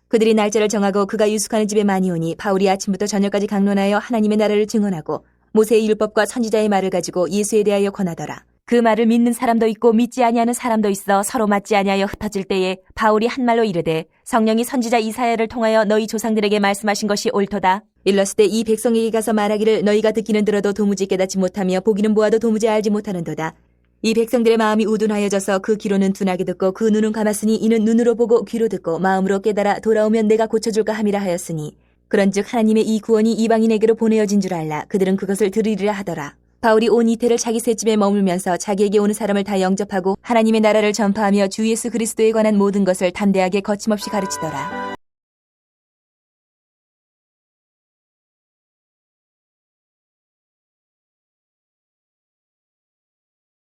그들이 날짜를 정하고 그가 유숙하는 집에 많이 오니 바울이 아침부터 저녁까지 강론하여 하나님의 나라를 증언하고 모세의 율법과 선지자의 말을 가지고 예수에 대하여 권하더라. 그 말을 믿는 사람도 있고 믿지 아니하는 사람도 있어 서로 맞지 아니하여 흩어질 때에 바울이 한 말로 이르되 성령이 선지자 이사야를 통하여 너희 조상들에게 말씀하신 것이 옳도다. 일렀을 때 이 백성에게 가서 말하기를 너희가 듣기는 들어도 도무지 깨닫지 못하며 보기는 보아도 도무지 알지 못하는도다. 이 백성들의 마음이 우둔하여져서 그 귀로는 둔하게 듣고 그 눈은 감았으니 이는 눈으로 보고 귀로 듣고 마음으로 깨달아 돌아오면 내가 고쳐줄까 함이라 하였으니 그런즉 하나님의 이 구원이 이방인에게로 보내어진 줄 알라. 그들은 그것을 들으리라 하더라. 바울이 온 이태를 자기 셋집에 머물면서 자기에게 오는 사람을 다 영접하고 하나님의 나라를 전파하며 주 예수 그리스도에 관한 모든 것을 담대하게 거침없이 가르치더라.